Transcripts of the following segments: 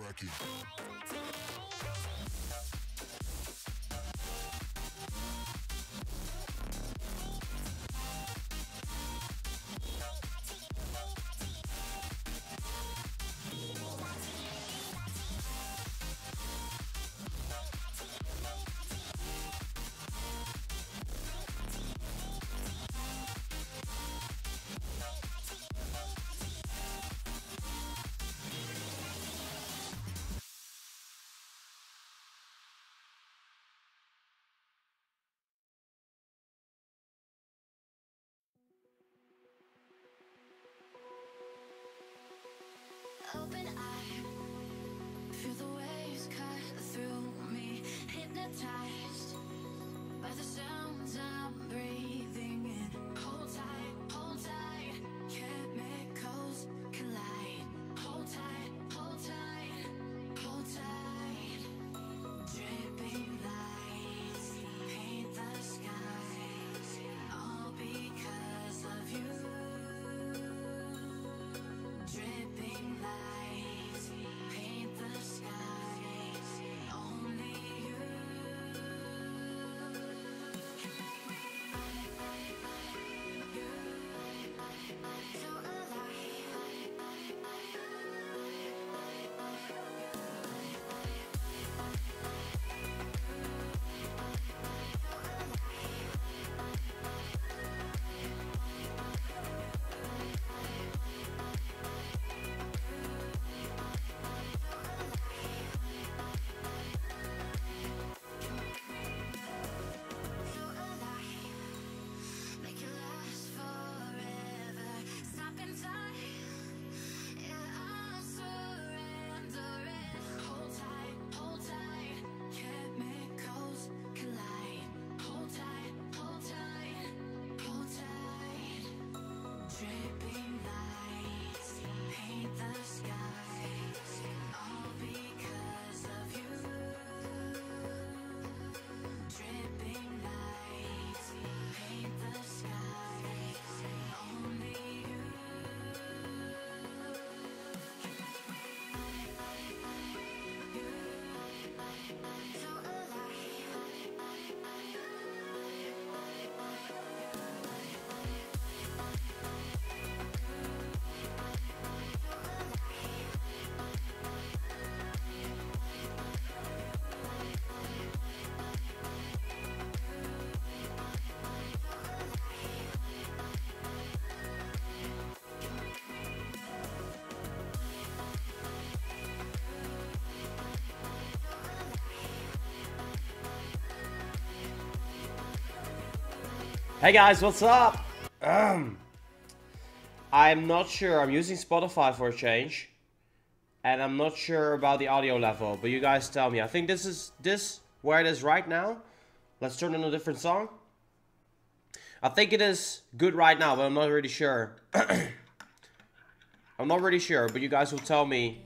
cracking. Open eye, feel the waves cut through me, hypnotized by the sounds I'm breathing in. Hold tight, chemicals collide. Hold tight, hold tight, hold tight. Dripping lights paint the skies, all because of you. Dripping lights paint the skies, only you can make me so alive. So alive, make it last forever. Stop in time, yeah, I'm surrendering. Hold tight, chemicals collide. Hold tight, hold tight, hold tight. Dripping lights paint the skies, all because of you. Dripping lights paint the skies, only you can make me so alive. Hey guys, what's up? I'm not sure. I'm using Spotify for a change, and I'm not sure about the audio level. But you guys tell me. I think this is where it is right now. Let's turn on a different song. I think it is good right now, but I'm not really sure. I'm not really sure, but you guys will tell me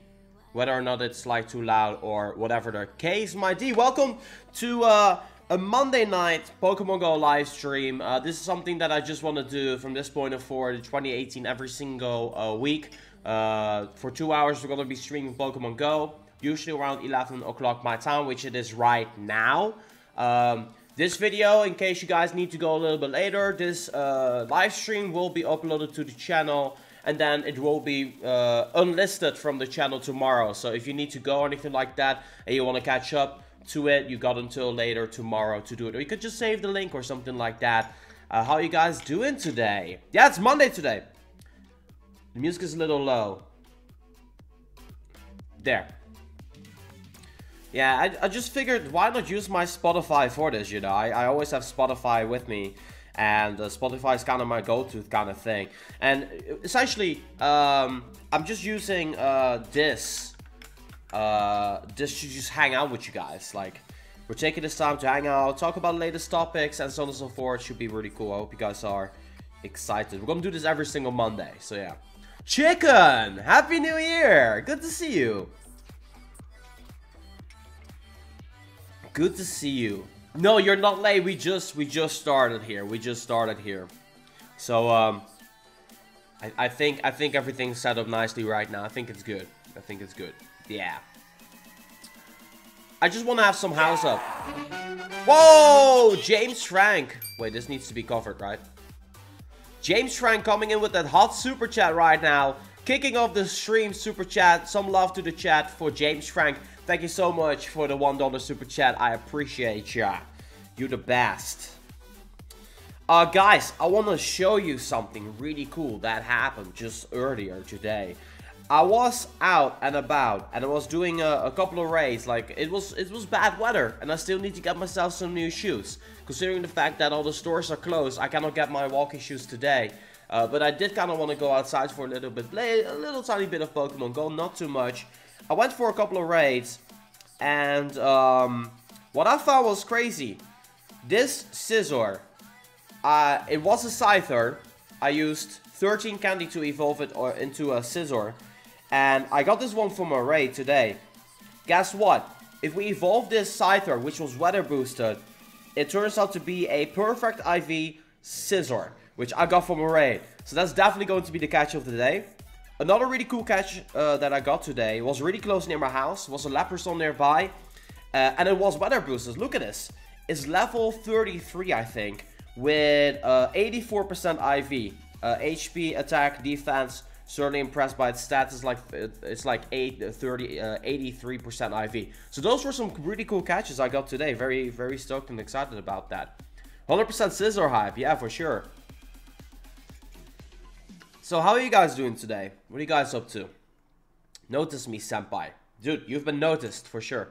whether or not it's like too loud or whatever the case might be. Welcome to a Monday night Pokemon GO live stream. This is something that I just want to do from this point forward, 2018, every single week. For 2 hours, we're going to be streaming Pokemon GO, usually around 11 o'clock my time, which it is right now. This video, in case you guys need to go a little bit later, this live stream will be uploaded to the channel, and then it will be unlisted from the channel tomorrow. So if you need to go or anything like that, and you want to catch up to it, you got until later tomorrow to do it. Or you could just save the link or something like that. How are you guys doing today? Yeah, it's Monday today. The music is a little low. There. Yeah, I just figured, why not use my Spotify for this, you know? I always have Spotify with me, and Spotify is kind of my go-to kind of thing. And essentially, I'm just using this to just hang out with you guys. Like, we're taking this time to hang out, talk about the latest topics, and so on and so forth. Should be really cool. I hope you guys are excited. We're gonna do this every single Monday, so yeah. Chicken! Happy New Year! Good to see you. Good to see you. No, you're not late. We just started here. We just started here. So I think everything's set up nicely right now. I think it's good. I think it's good. Yeah. I just want to have some house up. Whoa! James Frank. Wait, this needs to be covered, right? James Frank coming in with that hot super chat right now. Kicking off the stream super chat. Some love to the chat for James Frank. Thank you so much for the $1 super chat. I appreciate ya. You're the best. Guys, I want to show you something really cool that happened just earlier today. I was out and about and I was doing a couple of raids. Like it was bad weather and I still need to get myself some new shoes. Considering the fact that all the stores are closed, I cannot get my walking shoes today. But I did kind of want to go outside for a little bit, play a little tiny bit of Pokemon GO, not too much. I went for a couple of raids and what I found was crazy. This scissor, it was a Scyther. I used 13 candy to evolve it into a scissor. And I got this one from a raid today. Guess what? If we evolve this Scyther, which was weather boosted, it turns out to be a perfect IV scissor, which I got from a raid. So that's definitely going to be the catch of the day. Another really cool catch that I got today was really close near my house. Was a Lapras nearby. And it was weather boosted. Look at this. It's level 33, I think, with 84% IV. HP, attack, defense. Certainly impressed by its stats. It's like 83% IV. So those were some really cool catches I got today. Very, very stoked and excited about that. 100% scissor hype, yeah, for sure. So how are you guys doing today? What are you guys up to? Notice me, senpai. Dude, you've been noticed for sure.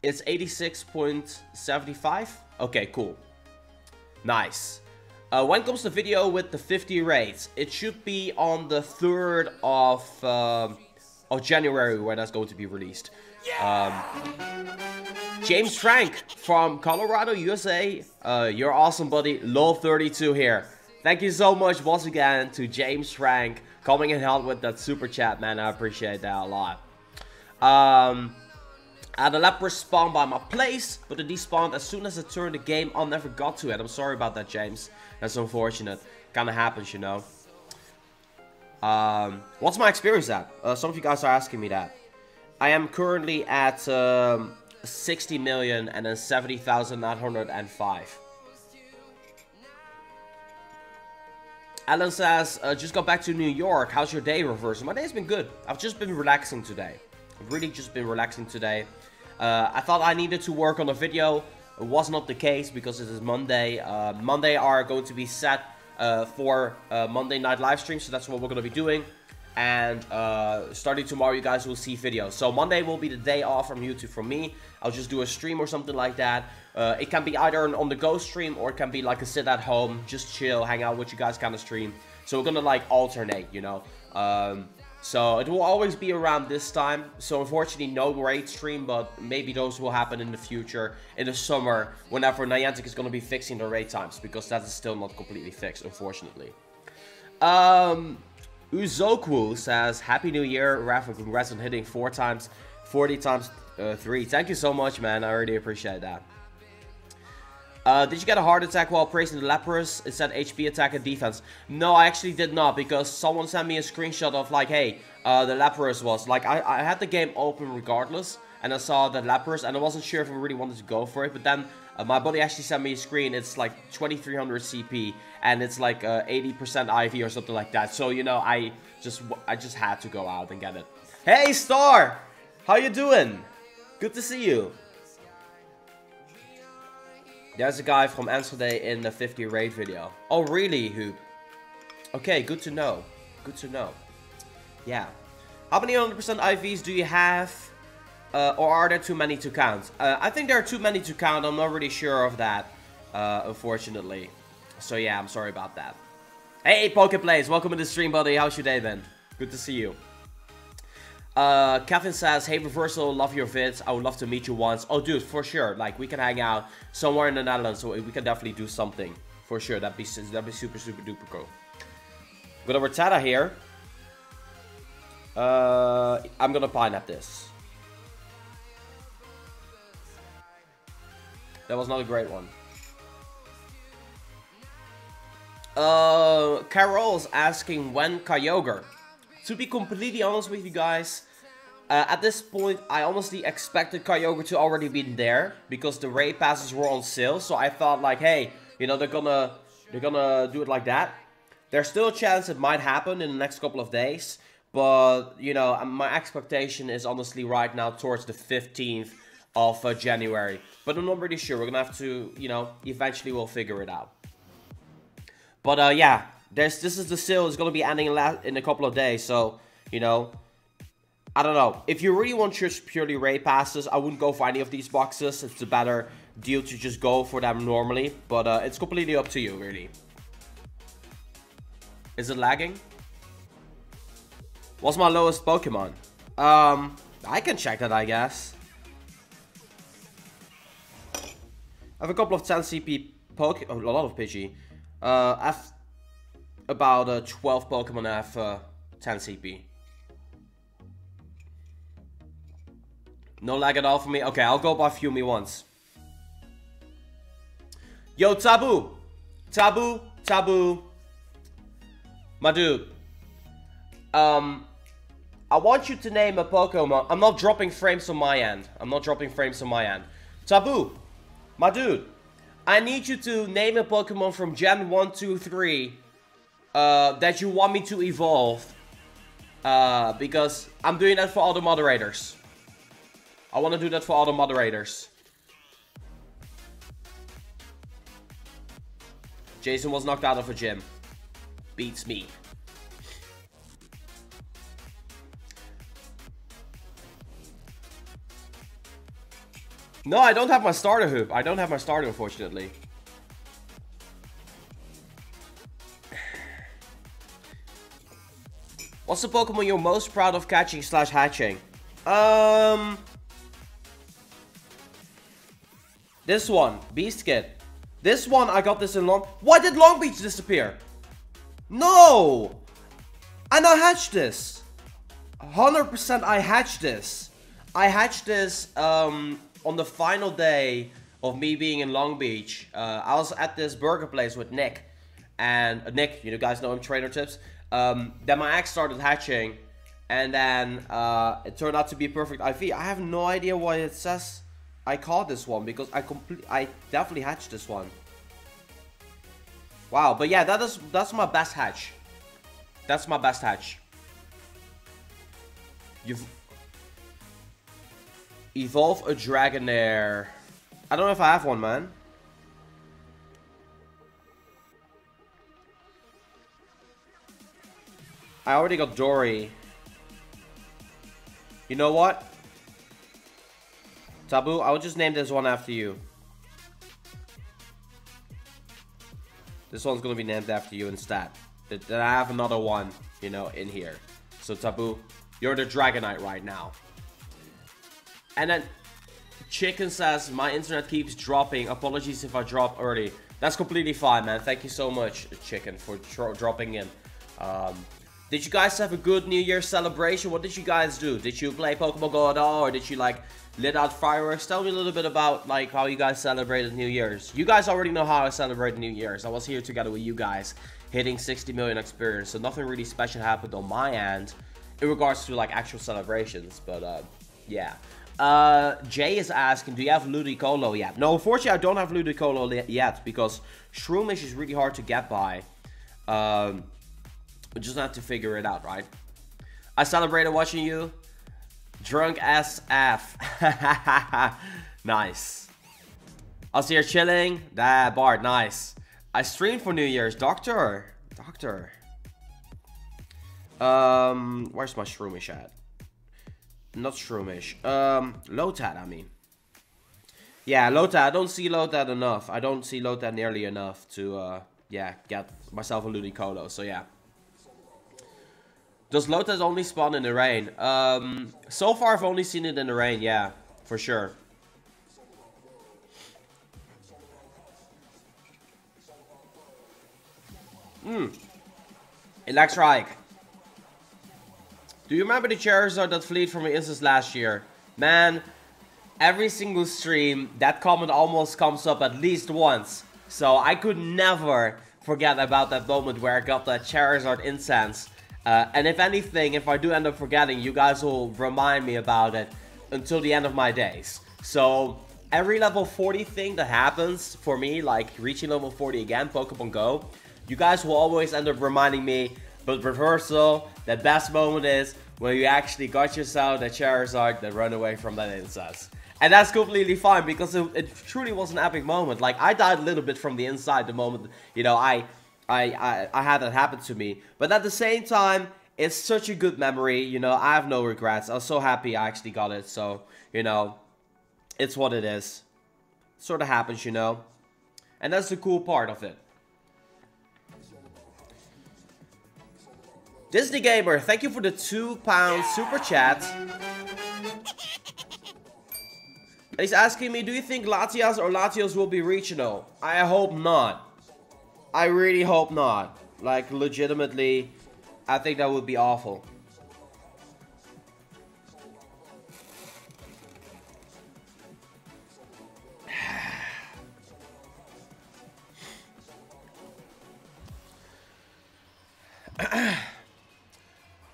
It's 86.75. Okay, cool. Nice. When comes the video with the 50 raids? It should be on the 3rd of January where that's going to be released. James Frank from Colorado, USA. You're awesome, buddy. LOL32 here. Thank you so much once again to James Frank coming in hot with that super chat, man. I appreciate that a lot. The Lapras spawned by my place, but it despawned as soon as I turned the game on. Never got to it. I'm sorry about that, James. That's unfortunate. Kinda happens, you know. What's my experience at? Some of you guys are asking me that. I am currently at 60 million and then 70,905. Alan says, just got back to New York. How's your day, Reverse? My day's been good. I've just been relaxing today. I've really just been relaxing today. I thought I needed to work on a video. It was not the case because it is Monday. Monday are going to be set for Monday night live stream, so that's what we're going to be doing. And starting tomorrow, you guys will see videos. So Monday will be the day off from YouTube for me. I'll just do a stream or something like that. It can be either on the Go stream or it can be like a sit at home, just chill, hang out with you guys kind of stream. So we're gonna like alternate, you know. So it will always be around this time. So unfortunately no raid stream, but maybe those will happen in the future, in the summer, whenever Niantic is gonna be fixing the raid times, because that is still not completely fixed, unfortunately. Uzoku says, Happy New Year, Rafa, congrats on hitting 4 times, 40 times 3. Thank you so much, man. I really appreciate that. Did you get a heart attack while praising the Lapras? It said HP, attack, and defense. No, I actually did not, because someone sent me a screenshot of like, hey, the Lapras was like, I had the game open regardless, and I saw the Lapras, and I wasn't sure if I really wanted to go for it, but then my buddy actually sent me a screen. It's like 2300 CP, and it's like 80% IV or something like that. So you know, I just had to go out and get it. Hey Star, how you doing? Good to see you. There's a guy from Amsterdam in the 50 raid video. Oh really, Hoop? Okay, good to know. Good to know. Yeah. How many 100% IVs do you have? Or are there too many to count? I think there are too many to count. I'm not really sure of that, unfortunately. So yeah, I'm sorry about that. Hey, Pokeplays, welcome to the stream, buddy. How's your day been? Good to see you. Kevin says, hey, Reversal, love your vids. I would love to meet you once. Oh, dude, for sure. Like, we can hang out somewhere in the Netherlands, so we can definitely do something. For sure, that'd be super, super duper cool. Got a Rattata here. I'm gonna pine at this. That was not a great one. Carol's asking when Kyogre. To be completely honest with you guys, At this point, I honestly expected Kyogre to already be there because the raid passes were on sale. So I thought like, hey, you know, they're gonna do it like that. There's still a chance it might happen in the next couple of days, but you know, my expectation is honestly right now towards the 15th of January. But I'm not really sure. We're gonna have to, you know, eventually we'll figure it out. But yeah, this is the sale. It's gonna be ending in a couple of days, so you know. I don't know. If you really want just purely raid passes, I wouldn't go for any of these boxes. It's a better deal to just go for them normally. But it's completely up to you, really. Is it lagging? What's my lowest Pokemon? I can check that, I guess. I have a couple of 10 CP a lot of Pidgey. I have about 12 Pokemon that have 10 CP. No lag at all for me? Okay, I'll go by Fumi once. Yo, Taboo! Taboo! Taboo! My dude. I want you to name a Pokemon. I'm not dropping frames on my end. Taboo! My dude. I need you to name a Pokemon from Gen 1, 2, 3 that you want me to evolve. Because I'm doing that for all the moderators. I want to do that for all the moderators. Jason was knocked out of a gym. Beats me. No, I don't have my starter hoop. I don't have my starter, unfortunately. What's the Pokemon you're most proud of catching / hatching? This one, Beast Kid. This one, I got this in Long... Why did Long Beach disappear? No! And I hatched this. 100% I hatched this. I hatched this on the final day of me being in Long Beach. I was at this burger place with Nick. And Nick, you guys know him, Trainer Tips. Then my ex started hatching. And then it turned out to be a perfect IV. I have no idea why it says... I caught this one because I definitely hatched this one. Wow, but yeah, that's my best hatch. That's my best hatch. You've evolve a Dragonair. I don't know if I have one, man. I already got Dory. You know what? Taboo, I'll just name this one after you. This one's gonna be named after you instead. Then I have another one, you know, in here. So Taboo, you're the Dragonite right now. And then Chicken says, my internet keeps dropping. Apologies if I drop early. That's completely fine, man. Thank you so much, Chicken, for dropping in. Did you guys have a good New Year's celebration? What did you guys do? Did you play Pokemon GO at all? Or did you, like, lit out fireworks? Tell me a little bit about, like, how you guys celebrated New Year's. You guys already know how I celebrate New Year's. I was here together with you guys, hitting 60 million experience. So nothing really special happened on my end in regards to, like, actual celebrations. But, yeah. Jay is asking, do you have Ludicolo yet? No, unfortunately, I don't have Ludicolo yet because Shroomish is really hard to get by. We just have to figure it out, right? I celebrated watching you. Drunk SF. Nice. I was here chilling. Bart, nice. I streamed for New Year's. Doctor. Where's my Shroomish at? Not Shroomish. Lotad, I mean. Yeah, Lotad. I don't see Lotad enough. I don't see Lotad nearly enough to, yeah, get myself a Ludicolo. So, yeah. Does Lotad only spawn in the rain? So far, I've only seen it in the rain. Yeah, for sure. Electrike. Do you remember the Charizard that fleed from the instance last year? Man, every single stream, that comment almost comes up at least once. So I could never forget about that moment where I got that Charizard incense. And if anything, if I do end up forgetting, you guys will remind me about it until the end of my days. So every level 40 thing that happens for me, like reaching level 40 again, Pokemon Go, you guys will always end up reminding me. But reversal, the best moment is when you actually got yourself that Charizard that run away from that insect. And that's completely fine because it truly was an epic moment. Like, I died a little bit from the inside the moment, you know, I had that happen to me. But at the same time, it's such a good memory, you know, I have no regrets. I was so happy I actually got it, so, you know, it's what it is. It sort of happens, you know. And that's the cool part of it. Disney Gamer, thank you for the £2 super chat. And he's asking me, do you think Latias or Latios will be regional? I hope not. I really hope not. Like, legitimately, I think that would be awful.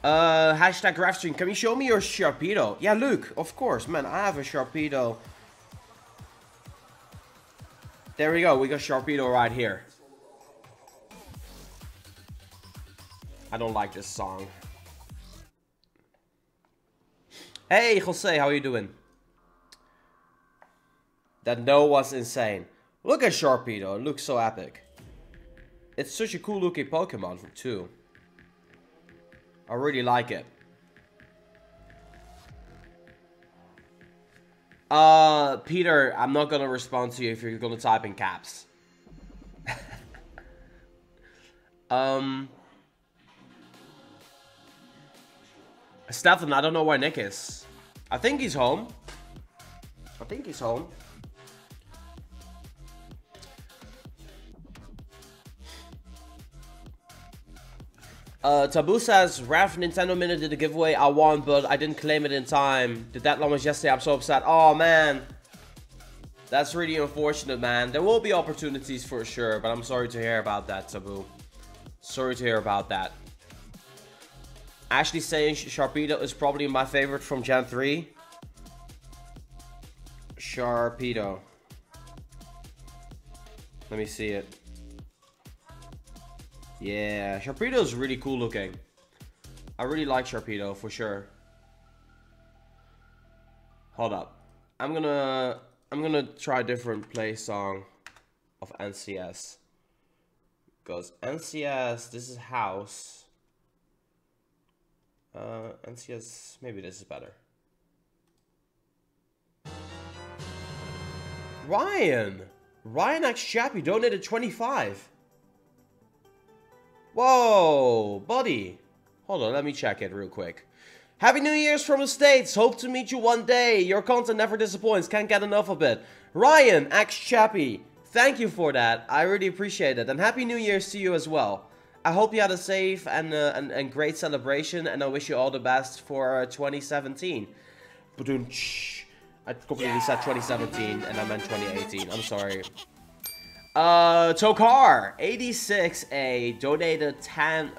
Hashtag Livestream, can you show me your Sharpedo? Yeah, Luke, of course, man, I have a Sharpedo. There we go, we got Sharpedo right here. I don't like this song. Hey, Jose, how are you doing? That no was insane. Look at Sharpedo, it looks so epic. It's such a cool looking Pokemon too. I really like it. Peter, I'm not gonna respond to you if you're gonna type in caps. Stefan, I don't know where Nick is. I think he's home. I think he's home. Taboo says, Raf, Nintendo Minute did a giveaway. I won, but I didn't claim it in time. The deadline was yesterday. I'm so upset. Oh, man. That's really unfortunate, man. There will be opportunities for sure, but I'm sorry to hear about that, Taboo. Sorry to hear about that. Ashley saying Sharpedo is probably my favorite from Gen 3. Sharpedo. Let me see it. Yeah, Sharpedo is really cool looking. I really like Sharpedo for sure. Hold up. I'm gonna try a different play song of NCS. Because NCS, this is house. NCS, maybe this is better. Ryan X Chappie donated 25. Whoa, buddy. Hold on, let me check it real quick. Happy New Year's from the States. Hope to meet you one day. Your content never disappoints. Can't get enough of it. Ryan X Chappie, thank you for that. I really appreciate it. And Happy New Year's to you as well. I hope you had a safe and great celebration. And I wish you all the best for 2017. I completely said 2017 and I meant 2018. I'm sorry. Tokar 86A donated 10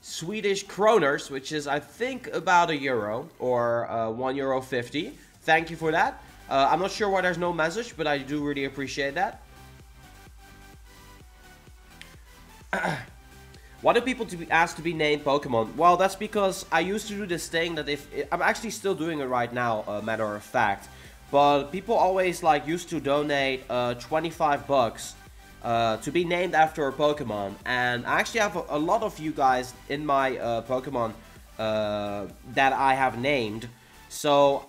Swedish kroners, which is I think about €1 or €1.50. Thank you for that. I'm not sure why there's no message, but I do really appreciate that. Why do people ask to be named Pokemon? Well, that's because I used to do this thing that I'm actually still doing it right now, matter of fact. But people always like used to donate 25 bucks to be named after a Pokemon. And I actually have a lot of you guys in my Pokemon that I have named. So,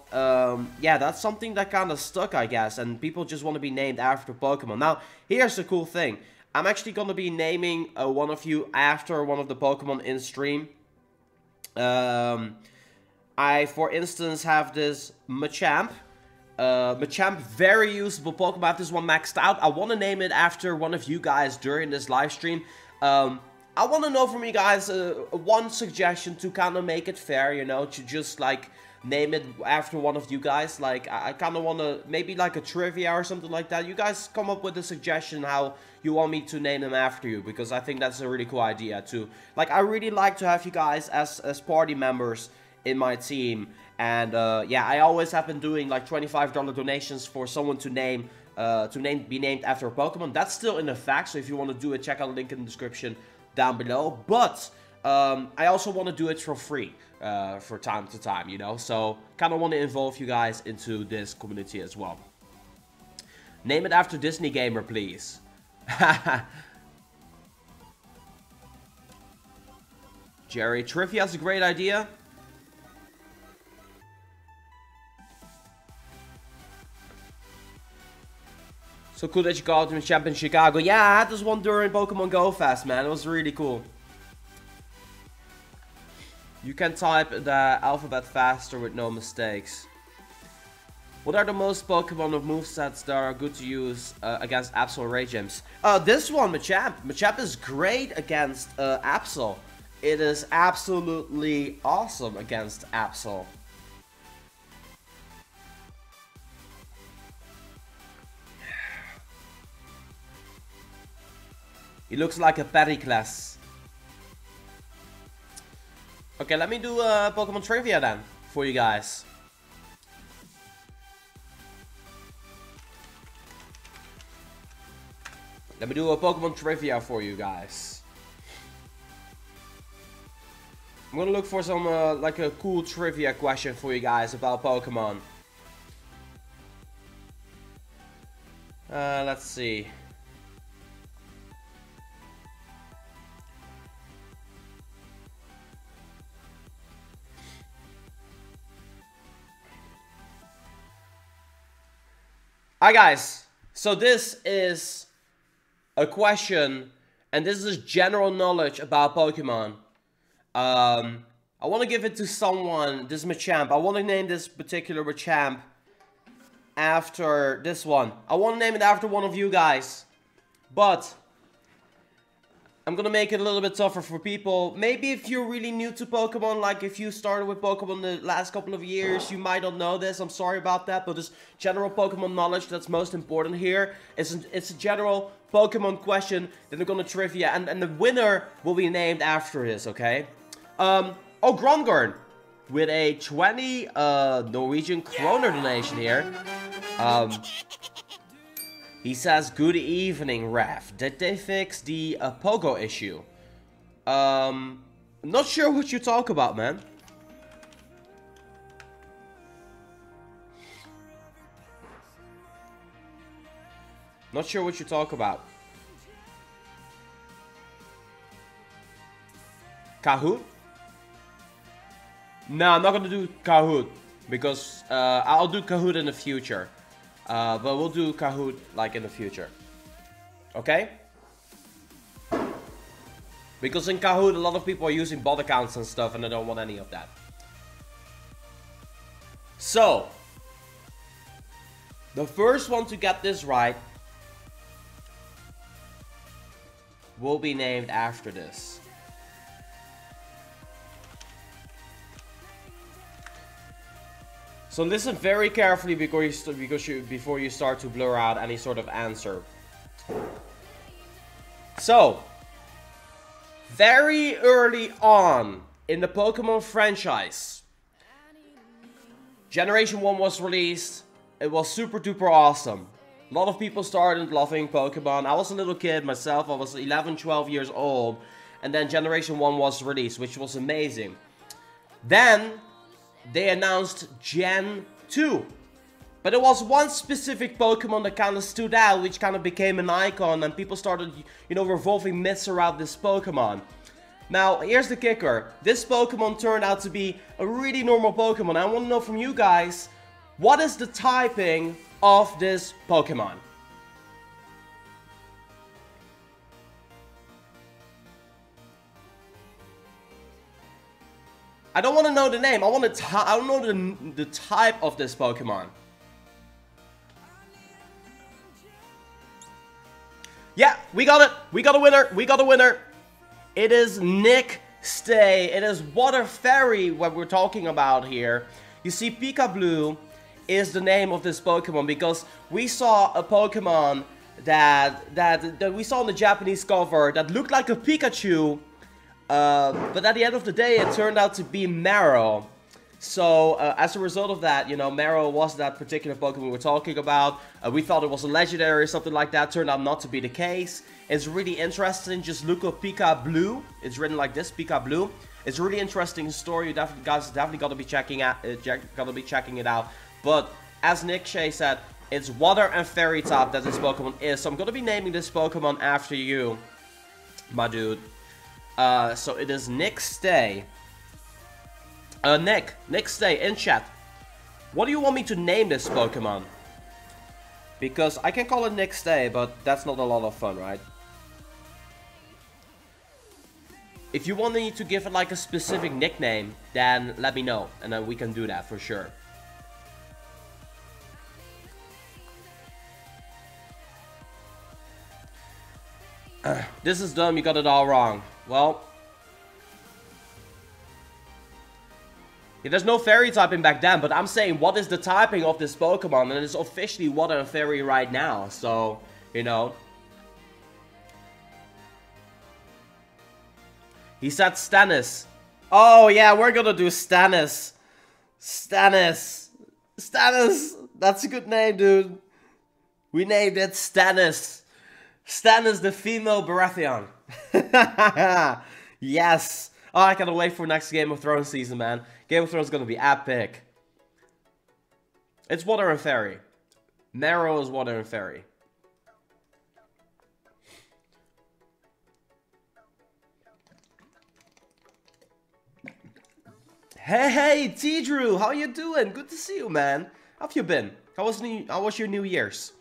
yeah, that's something that kind of stuck, I guess. And people just want to be named after Pokemon. Now, here's the cool thing. I'm actually going to be naming one of you after one of the Pokemon in stream. I, for instance, have this Machamp. Machamp, very usable Pokemon. I have this one maxed out. I want to name it after one of you guys during this live stream. I want to know from you guys one suggestion to kind of make it fair, you know, to just like name it after one of you guys. Like, I kind of want to, maybe like a trivia or something like that. You guys come up with a suggestion how you want me to name them after you, because I think that's a really cool idea too. Like, I really like to have you guys as party members in my team. And yeah, I always have been doing like $25 donations for someone to name, be named after a Pokemon. That's still in effect, so if you want to do it, check out the link in the description down below. But I also want to do it for free for time to time, you know. So kind of want to involve you guys into this community as well. Name it after Disney Gamer, please. Jerry, trivia's a great idea. So cool that you got Ultimate Champ in Chicago. Yeah, I had this one during Pokemon GO Fest, man. It was really cool. You can type the alphabet faster with no mistakes. What are the most Pokemon of movesets that are good to use against Absol and Rage Gyms? This one, Machamp. Machamp is great against Absol. It is absolutely awesome against Absol. He looks like a Pericles. Okay, let me do Pokemon trivia then for you guys. Let me do a Pokemon trivia for you guys. I'm gonna look for some like a cool trivia question for you guys about Pokemon. Let's see. Hi guys, so this is a question, and this is general knowledge about Pokemon. I want to give it to someone. This is Machamp. I want to name this particular Machamp after this one. I want to name it after one of you guys, but I'm gonna make it a little bit tougher for people. Maybe if you're really new to Pokemon, like if you started with Pokemon the last couple of years, you might not know this. I'm sorry about that, but it's general Pokemon knowledge that's most important here. It's a general Pokemon question that I'm gonna trivia, and the winner will be named after this, okay? Oh, Grongorn with a 20 Norwegian kroner donation here. He says, good evening, Raf. Did they fix the Pogo issue? Not sure what you talk about, man. Not sure what you talk about. Kahoot? No, I'm not gonna do Kahoot. Because I'll do Kahoot in the future. But we'll do Kahoot like in the future. Okay? Because in Kahoot a lot of people are using bot accounts and stuff, and I don't want any of that. So, the first one to get this right will be named after this. So listen very carefully before you start to blur out any sort of answer. So, very early on in the Pokemon franchise, Generation 1 was released. It was super duper awesome. A lot of people started loving Pokemon. I was a little kid myself. I was 11, 12 years old. And then Generation 1 was released, which was amazing. Then they announced Gen 2. But there was one specific Pokemon that kind of stood out, which kind of became an icon, and people started, you know, revolving myths around this Pokemon. Now, here's the kicker. This Pokemon turned out to be a really normal Pokemon. I want to know from you guys, what is the typing of this Pokemon? I don't want to know the name. I want to. I don't know the type of this Pokemon. Yeah, we got it. We got a winner. We got a winner. It is Nick Stay. It is Water Fairy what we're talking about here. You see, Pika Blue is the name of this Pokemon because we saw a Pokemon that we saw on the Japanese cover that looked like a Pikachu, but at the end of the day it turned out to be Marrow. So as a result of that, you know, Marrow was that particular Pokemon we were talking about. We thought it was a legendary or something like that. Turned out not to be the case. It's really interesting. Just look up Pika Blue. It's written like this, Pika Blue. It's a really interesting story. You guys definitely gotta be checking it out. But as Nick Shea said, it's Water and Fairy type that this Pokemon is. So I'm gonna be naming this Pokemon after you, my dude. So it is Nick Stay. Nick Stay in chat. What do you want me to name this Pokemon? Because I can call it Nick Stay, but that's not a lot of fun, right? If you want me to give it like a specific nickname, then let me know, and then we can do that for sure. This is dumb, you got it all wrong. Well, yeah, there's no fairy typing back then, but I'm saying what is the typing of this Pokemon, and it's officially Water and Fairy right now, so, you know. He said Stannis. Oh yeah, we're gonna do Stannis. Stannis. That's a good name, dude. We named it Stannis. Stannis the female Baratheon. Yes. Oh, I can't wait for next Game of Thrones season, man. Game of Thrones is gonna be epic. It's Water and Fairy. Marrow is Water and Fairy. Hey, T-Drew, how you doing? Good to see you, man. How have you been? How was your New Year's?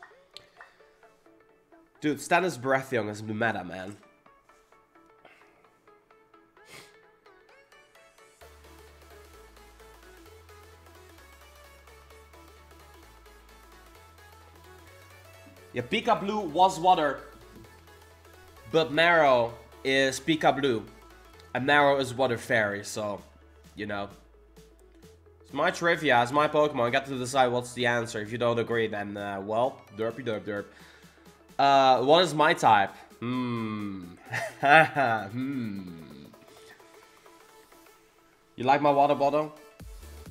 Dude, Stannis Baratheon is the meta, man. Yeah, Pika Blue was Water, but Marrow is Pika Blue, and Marrow is Water Fairy, so, you know. It's my trivia, it's my Pokemon, I got to decide what's the answer. If you don't agree, then, well, derpy derp derp. What is my type? You like my water bottle?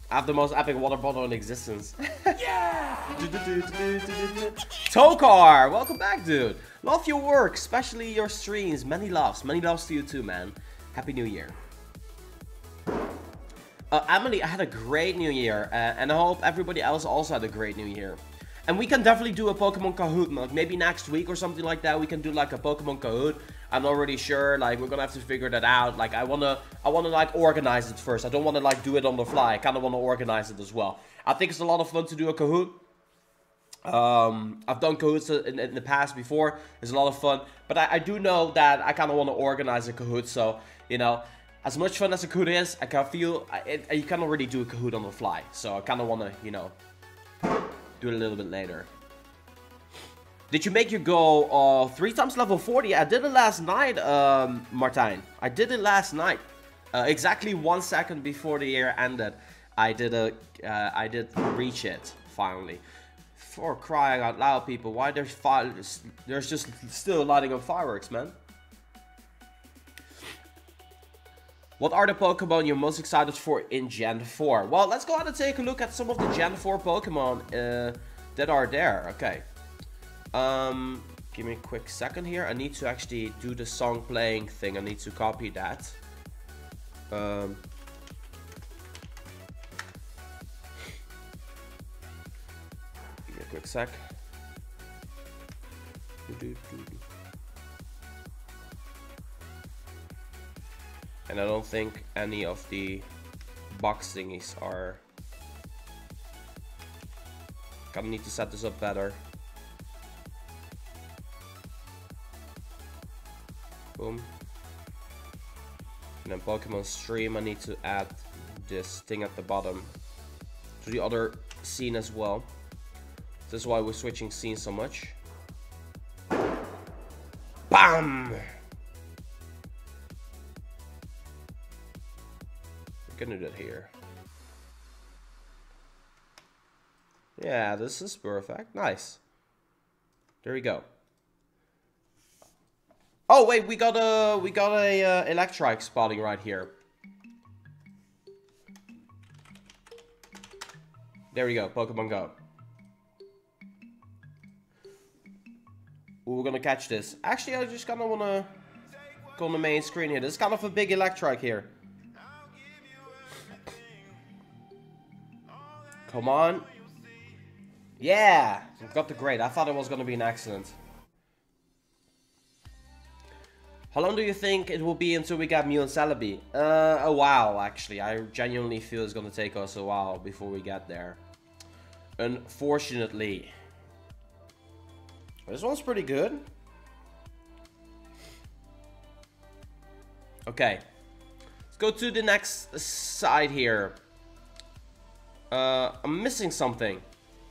I have the most epic water bottle in existence. Yeah! Tokar! Welcome back, dude. Love your work, especially your streams. Many loves. Many loves to you too, man. Happy New Year. Emily, I had a great New Year. And I hope everybody else also had a great New Year. And we can definitely do a Pokemon Kahoot, like maybe next week or something like that. We can do like a Pokemon Kahoot. I'm not really sure, like we're gonna have to figure that out. Like I wanna like organize it first. I don't wanna like do it on the fly. I kinda wanna organize it as well. I think it's a lot of fun to do a Kahoot. I've done Kahoots in the past before. It's a lot of fun. But I do know that I kinda wanna organize a Kahoot, so, you know, as much fun as a Kahoot is, I can feel, you can't already do a Kahoot on the fly. So I kinda wanna, you know, do it a little bit later. Did you make your goal 3 times level 40? I did it last night, Martijn. I did it last night. Exactly 1 second before the year ended. I did reach it, finally. For crying out loud, people. Why there's just still lighting up fireworks, man. What are the Pokemon you're most excited for in Gen 4? Well, let's go ahead and take a look at some of the Gen 4 Pokemon that are there. Okay. Give me a quick second here. I need to actually do the song playing thing. I need to copy that. Give me a quick sec. And I don't think any of the box thingies are... Gonna need to set this up better. Boom. And then Pokemon Stream, I need to add this thing at the bottom to the other scene as well. This is why we're switching scenes so much. BAM! Gonna do it here. Yeah, this is perfect. Nice. There we go. Oh wait, we got a Electrike spotting right here. There we go, Pokemon Go. Ooh, we're gonna catch this. Actually, I just kinda wanna go on the main screen here. This is kind of a big Electrike here. Come on. Yeah! Got the grade. I thought it was gonna be an accident. How long do you think it will be until we get Mew and Celebi? A while, actually. I genuinely feel it's gonna take us a while before we get there. Unfortunately. This one's pretty good. Okay. Let's go to the next side here. I'm missing something.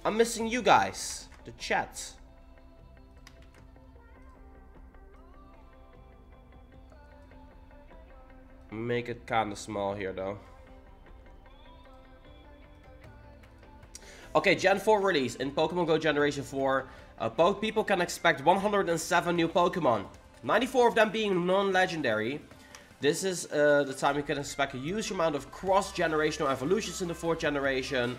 I'm missing you guys. The chat. Make it kind of small here though. Okay, Gen 4 release in Pokemon GO Generation 4. People can expect 107 new Pokemon. 94 of them being non-legendary. This is the time you can expect a huge amount of cross-generational evolutions in the 4th generation.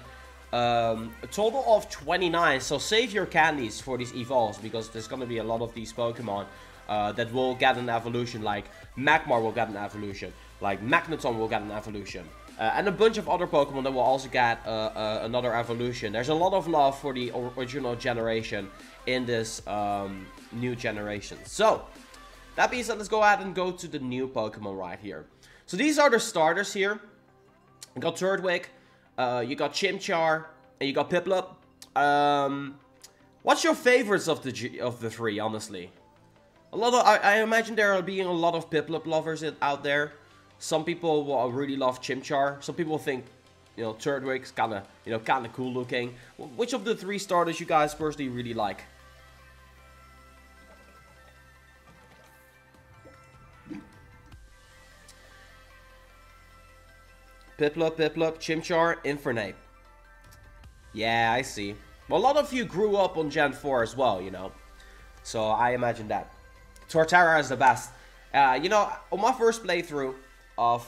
A total of 29. So save your candies for these evolves, because there's going to be a lot of these Pokemon that will get an evolution. Like Magmar will get an evolution. Like Magneton will get an evolution. And a bunch of other Pokemon that will also get another evolution. There's a lot of love for the original generation in this new generation. So, that being said, let's go ahead and go to the new Pokemon right here. So these are the starters here. You got Turtwig, you got Chimchar, and you got Piplup. What's your favorites of the three, honestly? I imagine there are being a lot of Piplup lovers out there. Some people will really love Chimchar. Some people think, you know, Turtwig's kind of cool looking. Which of the three starters you guys personally really like? Piplup, Chimchar, Infernape. Yeah, I see. Well, a lot of you grew up on Gen 4 as well, you know. So I imagine that. Torterra is the best. You know, on my first playthrough of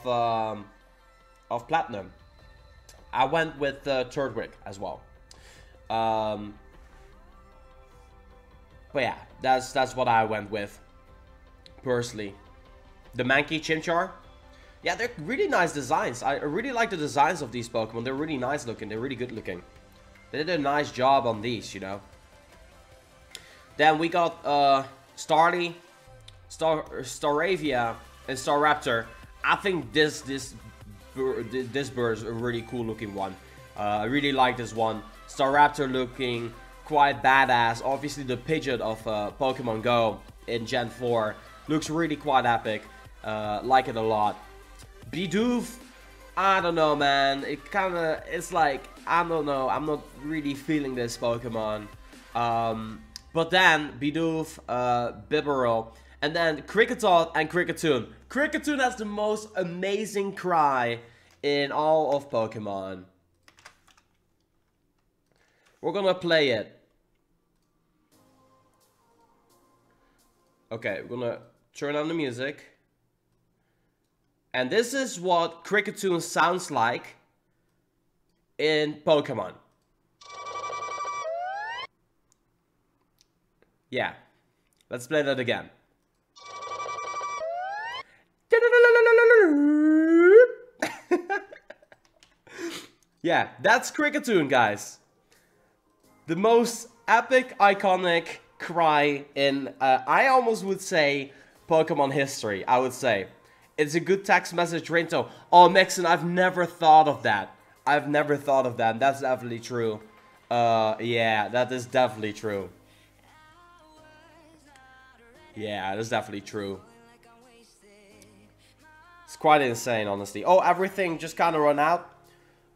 Platinum, I went with Turtwig as well. But yeah, that's what I went with personally. The Mankey, Chimchar. Yeah, they're really nice designs. I really like the designs of these Pokemon. They're really nice looking. They're really good looking. They did a nice job on these, you know. Then we got Staravia, and Staraptor. I think this bird is a really cool looking one. I really like this one. Staraptor looking quite badass. Obviously the Pidgeot of Pokemon GO in Gen 4 looks really quite epic. Like it a lot. Bidoof, I don't know, man. It's like, I don't know. I'm not really feeling this Pokemon. But then Bidoof, Bibarel, and then Kricketot and Kricketune. Kricketune has the most amazing cry in all of Pokemon. We're gonna play it. Okay, we're gonna turn on the music. And this is what Kricketune sounds like in Pokemon. Yeah, let's play that again. Yeah, that's Kricketune, guys. The most epic, iconic cry in, I almost would say, Pokemon history, I would say. It's a good text message ringtone. Oh, Mixon, I've never thought of that. I've never thought of that. That's definitely true. Yeah, that is definitely true. Yeah, that's definitely true. It's quite insane, honestly. Oh, everything just kind of run out.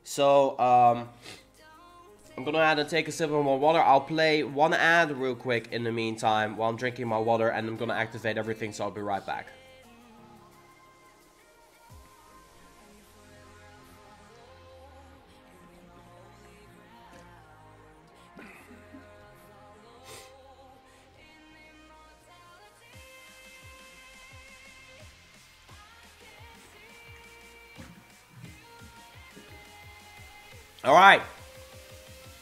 So, I'm gonna add and take a sip of my water. I'll play one ad real quick in the meantime while I'm drinking my water, and I'm gonna activate everything, so I'll be right back. Alright.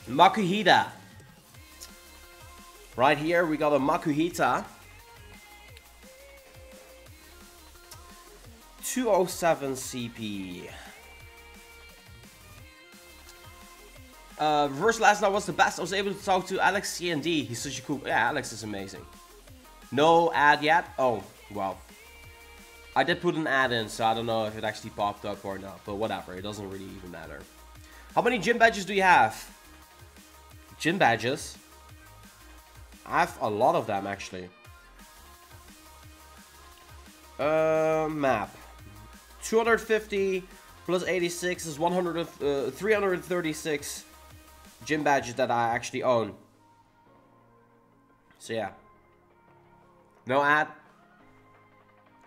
Makuhita. Right here we got a Makuhita. 207 CP. Reverse last night was the best. I was able to talk to Alex C&D. He's such a cool... Yeah, Alex is amazing. No ad yet? Oh, well. I did put an ad in, so I don't know if it actually popped up or not. But whatever, it doesn't really even matter. How many gym badges do you have? Gym badges? I have a lot of them, actually. Map. 250 plus 86 is 336 gym badges that I actually own. So yeah. No ad?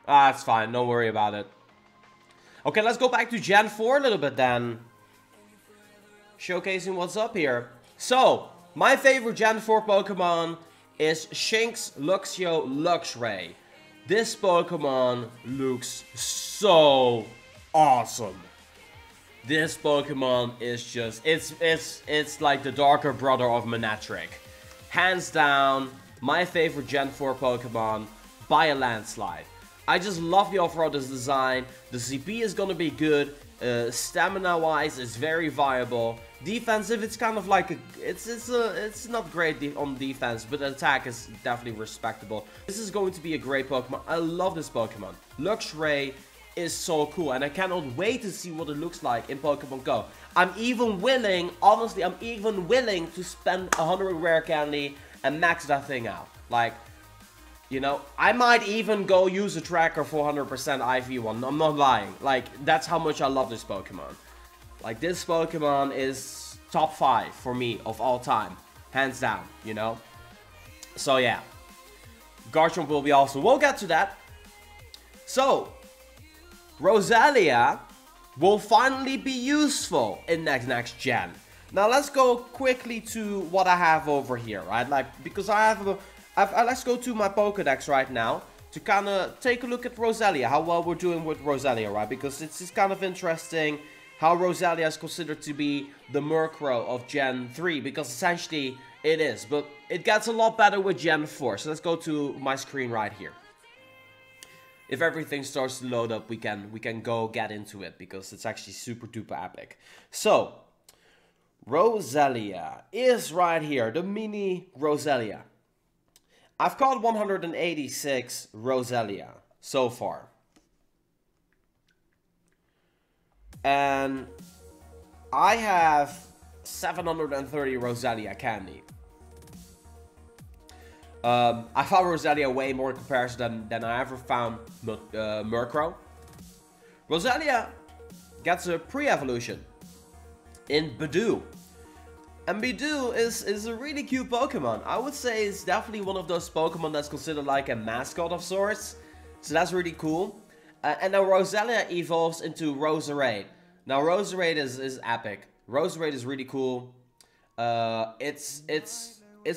Ah, it's fine. Don't worry about it. Okay, let's go back to Gen 4 a little bit then. Showcasing what's up here. So, my favorite Gen 4 Pokemon is Shinx Luxio Luxray. This Pokemon looks so awesome. This Pokemon is just, it's like the darker brother of Manectric. Hands down, my favorite Gen 4 Pokemon by a landslide. I just love the overall design. The CP is gonna be good. Stamina wise, it's very viable. Defensive, it's kind of like it's not great on defense, but attack is definitely respectable. This is going to be a great Pokemon. I love this Pokemon. Luxray is so cool, and I cannot wait to see what it looks like in Pokemon Go. I'm even willing, honestly, I'm even willing to spend 100 rare candy and max that thing out. Like, you know, I might even go use a tracker for 100% IV1. I'm not lying. Like, that's how much I love this Pokemon. Like, this Pokemon is top 5 for me of all time. Hands down, you know? So, yeah. Garchomp will be awesome. We'll get to that. So, Rosalia will finally be useful in next gen. Now, let's go quickly to what I have over here, right? Like, because I have a... let's go to my Pokédex right now to kind of take a look at Rosalia, how well we're doing with Rosalia, right? Because it's kind of interesting how Rosalia is considered to be the Murkrow of Gen 3, because essentially it is, but it gets a lot better with Gen 4. So let's go to my screen right here. If everything starts to load up, we can go get into it, because it's actually super duper epic. So, Rosalia is right here, the mini Rosalia. I've caught 186 Rosalia so far. And I have 730 Rosalia candy. I found Rosalia way more in comparison than I ever found Murkrow. Rosalia gets a pre-evolution in Bidoof. And Bidoof is a really cute Pokemon. I would say it's definitely one of those Pokemon that's considered like a mascot of sorts. So that's really cool. And now Rosalia evolves into Roserade. Now Roserade is epic. Roserade is really cool. It's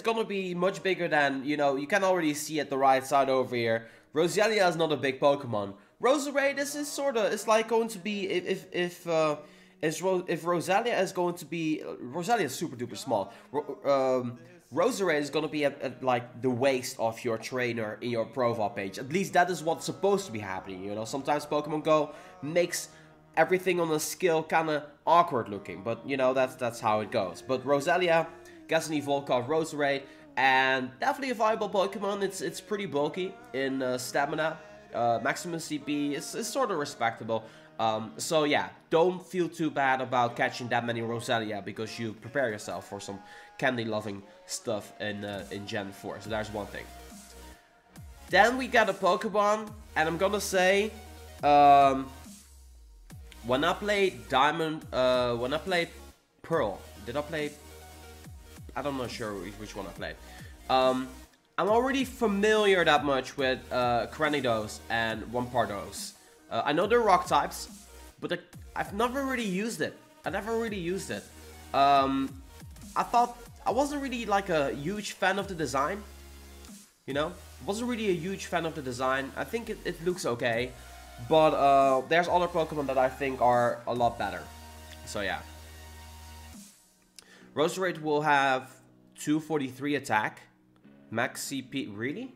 gonna be much bigger than, you know, you can already see at the right side over here. Rosalia is not a big Pokemon. Roserade is sort of, it's like going to be, if Rosalia is going to be, Rosalia is super duper small. Roserade is going to be at like the waist of your trainer in your profile page. At least that is what's supposed to be happening, you know. Sometimes Pokemon Go makes everything on the skill kind of awkward looking, but you know, that's how it goes. But Rosalia gets an evolve called Roserade, and definitely a viable Pokemon. It's pretty bulky in stamina. Maximum CP is sort of respectable. So yeah, don't feel too bad about catching that many Rosalia, because you prepare yourself for some candy-loving stuff in Gen 4. So there's one thing. Then we got a Pokemon, and I'm gonna say, when I played Diamond, when I played Pearl, I'm not sure which one I played. I'm already familiar that much with Cranidos and Wampardos. I know they're rock types, but I've never really used it. I wasn't really like a huge fan of the design. You know? Wasn't really a huge fan of the design. I think it looks okay. But there's other Pokemon that I think are a lot better. So yeah. Roserade will have 243 attack. Max CP. Really?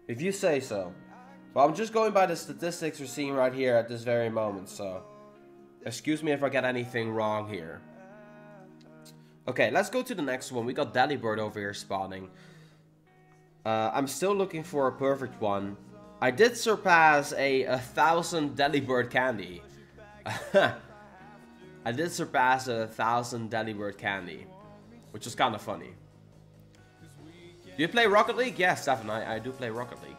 If you say so. Well, I'm just going by the statistics we're seeing right here at this very moment, so excuse me if I get anything wrong here. Okay, let's go to the next one. We got Delibird over here spawning. I'm still looking for a perfect one. I did surpass 1,000 Delibird candy. I did surpass 1,000 Delibird candy, which is kind of funny. Do you play Rocket League? Yes, Stefan, I do play Rocket League.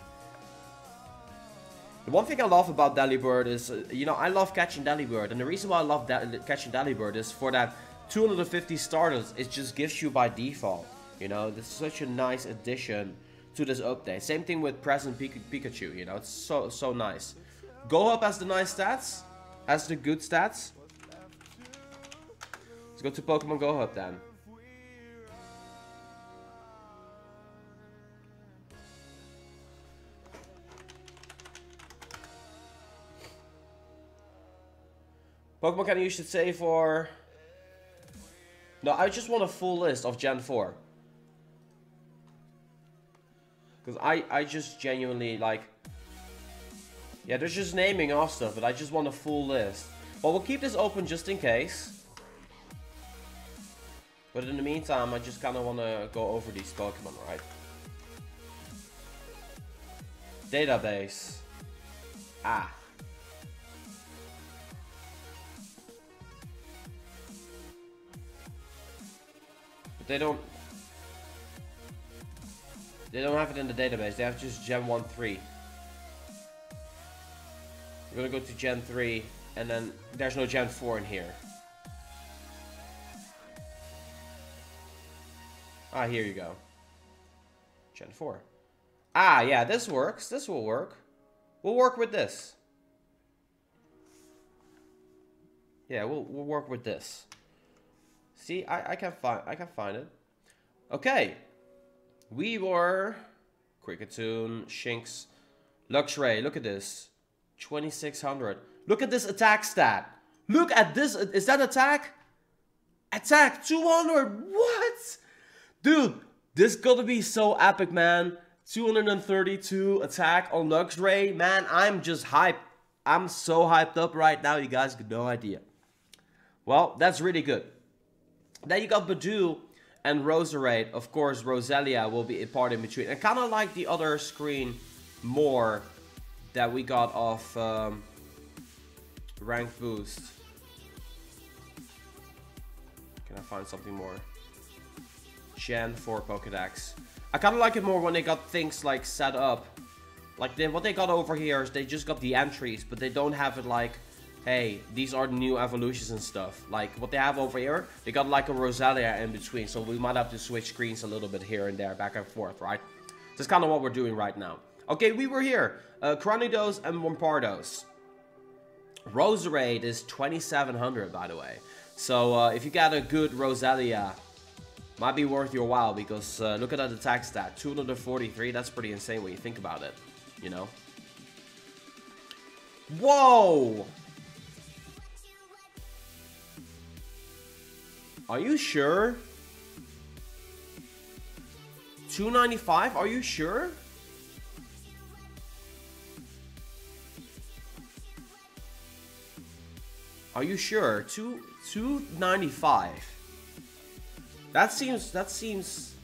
The one thing I love about Delibird is, you know, I love catching Delibird. And the reason why I love catching Delibird is for that 250 Stardust, it just gives you by default. You know, this is such a nice addition to this update. Same thing with Present Pikachu, you know, it's so nice. Go Up has the nice stats, has the good stats. Let's go to Pokemon Go Up then. Pokemon Candy you should say for... No, I just want a full list of Gen 4. Because I just genuinely like... Yeah, they're just naming off stuff, but I just want a full list. But we'll keep this open just in case. But in the meantime, I just kind of want to go over these Pokemon, right? Database. Ah. But they don't have it in the database. They have just Gen 1, 3. We're gonna go to Gen 3, and then there's no Gen 4 in here. Ah, here you go. Gen 4. Ah, yeah, this works. This will work. We'll work with this. Yeah, we'll work with this. See, I can find it. Okay. We were Cricketune, Shinx, Luxray. Look at this. 2600. Look at this attack stat. Look at this. Is that attack? Attack 200. What? Dude, this gotta be so epic, man. 232 attack on Luxray. Man, I'm just hyped. I'm so hyped up right now. You guys got no idea. Well, that's really good. Then you got Badoo and Roserade. Of course, Roselia will be a part in between. I kind of like the other screen more that we got off rank boost. Can I find something more? Gen 4 Pokédex. I kind of like it more when they got things like set up. Like what they got over here is they just got the entries, but they don't have it like, hey, these are the new evolutions and stuff. Like what they have over here, they got like a Roselia in between, so we might have to switch screens a little bit here and there, back and forth, right? That's kind of what we're doing right now. Okay, we were here. Cranidos and Wompardos. Roserade is 2700, by the way. So if you got a good Roselia, might be worth your while, because look at that attack stat, 243. That's pretty insane when you think about it, you know. Whoa! Are you sure? 295? Are you sure? Are you sure? 295. That seems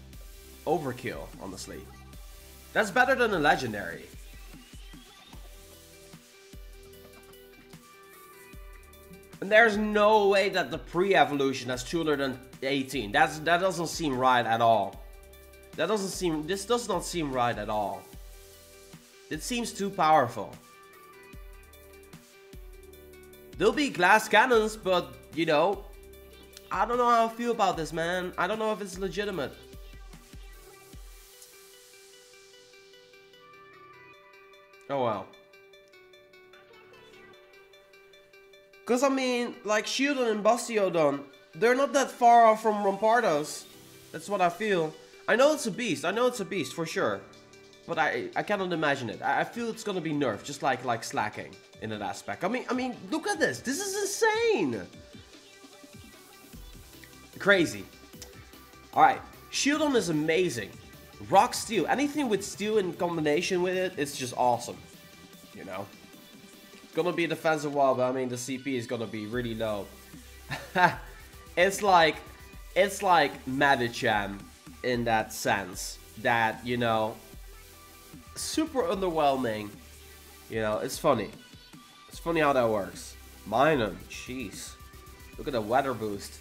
overkill, honestly. That's better than a legendary. And there's no way that the pre-evolution has 218. That doesn't seem right at all. This does not seem right at all. It seems too powerful. There'll be glass cannons, but, you know, I don't know how I feel about this, man. I don't know if it's legitimate. Oh, well. Because, I mean, like, Shieldon and Bastiodon, they're not that far off from Rampardos. That's what I feel. I know it's a beast. I know it's a beast, for sure. but I cannot imagine it. I feel it's gonna be nerfed, just like slacking in that aspect. I mean, look at this. This is insane. Crazy. All right, Shieldon is amazing. Rock Steel, anything with steel in combination with it, it's just awesome. You know, gonna be a defensive wall, but I mean the CP is gonna be really low. It's like Medicham in that sense. That, you know, super underwhelming. You know, it's funny. It's funny how that works. Minun, jeez. Look at the weather boost.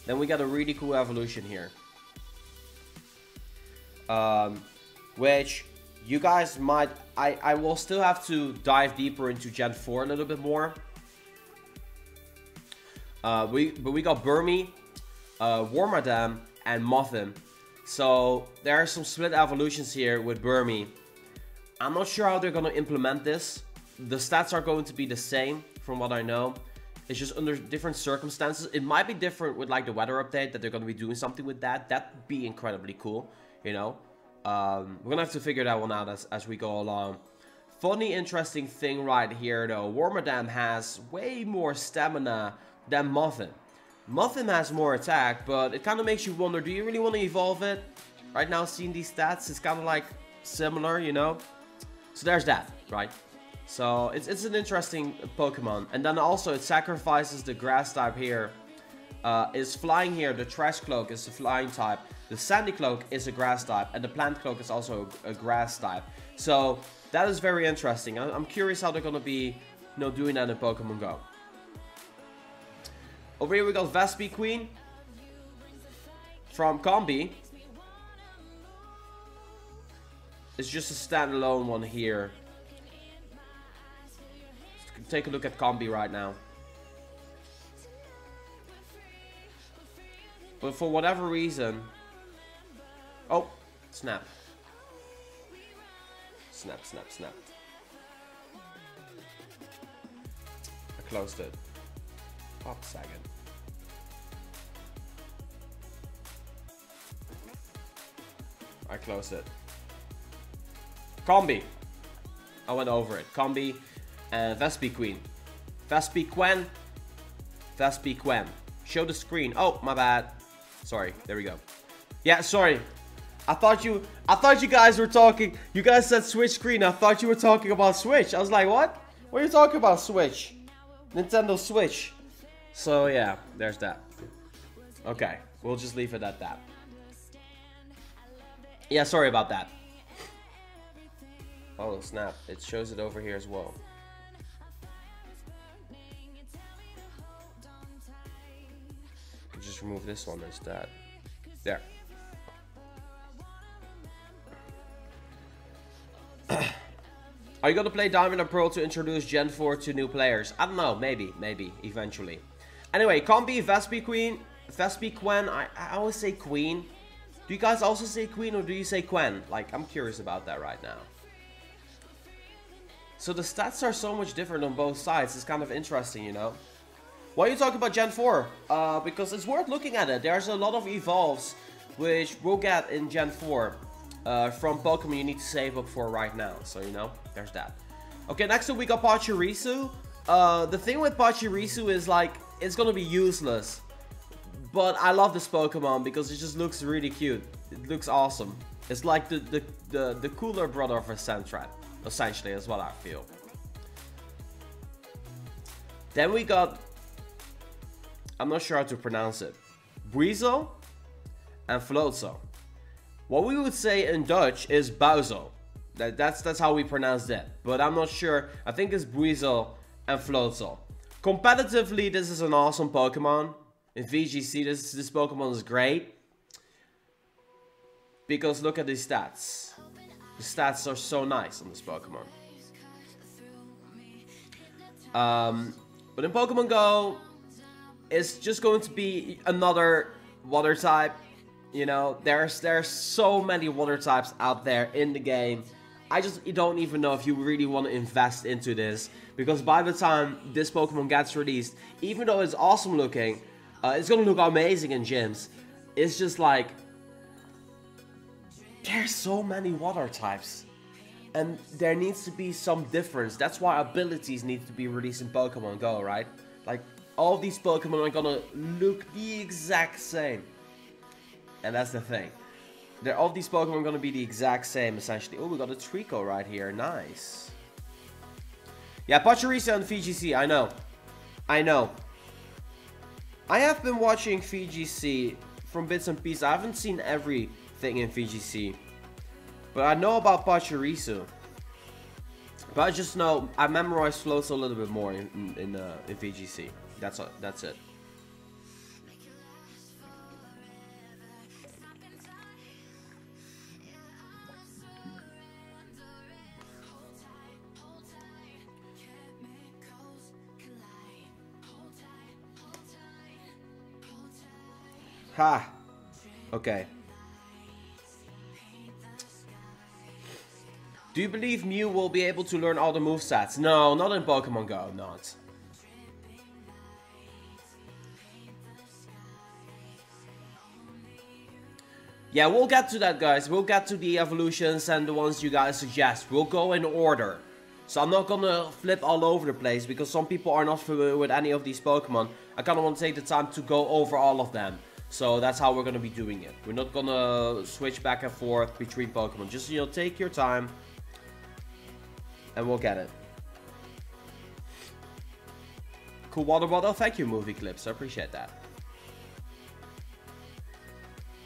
Then we got a really cool evolution here. Which you guys might... I will still have to dive deeper into Gen 4 a little bit more. But we got Burmy, Wormadam, and Mothim. So there are some split evolutions here with Burmy. I'm not sure how they're going to implement this. The stats are going to be the same from what I know. It's just under different circumstances. It might be different with like the weather update, that they're going to be doing something with that. That'd be incredibly cool, you know. We're going to have to figure that one out as we go along. Funny, interesting thing right here though. Wormadam has way more stamina than Mothim. Mothim has more attack, but it kind of makes you wonder, do you really want to evolve it? Right now, seeing these stats, it's kind of like similar, you know. So there's that, right? So it's an interesting Pokemon. And then also it sacrifices the grass type here. Is flying here. The Trash Cloak is a flying type. The Sandy Cloak is a grass type. And the Plant Cloak is also a grass type. So that is very interesting. I'm curious how they're going to be, you know, doing that in Pokemon Go. Over here we got Vespi Queen from Combi. It's just a standalone one here. Let's take a look at Combi right now. But for whatever reason... Oh, snap. Snap, snap, snap. I closed it. Pop a second. I closed it. Combi. I went over it. Combi and Vespi Queen. Vespi Quen. Vespi Quen. Show the screen. Oh, my bad. Sorry. There we go. Yeah, sorry. I thought you guys were talking. You guys said Switch screen. I thought you were talking about Switch. I was like, what? What are you talking about, Switch? Nintendo Switch. So yeah, there's that. Okay, we'll just leave it at that. Yeah, sorry about that. Oh snap, it shows it over here as well. Just remove this one instead. There. Are you gonna play Diamond and Pearl to introduce Gen 4 to new players? I don't know, maybe, eventually. Anyway, Combi, Vespi Queen, Vespi Quen, I always say Queen. Do you guys also say Queen or do you say Quen? Like, I'm curious about that right now. So the stats are so much different on both sides. It's kind of interesting, you know. Why are you talking about Gen 4? Because it's worth looking at it. There's a lot of evolves which we'll get in Gen 4 from Pokemon you need to save up for right now. So, you know, there's that. Okay, next up we got Pachirisu. The thing with Pachirisu is like, it's gonna be useless. But I love this Pokemon because it just looks really cute. It looks awesome. It's like the cooler brother of a Sandtrap. Essentially, is what I feel. Then we got... I'm not sure how to pronounce it. Buizel and Floatzel. What we would say in Dutch is Buizel. That's how we pronounce that. But I'm not sure. I think it's Buizel and Floatzel. Competitively, this is an awesome Pokemon. In VGC, this Pokemon is great. Because look at these stats. The stats are so nice on this Pokemon. But in Pokemon Go, it's just going to be another water type. You know, there's so many water types out there in the game. You don't even know if you really want to invest into this. Because by the time this Pokemon gets released, even though it's awesome looking, It's gonna look amazing in gyms. It's just like, there's so many water types. And there needs to be some difference. That's why abilities need to be released in Pokemon GO, right? Like, all these Pokemon are gonna look the exact same. And that's the thing. All these Pokemon are gonna be the exact same, essentially. Oh, we got a Trico right here. Nice. Yeah, Pachirisu and VGC, I know. I know. I have been watching VGC from bits and pieces. I haven't seen everything in VGC. But I know about Pachirisu. But I just know I memorized floats a little bit more in VGC. That's it. Ha. Okay. Do you believe Mew will be able to learn all the movesets? No, not in Pokemon GO, not. Yeah, we'll get to that, guys. We'll get to the evolutions and the ones you guys suggest. We'll go in order. So I'm not gonna flip all over the place because some people are not familiar with any of these Pokemon. I kinda want to take the time to go over all of them. So that's how we're gonna be doing it. We're not gonna switch back and forth between Pokemon. Just, you know, take your time. And we'll get it. Cool water bottle. Thank you, Movie Clips. I appreciate that.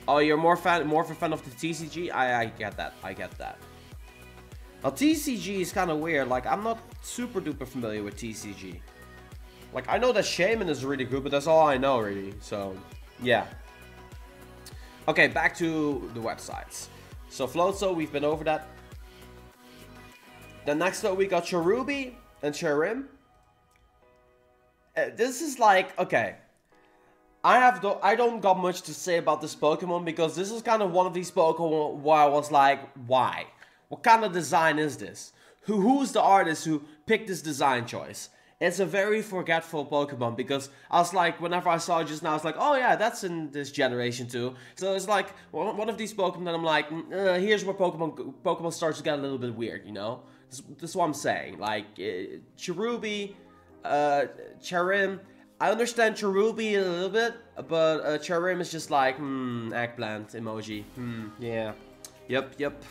Oh, you're more of a fan of the TCG? I get that. I get that. Now, TCG is kind of weird. Like, I'm not super duper familiar with TCG. Like, I know that Shaman is really good, but that's all I know, really. So, yeah. Okay, back to the websites. So, Floatzel, we've been over that. Then next up, we got Cherubi and Cherim. This is like, okay. I don't got much to say about this Pokemon because this is kind of one of these Pokemon where I was like, why? What kind of design is this? Who's the artist who picked this design choice? It's a very forgetful Pokemon because I was like, whenever I saw it just now, I was like, oh yeah, that's in this generation too. So it's like one of these Pokemon that I'm like, here's where Pokemon starts to get a little bit weird, you know? This is what I'm saying. Like, Cherubi, Cherim. I understand Cherubi a little bit, but Cherim is just like, eggplant emoji. Yeah. Yep.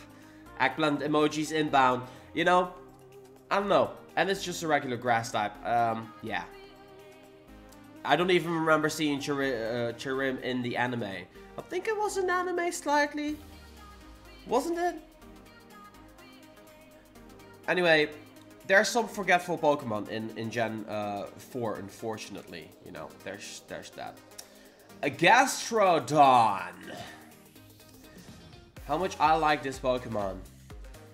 Eggplant emojis inbound. You know, I don't know. And it's just a regular grass type. Yeah. I don't even remember seeing Cherim in the anime. I think it was an anime slightly. Wasn't it? Anyway, there's some forgetful Pokemon in Gen 4, unfortunately. You know, there's that. A Gastrodon. How much I like this Pokemon.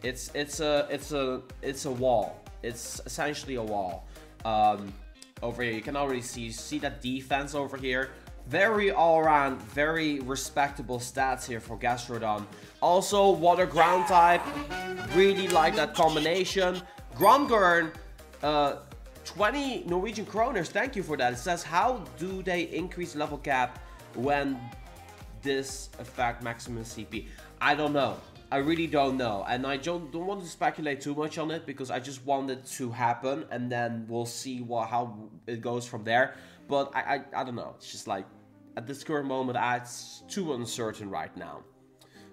It's a wall. It's essentially a wall. Over here, you can already see that defense over here. Very all-around, very respectable stats here for Gastrodon. Also, water ground type. Really like that combination. Gromgurn, 20 Norwegian kroners. Thank you for that. It says, how do they increase level cap when this affect maximum CP? I don't know. I really don't know. And I don't want to speculate too much on it because I just want it to happen and then we'll see how it goes from there. But I don't know. It's just like, at this current moment, it's too uncertain right now.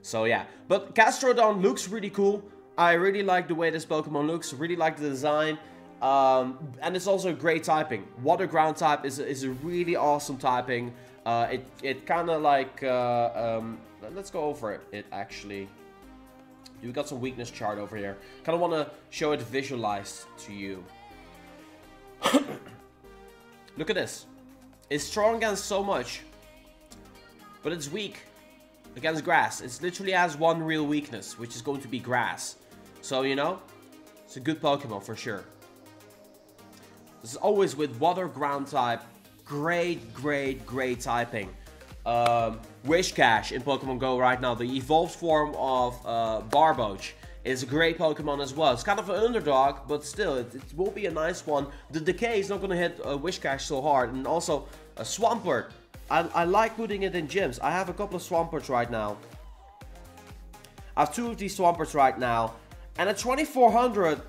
So yeah. But Gastrodon looks really cool. I really like the way this Pokemon looks. Really like the design. And it's also great typing. Water ground type is a really awesome typing. It kind of like... let's go over it actually. We got some weakness chart over here. Kind of want to show it visualized to you. Look at this. It's strong against so much. But it's weak against grass. It literally has one real weakness, which is going to be grass. So, you know, it's a good Pokemon for sure. This is always with water ground type. Great typing. Wishcash in Pokemon GO right now. The evolved form of Barboach is a great Pokemon as well. It's kind of an underdog, but still, it will be a nice one. The Decay is not going to hit Wishcash so hard. And also, Swampert I like putting it in gyms. I have a couple of Swamperts right now. I have 2 of these Swamperts right now. And at 2400,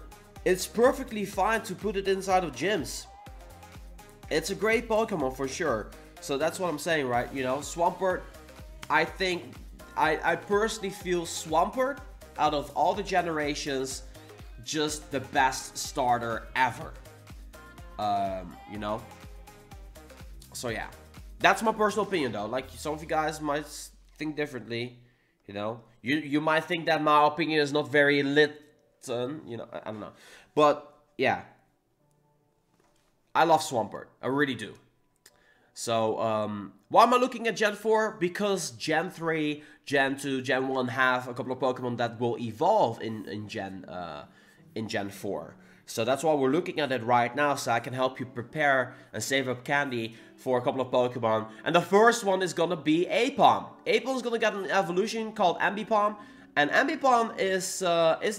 it's perfectly fine to put it inside of gyms. It's a great Pokemon for sure. So that's what I'm saying, right? You know, Swampert, I think, I personally feel Swampert, out of all the generations, just the best starter ever. You know? So yeah. That's my personal opinion though. Like, some of you guys might think differently. You know? You might think that my opinion is not very lit. You know, I don't know. But, yeah. I love Swampert. I really do. So, why am I looking at Gen 4? Because Gen 3, Gen 2, Gen 1 have a couple of Pokemon that will evolve in Gen 4. So that's why we're looking at it right now, so I can help you prepare and save up candy for a couple of Pokemon. And the first one is gonna be Aipom. Aipom is gonna get an evolution called Ambipom, and Ambipom is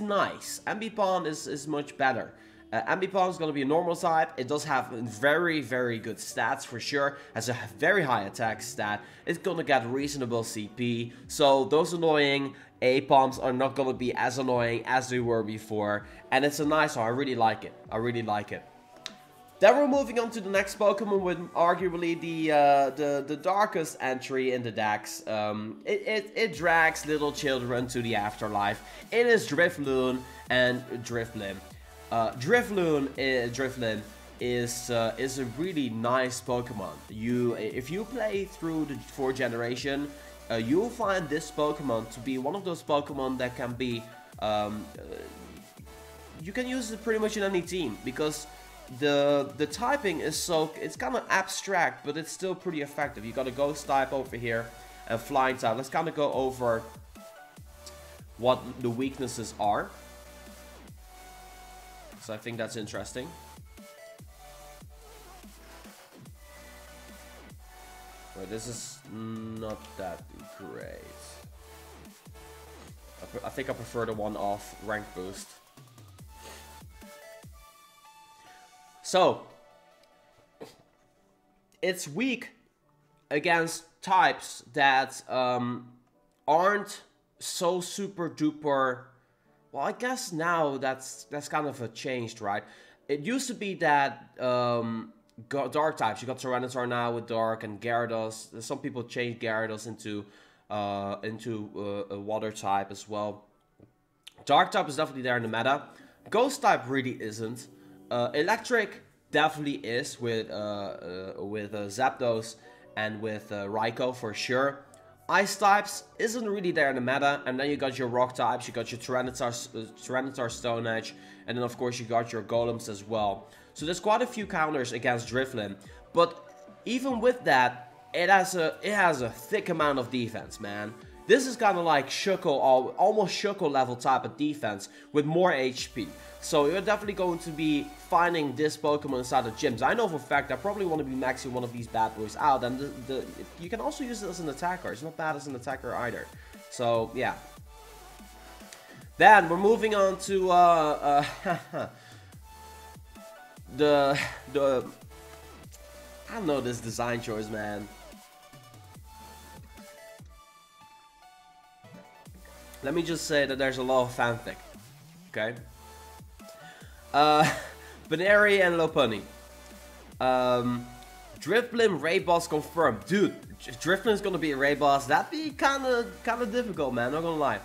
nice. Ambipom is much better. Ambipom is going to be a normal type. It does have very, very good stats for sure. Has a very high attack stat. It's going to get reasonable CP. So those annoying Aipoms are not going to be as annoying as they were before. And it's a nice one. I really like it. I really like it. Then we're moving on to the next Pokemon with arguably the darkest entry in the Dex. It drags little children to the afterlife. It is Drifloon and Drifblim. Drifloon is a really nice Pokemon. If you play through the 4th generation, you'll find this Pokemon to be one of those Pokemon that can be you can use it pretty much in any team, because the typing is it's kind of abstract, but it's still pretty effective. You got a Ghost type over here and Flying type. Let's kind of go over what the weaknesses are. So I think that's interesting. Wait, this is not that great. I think I prefer the one off rank boost. So, it's weak against types that aren't so super duper. Well, I guess now that's kind of a changed, right? It used to be that dark types. You got Tyranitar now with Dark and Gyarados. Some people changed Gyarados into a water type as well. Dark type is definitely there in the meta. Ghost type really isn't. Electric definitely is with Zapdos and with Raikou for sure. Ice types isn't really there in the meta, and then you got your rock types, you got your Tyranitar Stone Edge, and then of course you got your golems as well. So there's quite a few counters against Drifloon, but even with that, it has a thick amount of defense, man. This is kind of like Shuckle, almost Shuckle level type of defense with more HP. So you're definitely going to be finding this Pokemon inside of gyms. I know for a fact I probably want to be maxing one of these bad boys out. And you can also use it as an attacker. It's not bad as an attacker either. So yeah. Then we're moving on to the I don't know this design choice, man. Let me just say that there's a lot of fanfic. Okay. Baneri and Lopunny. Drifblim raid boss confirmed. Dude, Drifblim's gonna be a raid boss. That'd be kinda difficult, man, not gonna lie.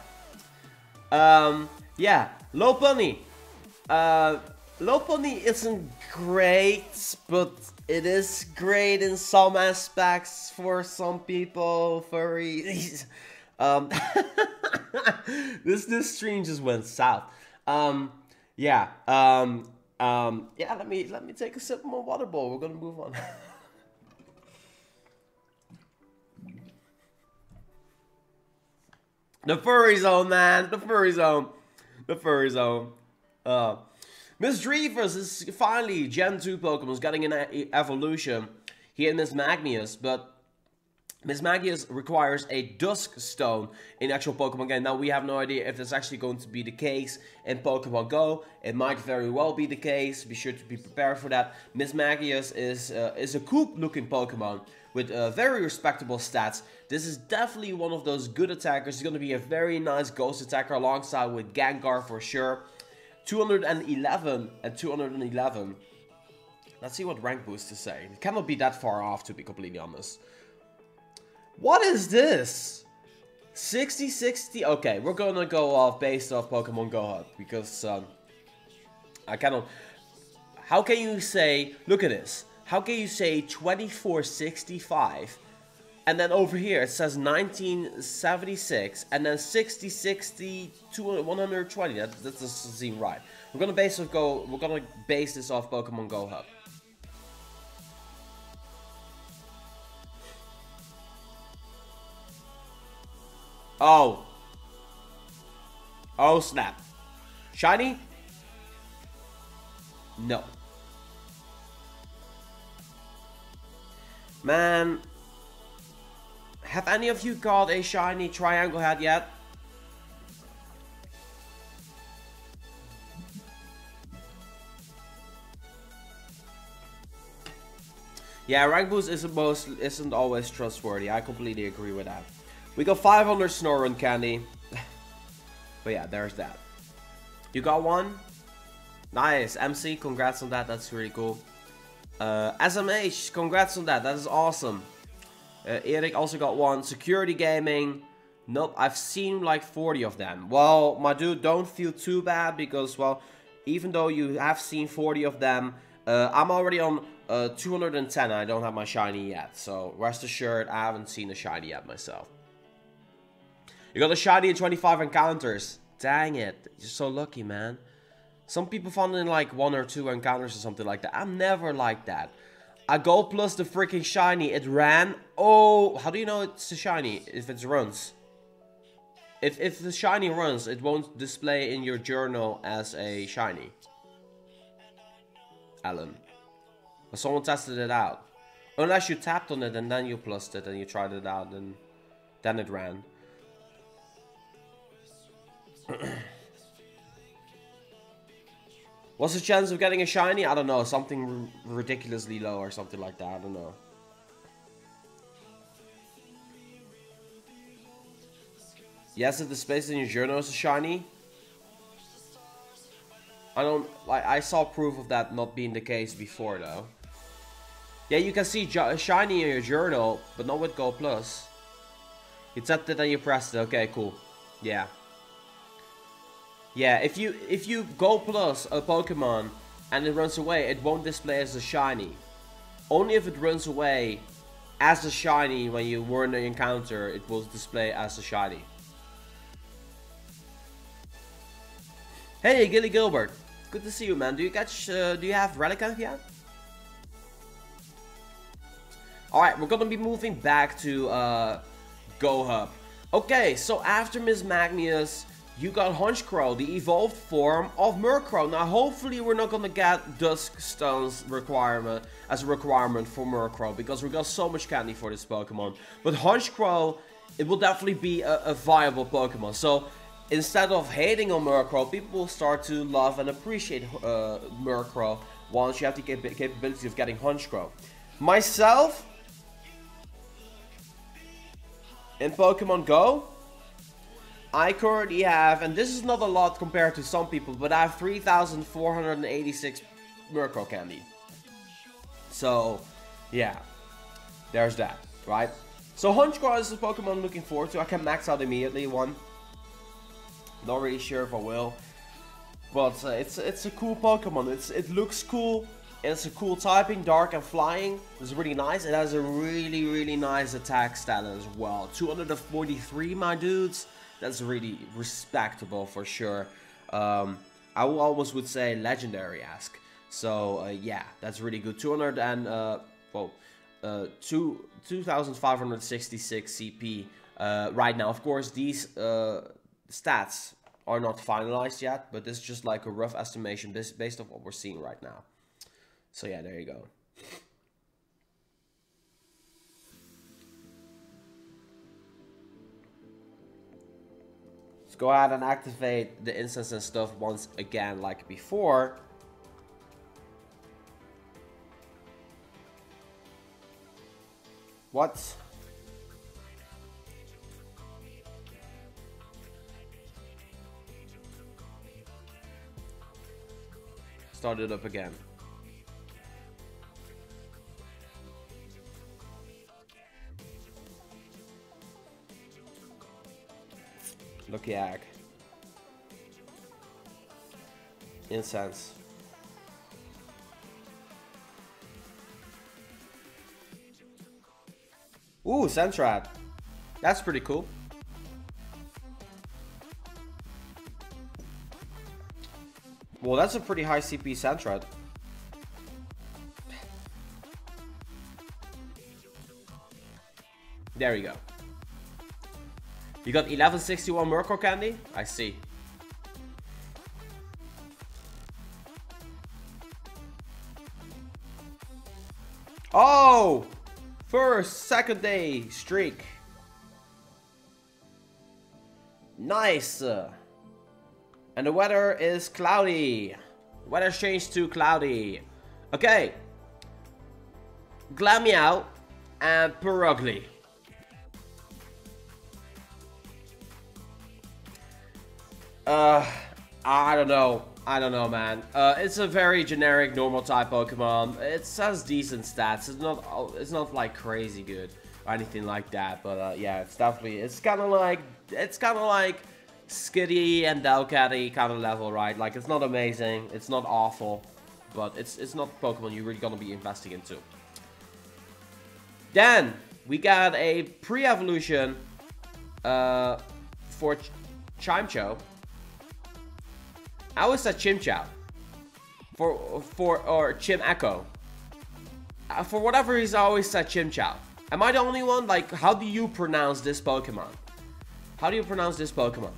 Yeah, Lopunny. Lopunny isn't great, but it is great in some aspects for some people, furries. This stream just went south. Yeah, let me take a sip of my water bowl. We're gonna move on. The furry zone, man. The furry zone. The furry zone. Miss Dreevers is finally Gen 2 Pokemon's getting an evolution here in Miss Magnius, but Miss Magius requires a Dusk Stone in actual Pokemon game. Now, we have no idea if that's actually going to be the case in Pokemon Go. It might very well be the case. Be sure to be prepared for that. Miss Magius is a cool-looking Pokemon with very respectable stats. This is definitely one of those good attackers. He's going to be a very nice ghost attacker alongside with Gengar for sure. 211 and 211. Let's see what rank boost to say. It cannot be that far off, to be completely honest. What is this? 60-60? Okay, we're gonna go off based off Pokemon GO Hub. Because I cannot... How can you say... Look at this. How can you say 2465? And then over here it says 1976. And then 60-60 to 120. That doesn't seem right. We're gonna base this off Pokemon GO Hub. Oh. Oh snap. Shiny? No. Man. Have any of you got a shiny triangle head yet? Yeah, rank boost isn't always trustworthy. I completely agree with that. We got 500 Snorunt candy. But yeah, there's that. You got one? Nice. MC, congrats on that. That's really cool. SMH, congrats on that. That is awesome. Erik also got one. Security Gaming. Nope, I've seen like 40 of them. Well, my dude, don't feel too bad because, well, even though you have seen 40 of them, I'm already on 210. I don't have my shiny yet. So rest assured, I haven't seen a shiny yet myself. You got a shiny in 25 encounters. Dang it. You're so lucky, man. Some people found in like 1 or 2 encounters or something like that. I'm never like that. I go plus the freaking shiny. It ran. Oh, how do you know it's a shiny if it runs? If the shiny runs, it won't display in your journal as a shiny. Alan. But someone tested it out. Unless you tapped on it and then you plussed it and you tried it out and then it ran. What's the chance of getting a shiny? I don't know. Something ridiculously low or something like that. I don't know. Yes, it displays in your journal as a shiny. I saw proof of that not being the case before though. Yeah, you can see a shiny in your journal, but not with Go Plus. You tapped it and you pressed it. Okay, cool. Yeah. Yeah, if you Go Plus a Pokemon and it runs away, it won't display as a shiny. Only if it runs away as a shiny when you were in the encounter, it will display as a shiny. Hey, Gilly Gilbert, good to see you, man. Do you have Relicanth yet? All right, we're gonna be moving back to Go Hub. Okay, so after Miss Magnus, you got Honchkrow, the evolved form of Murkrow. Now, hopefully, we're not gonna get Dusk Stones requirement as a requirement for Murkrow because we got so much candy for this Pokemon. But Honchkrow, it will definitely be a viable Pokemon. So instead of hating on Murkrow, people will start to love and appreciate Murkrow once you have the capability of getting Honchkrow. Myself, in Pokemon Go, I currently have, and this is not a lot compared to some people, but I have 3,486 Murkrow candy. So, yeah, there's that, right? So Honchkrow is a Pokemon I'm looking forward to. I can max out immediately one. Not really sure if I will, but it's a cool Pokemon. It looks cool. It's a cool typing, dark and flying. It's really nice. It has a really nice attack stat as well. 243, my dudes. That's really respectable for sure. I almost would say legendary-esque. So yeah, that's really good. 2,566 CP right now. Of course, these stats are not finalized yet, but this is just like a rough estimation based on what we're seeing right now. So yeah, there you go. Let's go ahead and activate the instance and stuff once again like before. What? Start it up again. Lucky egg. Incense. Ooh, Sentrat. That's pretty cool. Well, that's a pretty high CP Sentrat. There you go. You got 1161 Merkle Candy? I see. Oh! First, second day streak. Nice. And the weather is cloudy. Weather's changed to cloudy. Okay. Glameow and Perugly. I don't know. I don't know, man. It's a very generic, normal type Pokemon. It has decent stats. It's not like crazy good or anything like that. But yeah, it's definitely. It's kind of like Skitty and Delcatty kind of level, right? Like it's not amazing. It's not awful, but it's not Pokemon you're really gonna be investing into. Then we got a pre-evolution for Chimcho. I always said Chimchow. Or Chim Echo. For whatever reason, I always said Chimchow. Am I the only one? Like, how do you pronounce this Pokemon? How do you pronounce this Pokemon?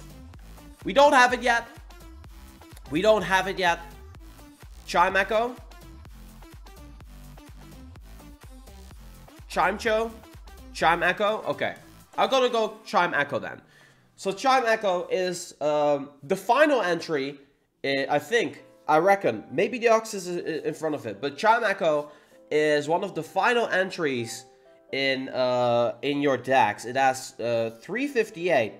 We don't have it yet. We don't have it yet. Chime Echo. Chimcho. Chime Echo. Okay. I'm gonna go Chime Echo then. So Chime Echo is the final entry. I reckon, maybe the Ox is in front of it, but Chime Echo is one of the final entries in your decks. It has 358.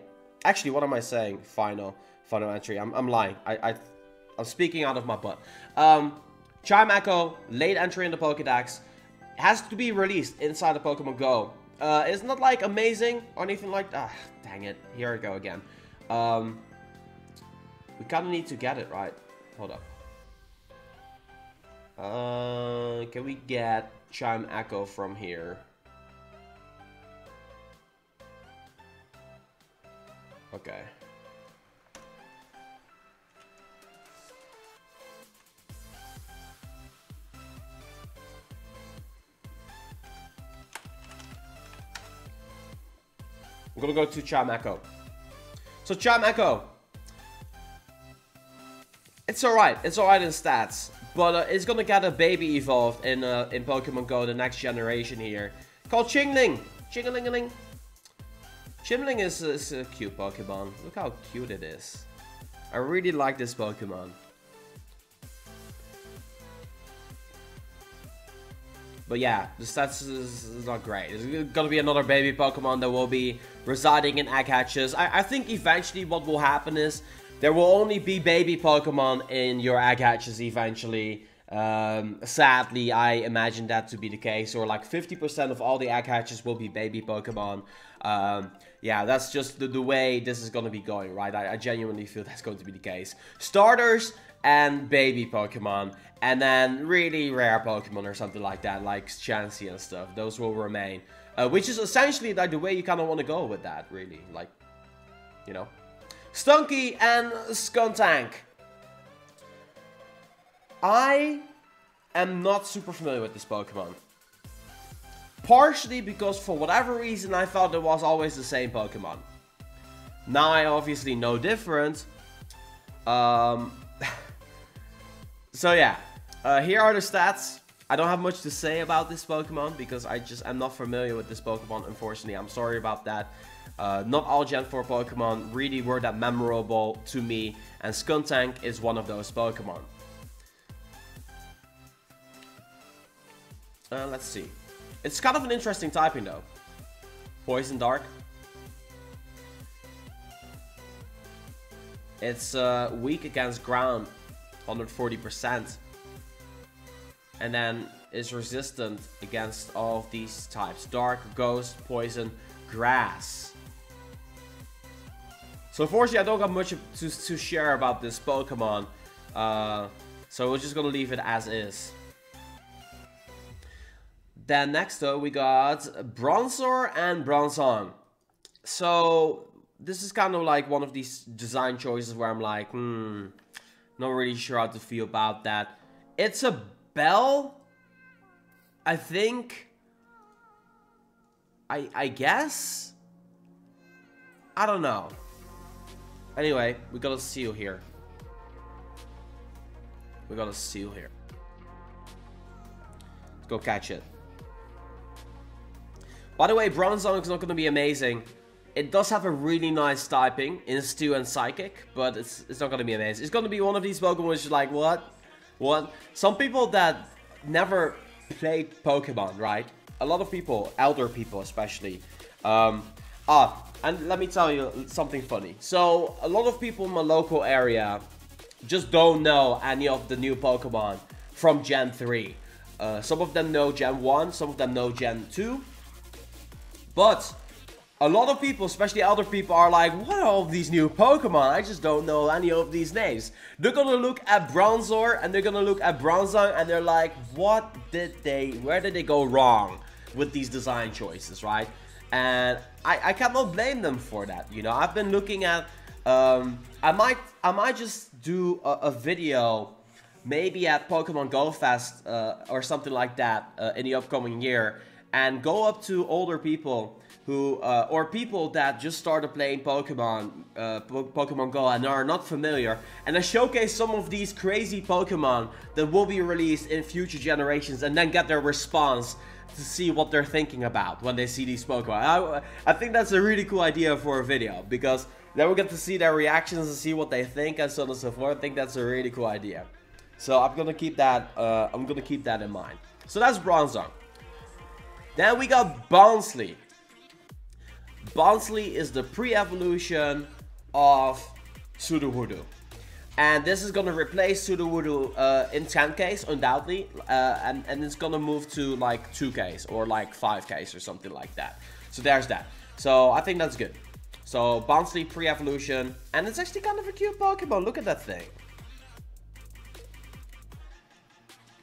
Actually, what am I saying? Final entry. I'm lying. I'm speaking out of my butt. Chime Echo, late entry in the Pokédex, has to be released inside the Pokemon Go. It's not like amazing or anything like that. Dang it, here we go again. We kind of need to get it, right? Hold up. Can we get Chime Echo from here? Okay. I'm gonna go to Chime Echo. So Chime Echo. It's alright. It's alright in stats. But it's gonna get a baby evolved in Pokemon Go, the next generation here. Called Chingling. Chingling-a-ling. Chimling is a cute Pokemon. Look how cute it is. I really like this Pokemon. But yeah, the stats is not great. It's gonna be another baby Pokemon that will be residing in egg hatches. I think eventually what will happen is there will only be baby Pokemon in your egg hatches eventually. Sadly, I imagine that to be the case. Or like 50% of all the egg hatches will be baby Pokemon. Yeah, that's just the way this is gonna be going, right? I genuinely feel that's going to be the case. Starters and baby Pokemon. And then really rare Pokemon or something like that, like Chansey and stuff. Those will remain. Which is essentially like the way you kind of want to go with that, really. Like, you know. Stunky and Skuntank. I am not super familiar with this Pokemon. Partially because for whatever reason I thought it was always the same Pokemon. Now I obviously know different. So yeah. Here are the stats. I don't have much to say about this Pokemon because I'm not familiar with this Pokemon, unfortunately. I'm sorry about that. Not all Gen 4 Pokemon really were that memorable to me, and Skuntank is one of those Pokemon. Let's see. It's kind of an interesting typing though. Poison Dark. It's weak against ground, 140%. And then is resistant against all of these types. Dark, Ghost, Poison, Grass. So unfortunately I don't got much to share about this Pokemon. So we're just gonna leave it as is. Then next though we got Bronzor and Bronzong. So this is kind of like one of these design choices where I'm like, not really sure how to feel about that. It's a bell, I think. I guess? I don't know. Anyway, we got a seal here. We got a seal here. Let's go catch it. By the way, Bronzong is not going to be amazing. It does have a really nice typing in Steel and Psychic, but it's not going to be amazing. It's going to be one of these Pokemon which is like, what? What? Some people that never played Pokemon, right? A lot of people, elder people especially. And let me tell you something funny. So, a lot of people in my local area just don't know any of the new Pokemon from Gen 3. Some of them know Gen 1, some of them know Gen 2. But a lot of people, especially elder people, are like, what are all these new Pokemon? I just don't know any of these names. They're gonna look at Bronzor and they're gonna look at Bronzong and they're like, where did they go wrong with these design choices, right? And I cannot blame them for that. You know, I've been looking at, I might just do a video maybe at Pokemon Go Fest or something like that in the upcoming year, and go up to older people who or people that just started playing Pokemon Pokemon Go and are not familiar, and I showcase some of these crazy Pokemon that will be released in future generations, and then get their response to see what they're thinking about when they see these Pokemon. I think that's a really cool idea for a video, because then we get to see their reactions and see what they think and so on and so forth. I think that's a really cool idea. So I'm gonna keep that in mind. So that's Bronzong. Then we got Bouncely. Bouncely is the pre-evolution of Sudowoodo. And this is going to replace Sudowoodo in 10Ks, undoubtedly. And it's going to move to like 2Ks or like 5Ks or something like that. So there's that. So I think that's good. So Bouncely pre-evolution. And it's actually kind of a cute Pokemon. Look at that thing.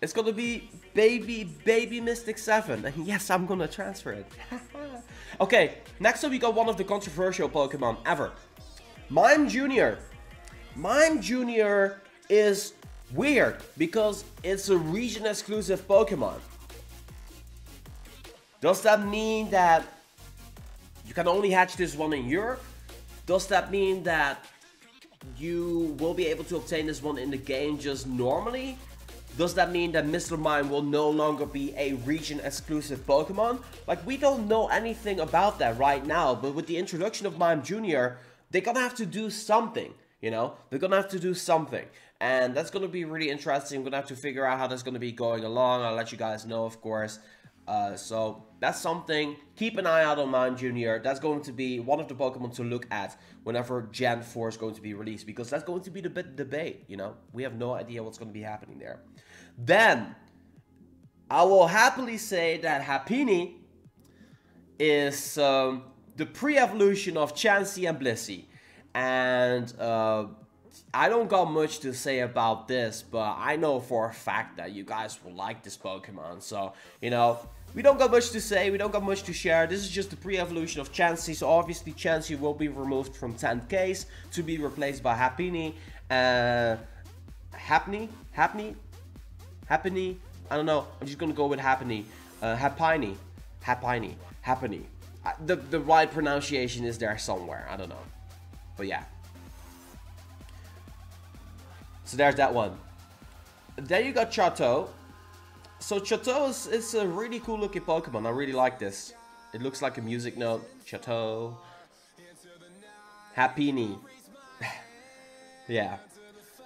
It's going to be baby Mystic 7. And yes, I'm going to transfer it. Okay, next up we got one of the controversial Pokemon ever. Mime Jr. Mime Jr. is weird because it's a region exclusive Pokemon. Does that mean that you can only hatch this one in Europe? Does that mean that you will be able to obtain this one in the game just normally? Does that mean that Mr. Mime will no longer be a region exclusive Pokemon? Like, we don't know anything about that right now, but with the introduction of Mime Jr., they're gonna have to do something, you know? They're gonna have to do something. And that's gonna be really interesting. We're gonna have to figure out how that's gonna be going along. I'll let you guys know, of course. So that's something. Keep an eye out on Mime Jr. That's going to be one of the Pokemon to look at whenever Gen 4 is going to be released, because that's going to be the big debate, you know? We have no idea what's going to be happening there. Then, I will happily say that Happiny is the pre-evolution of Chansey and Blissey. And I don't got much to say about this, but I know for a fact that you guys will like this Pokemon. So, you know, we don't got much to say, we don't got much to share. This is just the pre-evolution of Chansey. So obviously Chansey will be removed from 10Ks to be replaced by Happiny. Happiny? I don't know. I'm just gonna go with Happiny. Happiny. The right pronunciation is there somewhere. I don't know. But yeah. So there's that one. Then you got Chateau. So Chateau is a really cool looking Pokemon. I really like this. It looks like a music note. Chateau. Happiny. Yeah.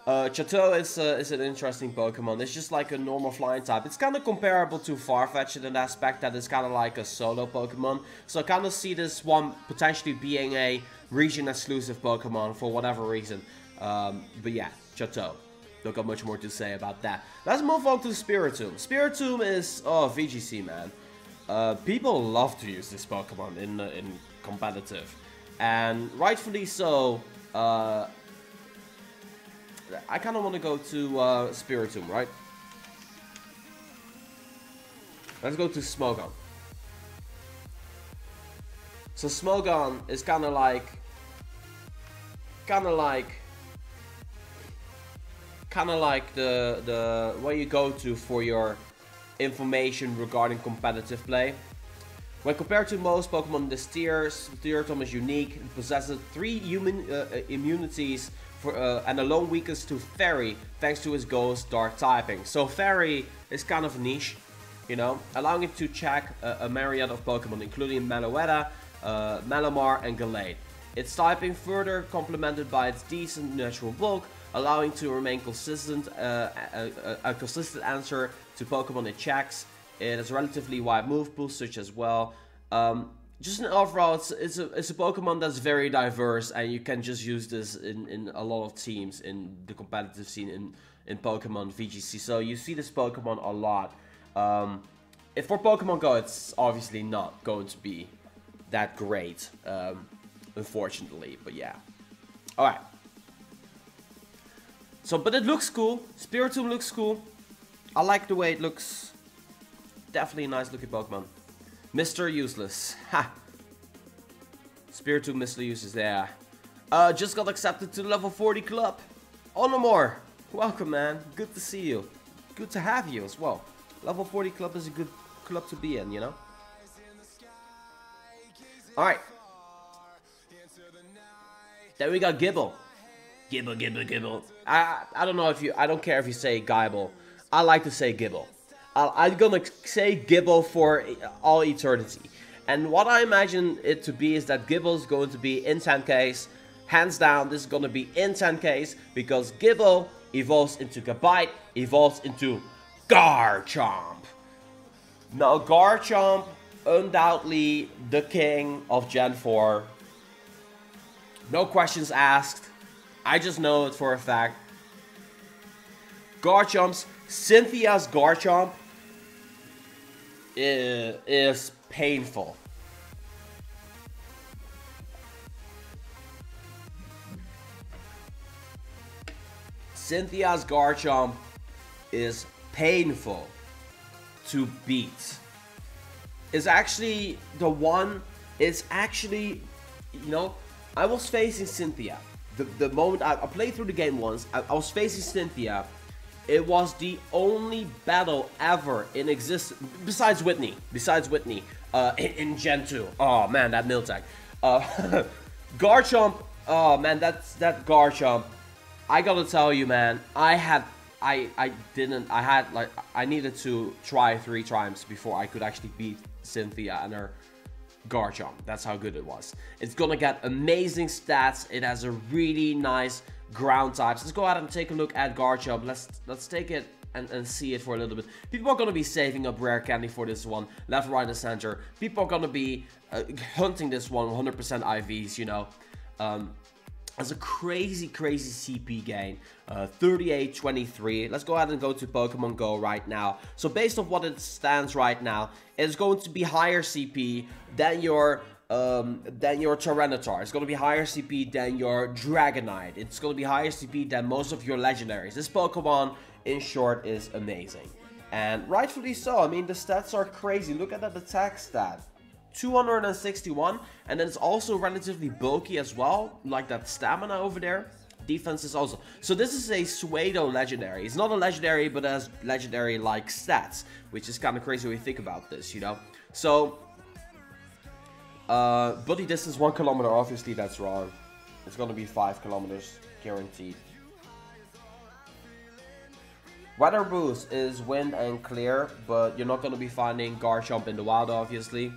Chateau is an interesting Pokemon. It's just like a normal flying type. It's kind of comparable to Farfetch'd in that aspect that it's kind of like a solo Pokemon. So I kind of see this one potentially being a region exclusive Pokemon for whatever reason. But yeah, Chateau. Don't got much more to say about that. Let's move on to Spiritomb. Spiritomb is, oh, VGC, man. People love to use this Pokemon in competitive. And rightfully so. I kind of want to go to Spiritomb, right? Let's go to Smogon. So Smogon is kind of like the where you go to for your information regarding competitive play. When compared to most Pokemon in this tier, Spiritomb is unique. It possesses 3 human immunities and a lone weakness to Fairy, thanks to his Ghost Dark typing. So Fairy is kind of niche, you know, allowing it to check a myriad of Pokemon, including Meloetta, Malamar, and Gallade. Its typing further complemented by its decent natural bulk, allowing to remain consistent, a consistent answer to Pokemon it checks. It has relatively wide move pool, such as well. Just an overall, it's a Pokemon that's very diverse, and you can just use this in a lot of teams in the competitive scene in Pokemon VGC. So you see this Pokemon a lot. If for Pokemon Go, it's obviously not going to be that great, unfortunately. But yeah, all right. So, but it looks cool. Spiritomb looks cool. I like the way it looks. Definitely a nice looking Pokemon. Mr. Useless. Ha! Spiritomb Mr. Useless, yeah. Just got accepted to the level 40 club. Onomore! Welcome, man. Good to see you. Good to have you as well. Level 40 club is a good club to be in, you know? Alright. Then we got Gibble. Gibble. I don't know if you... I don't care if you say Gibble. I like to say Gibble. I'm gonna say Gibble for all eternity. And what I imagine it to be is that Gibble is going to be in 10Ks. Hands down, this is gonna be in 10Ks because Gibble evolves into Gabite, evolves into Garchomp. Now Garchomp, undoubtedly the king of Gen 4. No questions asked. I just know it for a fact. Garchomp's, Cynthia's Garchomp is painful. Cynthia's Garchomp is painful to beat. It's actually the one, it's actually, you know, I was facing Cynthia. The moment I played through the game once, I was facing Cynthia. It was the only battle ever in existence, besides Whitney, in Gen 2. Oh man, that Miltank. Garchomp, oh man, that Garchomp. I gotta tell you, man, I needed to try 3 times before I could actually beat Cynthia and her Garchomp. That's how good it was. It's gonna get amazing stats. It has a really nice ground types. Let's go ahead and take a look at Garchomp. Let's take it and see it for a little bit. People are gonna be saving up rare candy for this one, left, right, and center. People are gonna be hunting this one 100% IVs, you know. It's a crazy CP gain, 38-23. Let's go ahead and go to Pokemon Go right now. So based on what it stands right now, it's going to be higher CP than your Tyranitar. It's going to be higher CP than your Dragonite. It's going to be higher CP than most of your legendaries. This Pokemon, in short, is amazing. And rightfully so. I mean, the stats are crazy. Look at that attack stat. 261, and then it's also relatively bulky as well, like that stamina over there. Defense is also. So this is a Suedo legendary. It's not a legendary, but it has legendary-like stats, which is kind of crazy when you think about this, you know. So, buddy distance 1 kilometer, obviously that's wrong. It's gonna be 5 kilometers, guaranteed. Weather boost is wind and clear, but you're not gonna be finding Garchomp in the wild, obviously.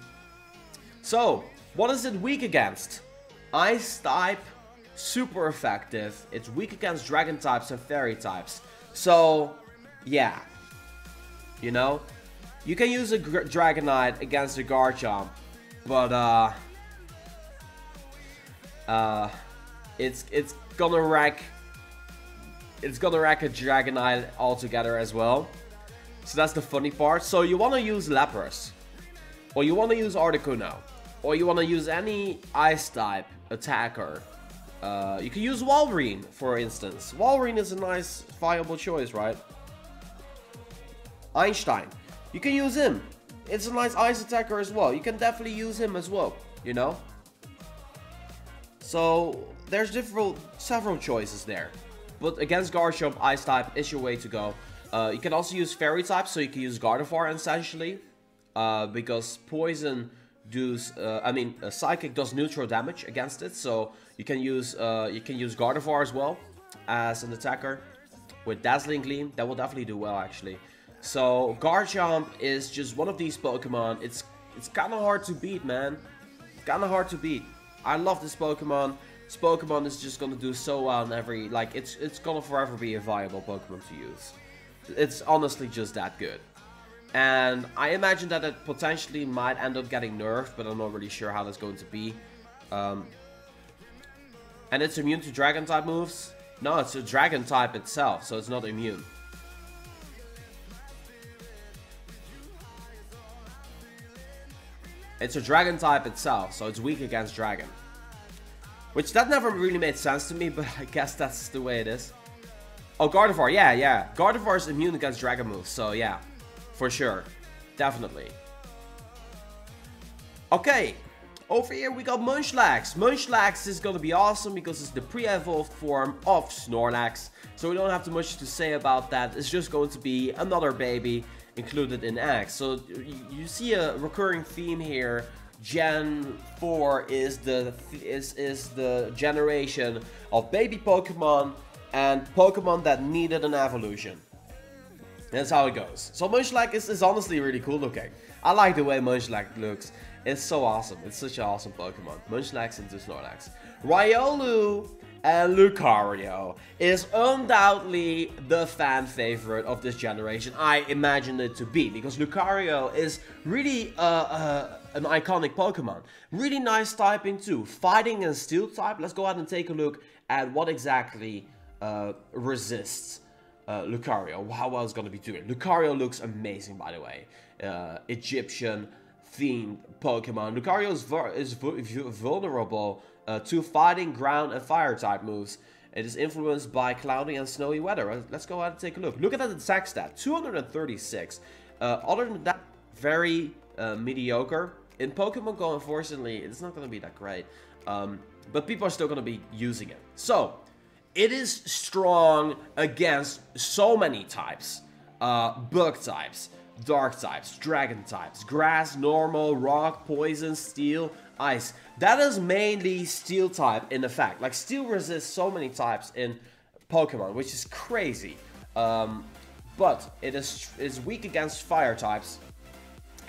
So, what is it weak against? Ice type, super effective. It's weak against dragon types and fairy types. So, yeah. You know? You can use a Dragonite against a Garchomp, but it's gonna wreck a Dragonite altogether as well. So that's the funny part. So you wanna use Lapras, or you wanna use Articuno, or you wanna use any Ice type attacker. You can use Walrein, for instance. Walrein is a nice, viable choice, right? Einstein. You can use him. It's a nice ice attacker as well. You can definitely use him as well, you know? So, there's several choices there. But against Garchomp, Ice type is your way to go. You can also use Fairy type, so you can use Gardevoir essentially. Because Poison does, Psychic does neutral damage against it. So, you can use Gardevoir as well as an attacker. With Dazzling Gleam, that will definitely do well actually. So, Garchomp is just one of these Pokemon. It's kind of hard to beat, man. Kind of hard to beat. I love this Pokemon. This Pokemon is just gonna do so well in every... Like, it's gonna forever be a viable Pokemon to use. It's honestly just that good. And I imagine that it potentially might end up getting nerfed, but I'm not really sure how that's going to be. And it's immune to Dragon-type moves? No, it's a Dragon-type itself, so it's not immune. It's a Dragon type itself, so it's weak against Dragon. Which, that never really made sense to me, but I guess that's the way it is. Oh, Gardevoir, yeah. Gardevoir is immune against Dragon moves, so yeah. For sure. Definitely. Okay. Over here we got Munchlax. Munchlax is gonna be awesome because it's the pre-evolved form of Snorlax. So we don't have too much to say about that. It's just going to be another baby included in X. So you see a recurring theme here. Gen 4 is the generation of baby Pokemon and Pokemon that needed an evolution. That's how it goes. So Munchlax is honestly really cool looking. I like the way Munchlax looks. It's so awesome. It's such an awesome Pokemon. Munchlax into Snorlax. Riolu and Lucario is undoubtedly the fan favorite of this generation. I imagine it to be, because Lucario is really an iconic Pokemon. Really nice typing too. Fighting and Steel type. Let's go ahead and take a look at what exactly resists Lucario. How well it's going to be doing. Lucario looks amazing, by the way. Egyptian themed Pokemon. Lucario is vulnerable to fighting, ground, and fire type moves. It is influenced by cloudy and snowy weather. Let's go ahead and take a look. Look at that attack stat, 236. Other than that, very mediocre. In Pokemon GO, unfortunately, it's not going to be that great. But people are still going to be using it. So, it is strong against so many types. Bug types, dark types, dragon types, grass, normal, rock, poison, steel, ice. That is mainly steel type in effect. Like, steel resists so many types in Pokemon, which is crazy. But it is weak against fire types.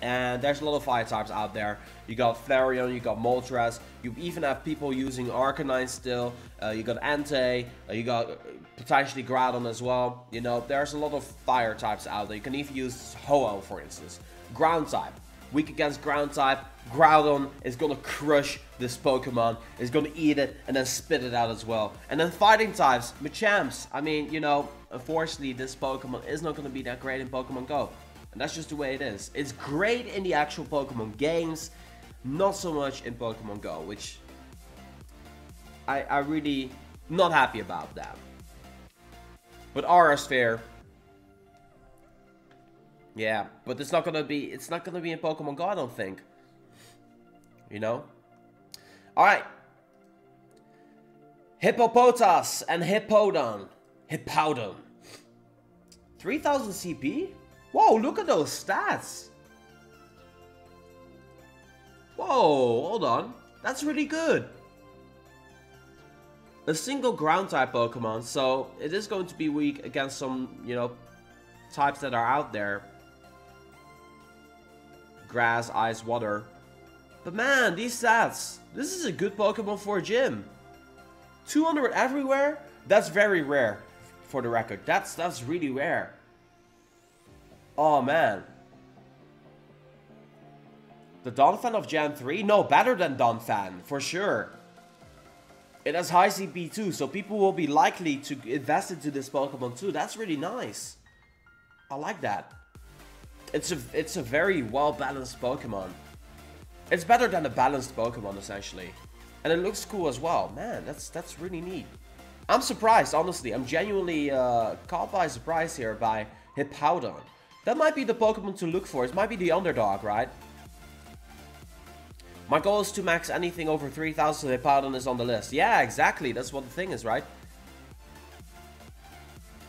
And there's a lot of fire types out there. You got Flareon, you got Moltres, you even have people using Arcanine still. You got Entei, you got potentially Groudon as well. You know, there's a lot of fire types out there. You can even use Ho-Oh, for instance. Ground type, weak against ground type. Groudon is gonna crush this Pokemon, is gonna eat it and then spit it out as well. And then fighting types, Machamps. I mean, you know, unfortunately this Pokemon is not gonna be that great in Pokemon GO. And that's just the way it is. It's great in the actual Pokemon games, not so much in Pokemon GO, which I really not happy about that. But Aura Sphere, yeah, but it's not gonna be in Pokemon GO, I don't think. You know? Alright. Hippopotas and Hippowdon. 3000 CP? Whoa, look at those stats. Whoa, hold on. That's really good. A single ground type Pokemon, so it is going to be weak against some, you know, types that are out there. Grass, ice, water. But man, these stats. This is a good Pokemon for a gym. 200 everywhere? That's very rare, for the record. That's really rare. Oh, man. The Donphan of Gen 3? No, better than Donphan, for sure. It has high CP too, so people will be likely to invest into this Pokemon too. That's really nice. I like that. It's a very well-balanced Pokemon. It's better than a balanced Pokemon, essentially. And it looks cool as well. Man, that's really neat. I'm surprised, honestly. I'm genuinely caught by surprise here by Hippowdon. That might be the Pokemon to look for. It might be the underdog, right? My goal is to max anything over 3000, so Hippowdon is on the list. Yeah, exactly. That's what the thing is, right?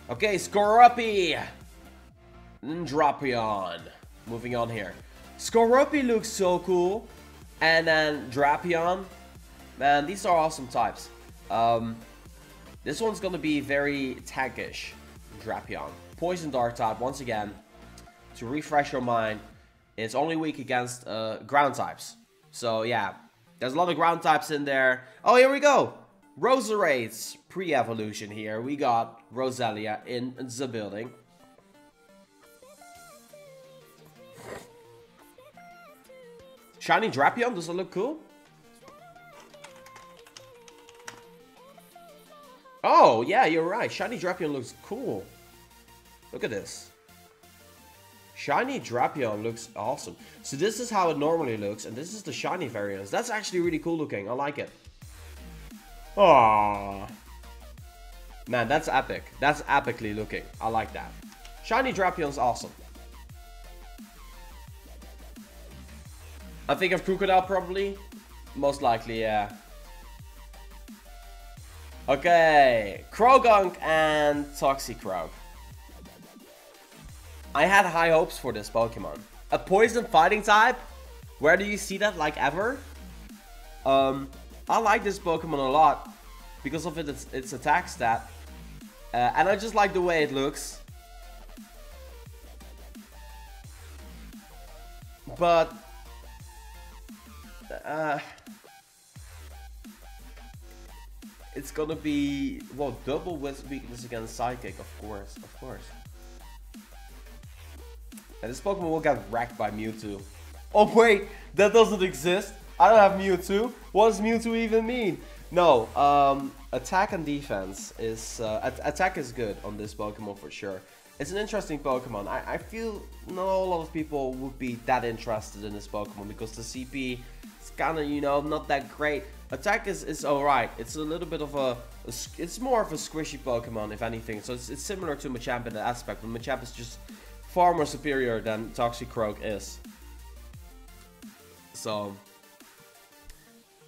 Okay, Skorupi. Drapion. Moving on here. Skorupi looks so cool. And then Drapion. Man, these are awesome types. This one's gonna be very tankish. Drapion. Poison Dark type, once again. To refresh your mind, it's only weak against ground types. So yeah, there's a lot of ground types in there. Oh, here we go. Roserade's pre-evolution here. We got Roselia in the building. Shiny Drapion, does it look cool? Oh, yeah, you're right. Shiny Drapion looks cool. Look at this. Shiny Drapion looks awesome. So this is how it normally looks, and this is the shiny variants. That's actually really cool looking. I like it. Aww. Man, that's epic. That's epically looking. I like that. Shiny Drapion's awesome. I think of Crocodile probably. Most likely, yeah. Okay. Krogunk and Toxicroak. I had high hopes for this Pokemon. A poison fighting type? Where do you see that, like, ever? I like this Pokemon a lot because of its attack stat. And I just like the way it looks. But it's gonna be, well, double with weakness against Psychic, of course. And this Pokemon will get wrecked by Mewtwo. Oh wait, that doesn't exist. I don't have Mewtwo. What does Mewtwo even mean? No, attack and defense is... attack is good on this Pokemon for sure. It's an interesting Pokemon. I feel not a lot of people would be that interested in this Pokemon because the CP is kind of, you know, not that great. Attack is alright. It's a little bit of it's more of a squishy Pokemon, if anything. So it's similar to Machamp in that aspect, but Machamp is just far more superior than Toxicroak is. So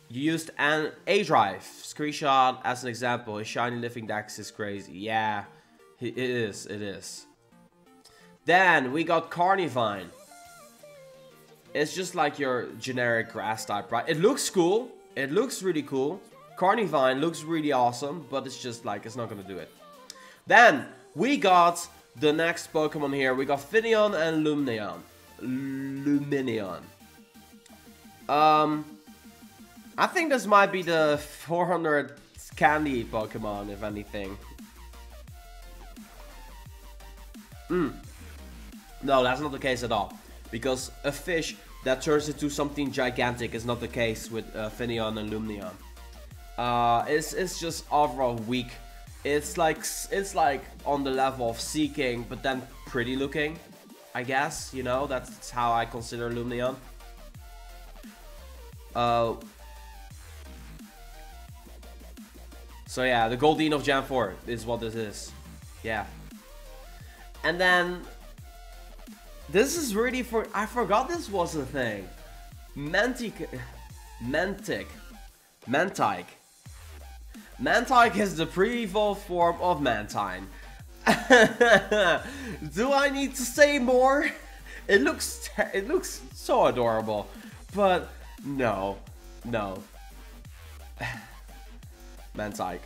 you used an A-Drive screenshot as an example. His shiny living dex is crazy. Yeah, it is. Then we got Carnivine. It's just like your generic grass type, right? It looks cool. It looks really cool. Carnivine looks really awesome, but it's just like, it's not gonna do it. Then we got the next Pokemon here. We got Finneon and Lumineon. I think this might be the 400 candy Pokemon, if anything. No, that's not the case at all. Because a fish that turns into something gigantic is not the case with Finneon and Lumineon. It's just overall weak. It's like on the level of Seeking, but then pretty looking, I guess. You know, that's how I consider Lumineon. So yeah, the Goldeen of Gen 4 is what this is. Yeah. And then this is really I forgot this was a thing. Mantike. Mantike is the pre-evolved form of Mantine. Do I need to say more? It looks so adorable, but no. Mantike.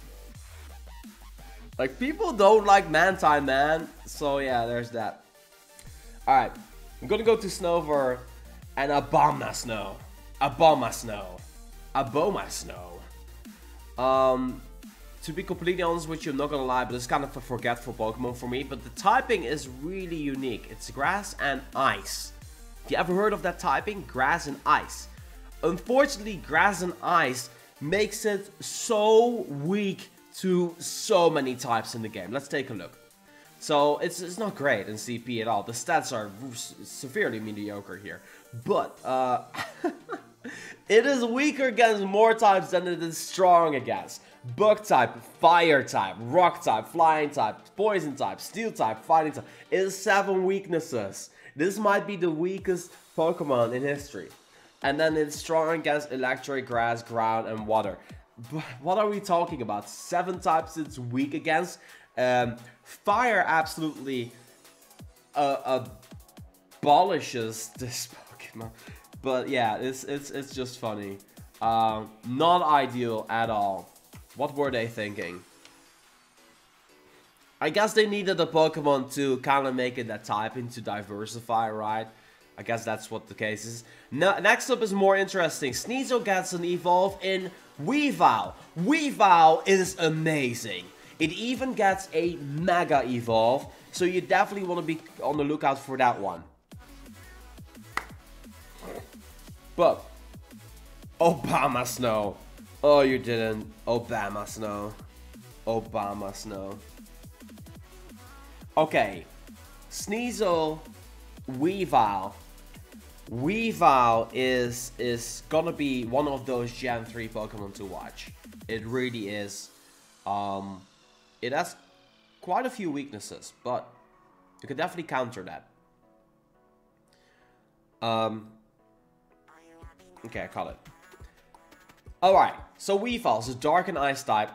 Like, people don't like Mantine, man. So yeah, there's that. Alright, I'm gonna go to Snover and Abomasnow. to be completely honest with you, I'm not gonna lie, but it's kind of a forgetful Pokemon for me. But the typing is really unique. It's grass and ice. Have you ever heard of that typing? Grass and ice. Unfortunately, grass and ice makes it so weak to so many types in the game. Let's take a look. So it's not great in CP at all. The stats are severely mediocre here. But it is weaker against more types than it is strong against. Bug type, fire type, rock type, flying type, poison type, steel type, fighting type. It is 7 weaknesses. This might be the weakest Pokemon in history. And then it's strong against electric, grass, ground, and water. But what are we talking about? 7 types it's weak against. Fire absolutely abolishes this Pokemon. But yeah, it's just funny. Not ideal at all. What were they thinking? I guess they needed a Pokemon to kind of make it that typing to diversify, right? I guess that's what the case is. Next up is more interesting. Sneasel gets an evolve in Weavile. Weavile is amazing. It even gets a Mega Evolve, so you definitely want to be on the lookout for that one. But Obama Snow. Oh, you didn't. Obama Snow. Obama Snow. Okay. Sneasel, Weavile. Weavile is gonna be one of those Gen 3 Pokemon to watch. It really is. It has quite a few weaknesses, but you can definitely counter that. Okay, I caught it. Alright, so Weavile is a dark and ice type.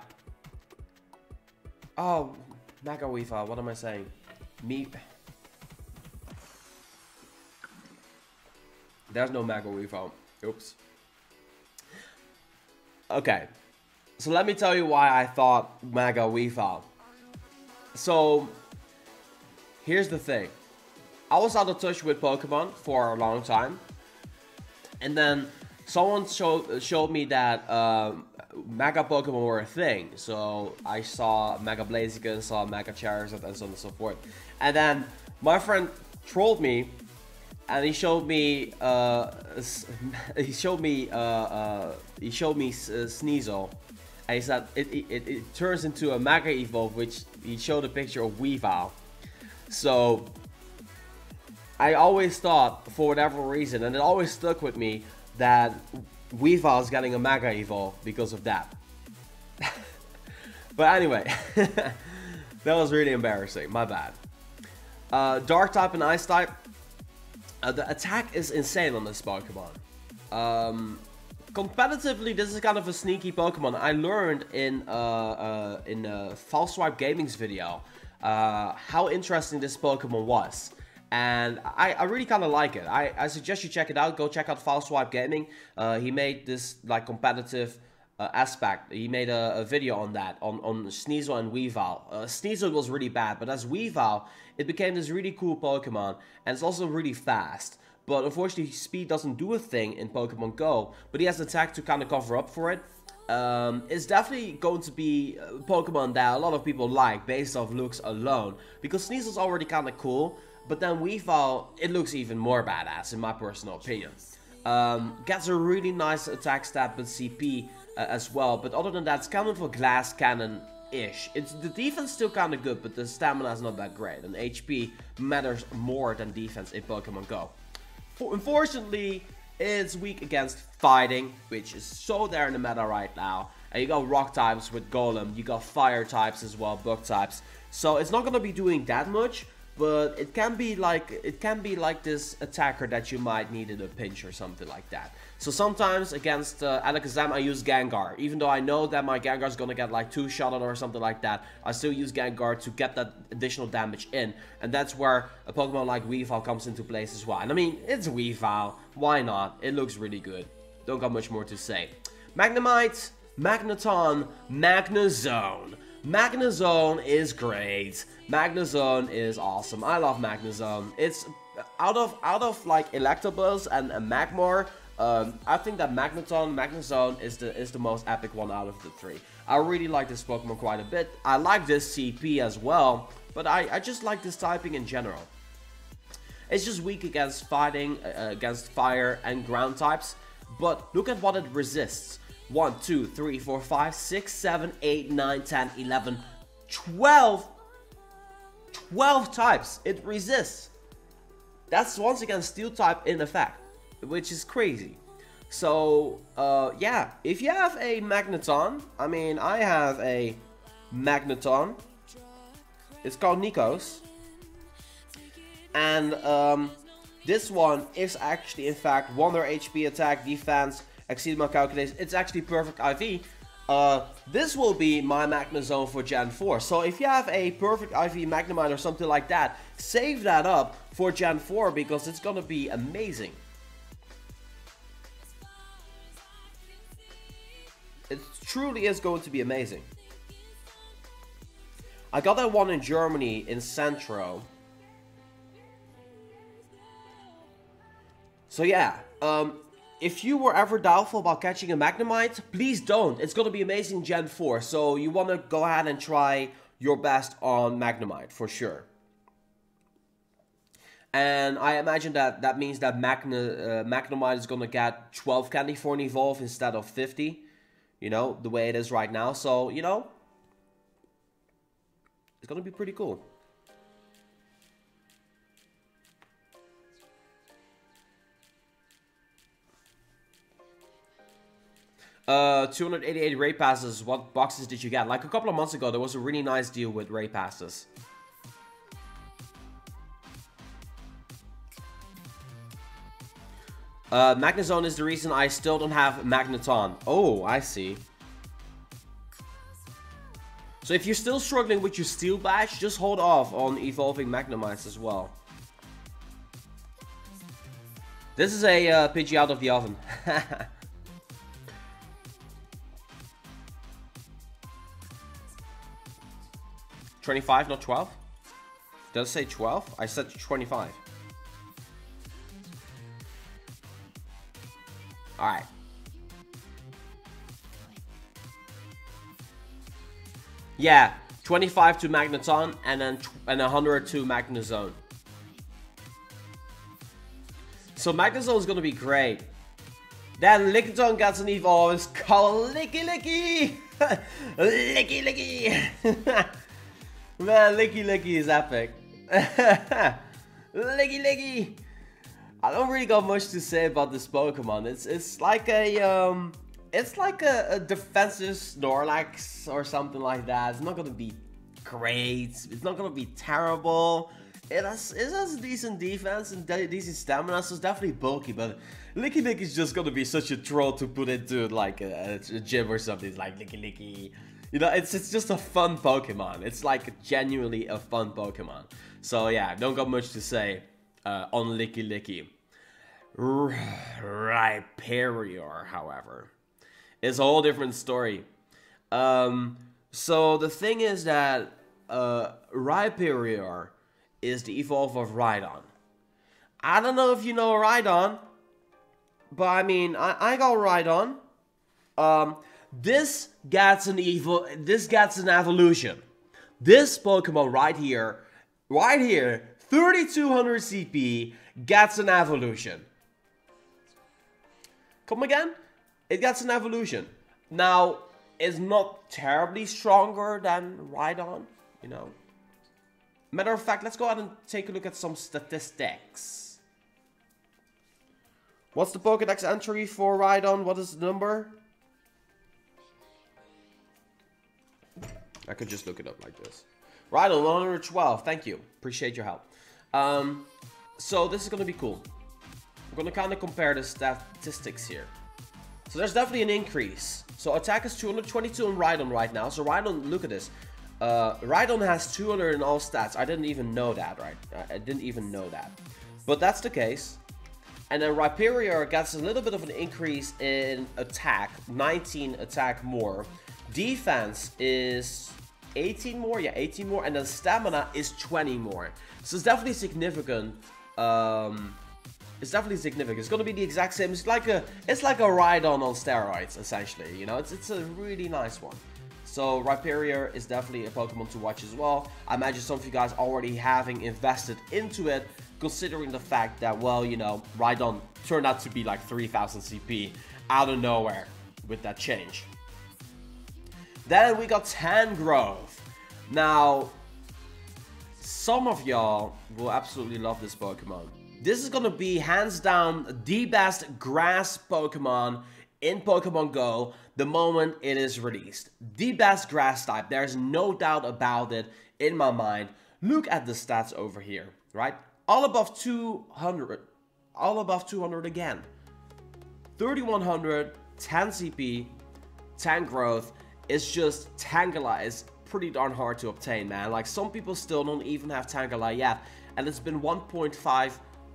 Oh, Mega Weavile, what am I saying? There's no Mega Weavile. Oops. Okay. So let me tell you why I thought Mega Weavile. So, here's the thing. I was out of touch with Pokemon for a long time. And then someone showed me that Mega Pokemon were a thing. So I saw Mega Blaziken, saw Mega Charizard, and so on and so forth. And then my friend trolled me, and he showed me Sneasel, and he said it turns into a Mega Evolve, which he showed a picture of Weavile. So I always thought, for whatever reason, and it always stuck with me, that Weavile is getting a Mega Evolve because of that. But anyway, that was really embarrassing. My bad. Dark type and Ice type. The attack is insane on this Pokemon. Competitively, this is kind of a sneaky Pokemon. I learned in False Swipe Gaming's video how interesting this Pokemon was. And I really kind of like it. I suggest you check it out. Go check out False Swipe Gaming. He made this like competitive aspect. He made a video on that, on Sneasel and Weavile. Sneasel was really bad, but as Weavile, it became this really cool Pokemon. And it's also really fast. But unfortunately, speed doesn't do a thing in Pokemon Go. But he has attack to kind of cover up for it. It's definitely going to be a Pokemon that a lot of people like based off looks alone. Because Sneasel's already kind of cool. But then Weavile, it looks even more badass in my personal opinion. Gets a really nice attack stat with CP as well. But other than that, it's kind of a glass cannon-ish. The defense still kind of good, but the stamina is not that great. And HP matters more than defense in Pokemon Go. Unfortunately, it's weak against fighting, which is so there in the meta right now. And you got rock types with Golem. You got fire types as well, bug types. So it's not going to be doing that much. But it can be like this attacker that you might need in a pinch or something like that. So sometimes against Alakazam I use Gengar. Even though I know that my Gengar is gonna get like 2-shotted or something like that, I still use Gengar to get that additional damage in. And that's where a Pokemon like Weavile comes into place as well. And I mean, it's Weavile. Why not? It looks really good. Don't got much more to say. Magnemite, Magneton, Magnezone. Magnezone is great. Magnezone is awesome. I love Magnezone. It's out of like Electabuzz and Magmar. I think that Magnezone is the most epic one out of the three. I really like this Pokemon quite a bit. I like this CP as well, but I just like this typing in general. It's just weak against fighting, against fire and ground types, but look at what it resists. 1, 2, 3, 4, 5, 6, 7, 8, 9, 10, 11, 12 types it resists. That's once again steel type in effect, which is crazy. So yeah, if you have a Magneton, I mean, I have a Magneton. It's called Nikos. And this one is actually, in fact, Wonder HP, attack, defense, exceed my calculations. It's actually perfect IV. This will be my Magnezone for Gen 4. So if you have a perfect IV Magnemite or something like that, save that up for Gen 4 because it's gonna be amazing. It truly is going to be amazing. I got that one in Germany in Centro. So yeah, if you were ever doubtful about catching a Magnemite, please don't. It's going to be amazing Gen 4. So you want to go ahead and try your best on Magnemite for sure. And I imagine that means that Magnemite is going to get 12 candy for an evolve instead of 50. You know, the way it is right now. So, you know, it's going to be pretty cool. 288 raid passes. What boxes did you get? Like a couple of months ago, there was a really nice deal with raid passes. Magnezone is the reason I still don't have Magneton. Oh, I see. So if you're still struggling with your Steel Badge, just hold off on evolving Magnemites as well. This is a Pidgey out of the oven. 25, not 12? Does it say 12? I said 25. Alright. Yeah, 25 to Magneton and then 100 to Magnezone. So Magnezone is gonna be great. Then Lickitung gets an evolve. It's called Licky Licky! Licky Licky! Man, Licky Licky is epic. Licky Licky! I don't really got much to say about this Pokemon. It's like a defensive Snorlax or something like that. It's not gonna be great. It's not gonna be terrible. It has decent defense and decent stamina, so it's definitely bulky. But Licky Licky is just gonna be such a troll to put into like a gym or something. It's like Licky Licky. You know, it's just a fun Pokemon. It's like genuinely a fun Pokemon. So yeah, don't got much to say on Licky Licky. Rhyperior, however, is a whole different story. So the thing is that Rhyperior is the evolve of Rhydon. I don't know if you know Rhydon, but I mean, I got Rhydon. This gets an evolution. This Pokemon right here, 3200 CP, gets an evolution. Come again? It gets an evolution. Now, it's not terribly stronger than Rhydon, you know. Matter of fact, let's go ahead and take a look at some statistics. What's the Pokédex entry for Rhydon? What is the number? I could just look it up like this. Rhydon 112, thank you. Appreciate your help. So this is going to be cool. I'm going to kind of compare the statistics here. So there's definitely an increase. So attack is 222 on Rhydon right now. So Rhydon, look at this. Rhydon has 200 in all stats. I didn't even know that, right? I didn't even know that. But that's the case. And then Rhyperior gets a little bit of an increase in attack. 19 attack more. Defense is 18 more. Yeah, 18 more. And then stamina is 20 more. So it's definitely significant. It's definitely significant. It's gonna be the exact same. It's like a Rhydon on steroids, essentially. You know, it's a really nice one. So Rhyperior is definitely a Pokemon to watch as well. I imagine some of you guys already having invested into it, considering the fact that, well, you know, Rhydon turned out to be like 3000 CP out of nowhere with that change. Then we got Tangrowth. Now, some of y'all will absolutely love this Pokemon. This is gonna be hands down the best grass Pokemon in Pokemon Go the moment it is released. The best grass type, there's no doubt about it in my mind. Look at the stats over here, right? All above 200, all above 200 again. 3100, 10 CP, Tangrowth is just Tangela is pretty darn hard to obtain, man. Like, some people still don't even have Tangela yet, and it's been 1.5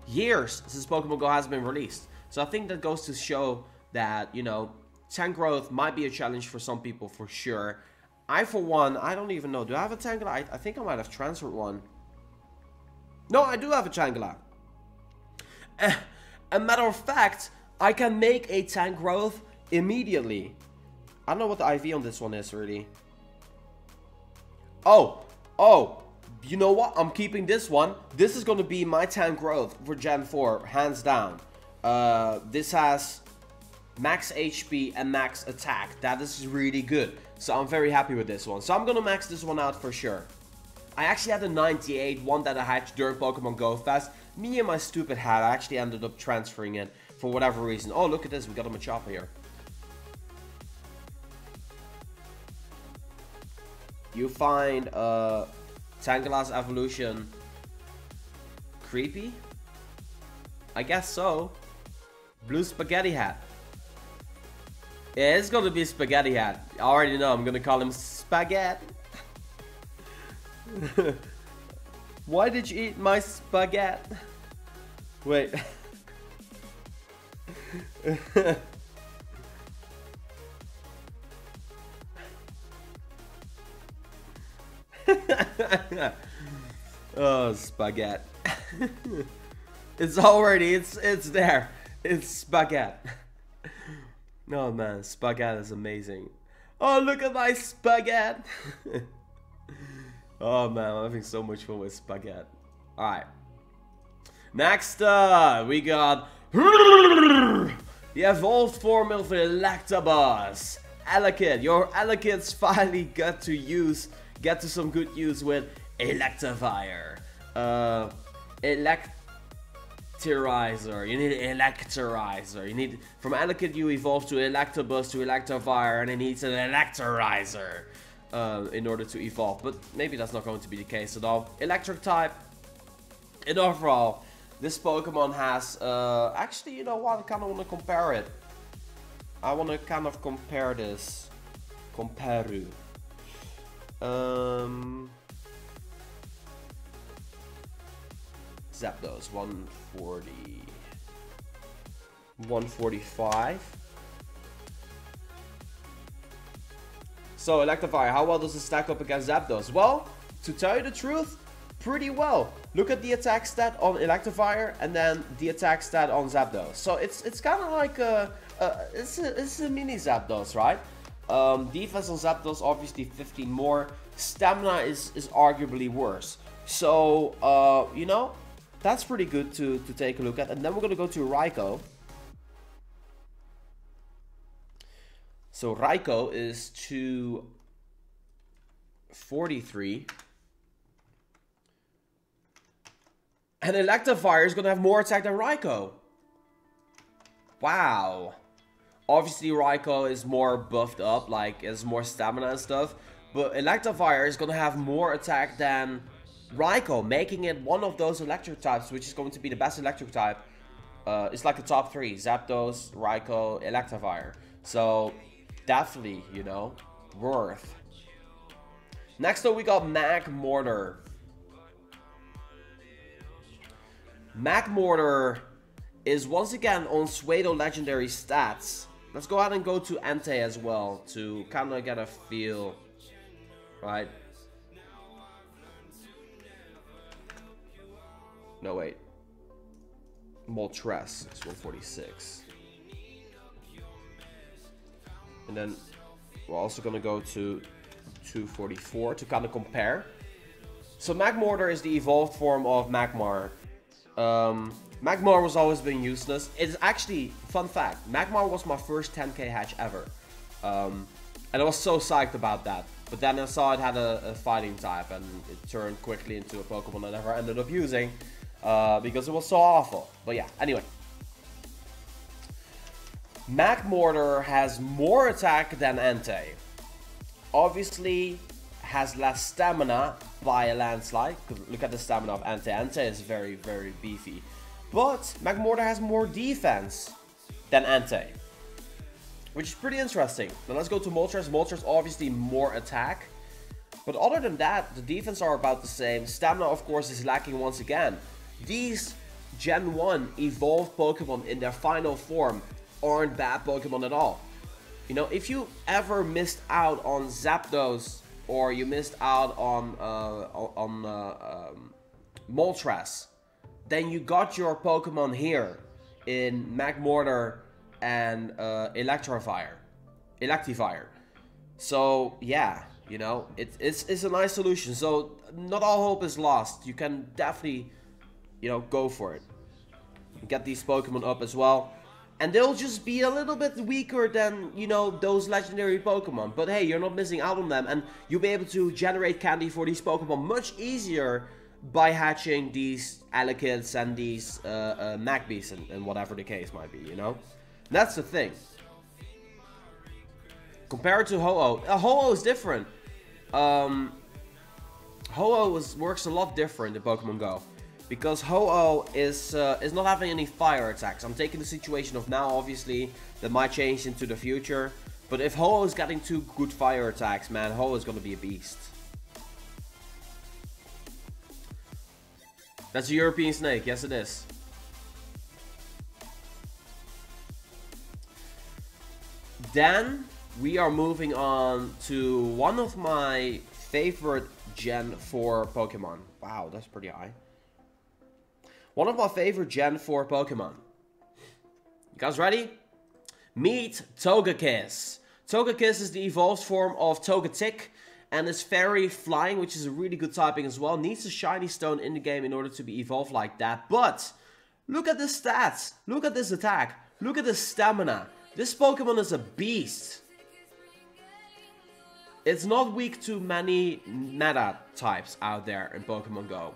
years since Pokemon Go has been released. So I think that goes to show that, you know, Tangrowth might be a challenge for some people for sure. I, for one, I don't even know. Do I have a Tangela? I think I might have transferred one. No, I do have a Tangela. A matter of fact, I can make a Tangrowth immediately. I don't know what the IV on this one is, really. Oh, you know what? I'm keeping this one. This is going to be my Tangrowth for Gen 4, hands down. This has max HP and max attack. That is really good. So I'm very happy with this one. So I'm going to max this one out for sure. I actually had a 98, one that I hatched during Pokemon Go Fest. Me and my stupid hat, I actually ended up transferring it for whatever reason. Oh, look at this. We got a Machop here. You find Tangela's evolution creepy? I guess so. Blue Spaghetti Hat. Yeah, it's gonna be Spaghetti Hat. I already know, I'm gonna call him Spaghetti. Why did you eat my spaghetti? Wait. Oh, spaghetti. It's already, it's there. It's spaghetti. No, man, spaghetti is amazing. Oh, look at my spaghetti. Oh, man, I'm having so much fun with spaghetti. Alright. Next up, we got the evolved form of Electabuzz. Elekid. Your Elekids finally get to some good use with Electivire. Electrizer. You need Electrizer. You need, from Elekid you evolve to Electabuzz to Electivire, and it needs an Electrizer in order to evolve. But maybe that's not going to be the case at all. Electric type. And overall, this Pokemon has actually, you know what? I kind of want to compare it. I want to kind of compare this. Comparu. Zapdos 140, 145. So Electivire, how well does it stack up against Zapdos? Well, to tell you the truth, pretty well. Look at the attack stat on Electivire and then the attack stat on Zapdos. So it's kind of like it's a mini Zapdos, right? Defense on Zapdos obviously 15 more. Stamina is arguably worse. So you know, that's pretty good to take a look at. And then we're gonna go to Raikou. So Raikou is 243. And Electivire is gonna have more attack than Raikou. Wow. Obviously Raikou is more buffed up, like has more stamina and stuff. But Electivire is gonna have more attack than Raikou, making it one of those electric types, which is going to be the best electric type. It's like a top 3. Zapdos, Raikou, Electivire. So, definitely, you know, worth. Next up, we got Magmortar. Magmortar is once again on Suedo Legendary stats. Let's go ahead and go to Entei as well to kind of get a feel, right? No, wait. Moltres is 146. And then we're also going to go to 244 to kind of compare. So Magmortar is the evolved form of Magmar. Magmar was always been useless. It's actually, fun fact, Magmar was my first 10k hatch ever. And I was so psyched about that. But then I saw it had a fighting type and it turned quickly into a Pokemon I never ended up using. Because it was so awful. But yeah, anyway. Magmortar has more attack than Entei. Obviously has less stamina by a landslide. Look at the stamina of Entei. Entei is very, very beefy. But Magmortar has more defense than Entei, which is pretty interesting. Now let's go to Moltres. Moltres obviously more attack. But other than that, the defense are about the same. Stamina, of course, is lacking once again. These Gen 1 evolved Pokemon in their final form aren't bad Pokemon at all. You know, if you ever missed out on Zapdos or you missed out on Moltres, then you got your Pokemon here in Magmortar and Electivire. So yeah, you know, it's a nice solution. So not all hope is lost. You can definitely, you know, go for it. Get these Pokemon up as well. And they'll just be a little bit weaker than, you know, those legendary Pokemon. But hey, you're not missing out on them. And you'll be able to generate candy for these Pokemon much easier by hatching these Elekkids and these Magpies and whatever the case might be, you know? That's the thing. Compared to Ho-Oh, Ho-Oh is different. Ho-Oh works a lot different in Pokemon Go. Because Ho-Oh is not having any fire attacks. I'm taking the situation of now, obviously. That might change into the future. But if Ho-Oh is getting 2 good fire attacks, man, Ho-Oh is going to be a beast. That's a European snake. Yes, it is. Then we are moving on to one of my favorite Gen 4 Pokemon. Wow, that's pretty high. One of my favorite Gen 4 Pokemon. You guys ready? Meet Togekiss. Togekiss is the evolved form of Togetic. And it's fairy flying, which is a really good typing as well. Needs a shiny stone in the game in order to be evolved like that. But look at the stats. Look at this attack. Look at the stamina. This Pokemon is a beast. It's not weak to many meta types out there in Pokemon Go.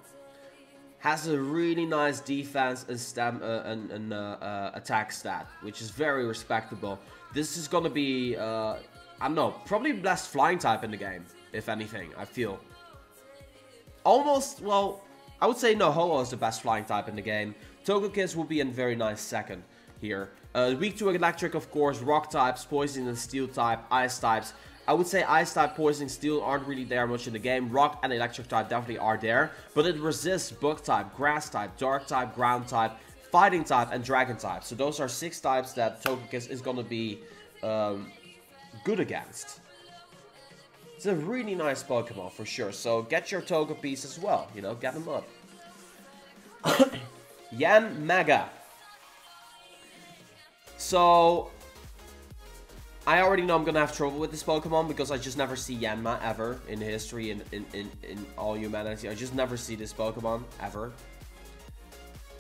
Has a really nice defense and attack stat, which is very respectable. This is gonna be, I don't know, probably best flying type in the game, if anything, I feel. Almost, well, I would say no, Ho-Oh is the best flying type in the game. Togekiss will be a very nice second here. Weak to electric, of course, rock types, poison and steel type, ice types. I would say ice type, poison, steel aren't really there much in the game. Rock and electric type definitely are there. But it resists bug type, grass type, dark type, ground type, fighting type, and dragon type. So those are 6 types that Togekiss is going to be good against. It's a really nice Pokemon for sure. So get your Togepiece as well. You know, get them up. Yanmega. So I already know I'm gonna have trouble with this Pokemon because I just never see Yanma ever in history in all humanity. I just never see this Pokemon ever.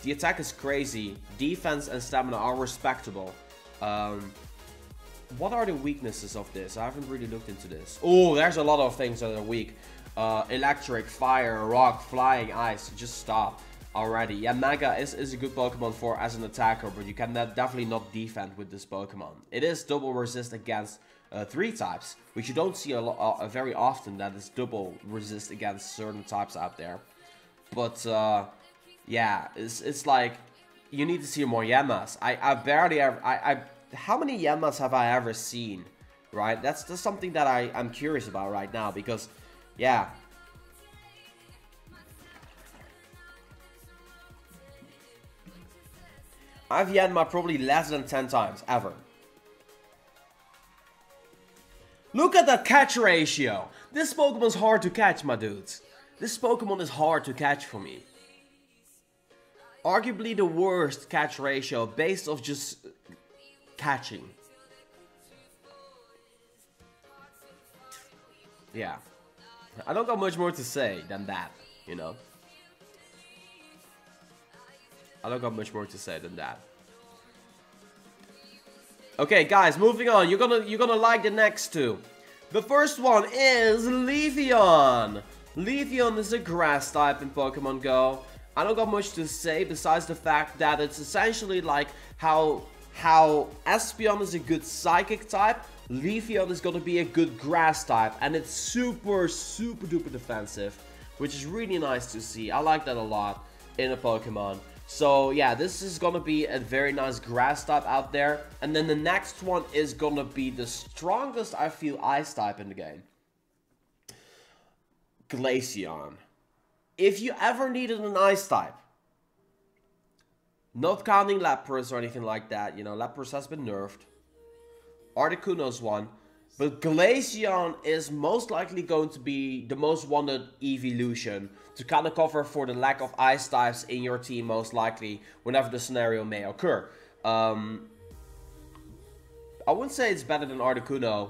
The attack is crazy. Defense and stamina are respectable. What are the weaknesses of this? I haven't really looked into this. Oh, there's a lot of things that are weak. Electric, fire, rock, flying, ice. Just stop already. Yanmega is a good Pokemon for as an attacker, but you can definitely not defend with this Pokemon. It is double resist against 3 types, which you don't see very often, that is double resist against certain types out there. But yeah, it's like you need to see more Yanmas. I barely ever. How many Yanmas have I ever seen? Right, that's something that I'm curious about right now because, yeah. I've Yanma probably less than 10 times, ever. Look at that catch ratio! This Pokemon's hard to catch, my dudes. This Pokemon is hard to catch for me. Arguably the worst catch ratio based off just catching. Yeah, I don't got much more to say than that, you know. I don't got much more to say than that. Okay, guys, moving on. You're gonna like the next two. The first one is Leafeon. Leafeon is a grass type in Pokemon Go. I don't got much to say besides the fact that it's essentially like how Espeon is a good psychic type. Leafeon is gonna be a good grass type, and it's super duper defensive, which is really nice to see. I like that a lot in a Pokemon. So yeah, this is gonna be a very nice grass type out there. And then the next one is gonna be the strongest, I feel, ice type in the game. Glaceon. If you ever needed an ice type, not counting Lapras or anything like that, you know, Lapras has been nerfed. Articuno's one. But Glaceon is most likely going to be the most wanted evolution to kind of cover for the lack of ice types in your team, most likely, whenever the scenario may occur. I wouldn't say it's better than Articuno,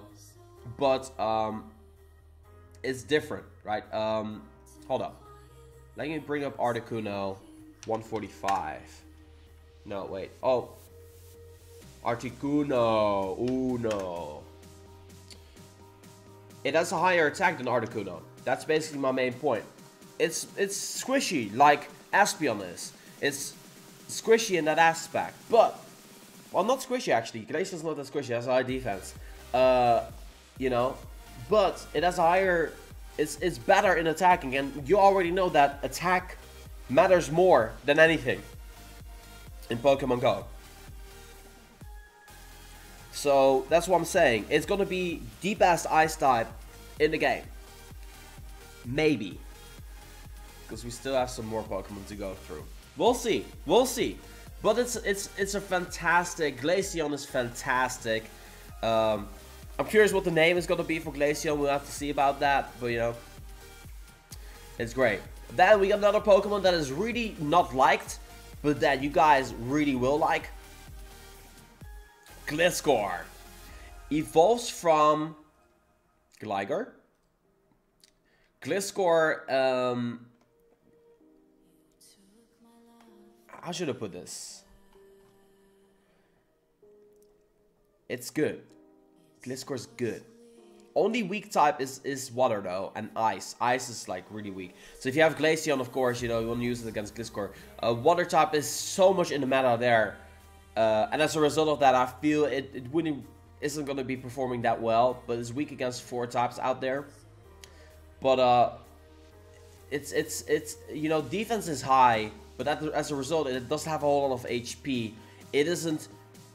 but it's different, right? Hold up. Let me bring up Articuno 145. No, wait. Oh. Articuno. Uno. It has a higher attack than Articuno. That's basically my main point. It's squishy, like Espeon is. It's squishy in that aspect. But, well, not squishy actually. Glaceon's not that squishy. It has a high defense. You know, but it has a higher. It's better in attacking, and you already know that attack matters more than anything in Pokemon Go. So that's what I'm saying. It's gonna be the best ice type in the game. Maybe. Because we still have some more Pokemon to go through. We'll see. We'll see. But it's a fantastic. Glaceon is fantastic. I'm curious what the name is gonna be for Glaceon. We'll have to see about that. But you know, it's great. Then we got another Pokemon that is really not liked, but that you guys really will like. Gliscor evolves from Gligar. Gliscor, how should I put this? It's good. Gliscor's good. Only weak type is water though, and ice. Ice is like really weak. So if you have Glaceon, of course, you know, you want to use it against Gliscor. Water type is so much in the meta there. And as a result of that, I feel it isn't going to be performing that well. But it's weak against 4 types out there. But it's you know, defense is high. But as a result, it does have a whole lot of HP. It isn't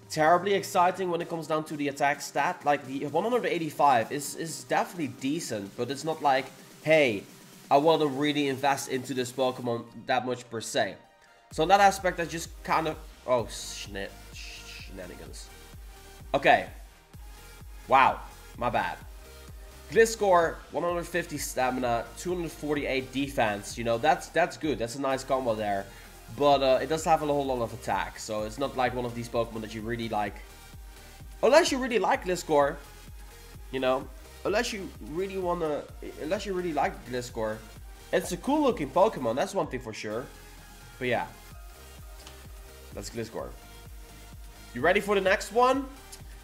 terribly exciting when it comes down to the attack stat. Like the 185 is definitely decent. But it's not like, hey, I want to really invest into this Pokemon that much per se. So in that aspect, I just kind of... Oh, shenanigans. Okay. Wow. My bad. Gliscor, 150 stamina, 248 defense. You know, that's good. That's a nice combo there. But it does have a whole lot of attack. So it's not like one of these Pokemon that you really like. Unless you really like Gliscor. You know. Unless you really like Gliscor. It's a cool looking Pokemon. That's one thing for sure. But yeah. That's Gliscor. You ready for the next one?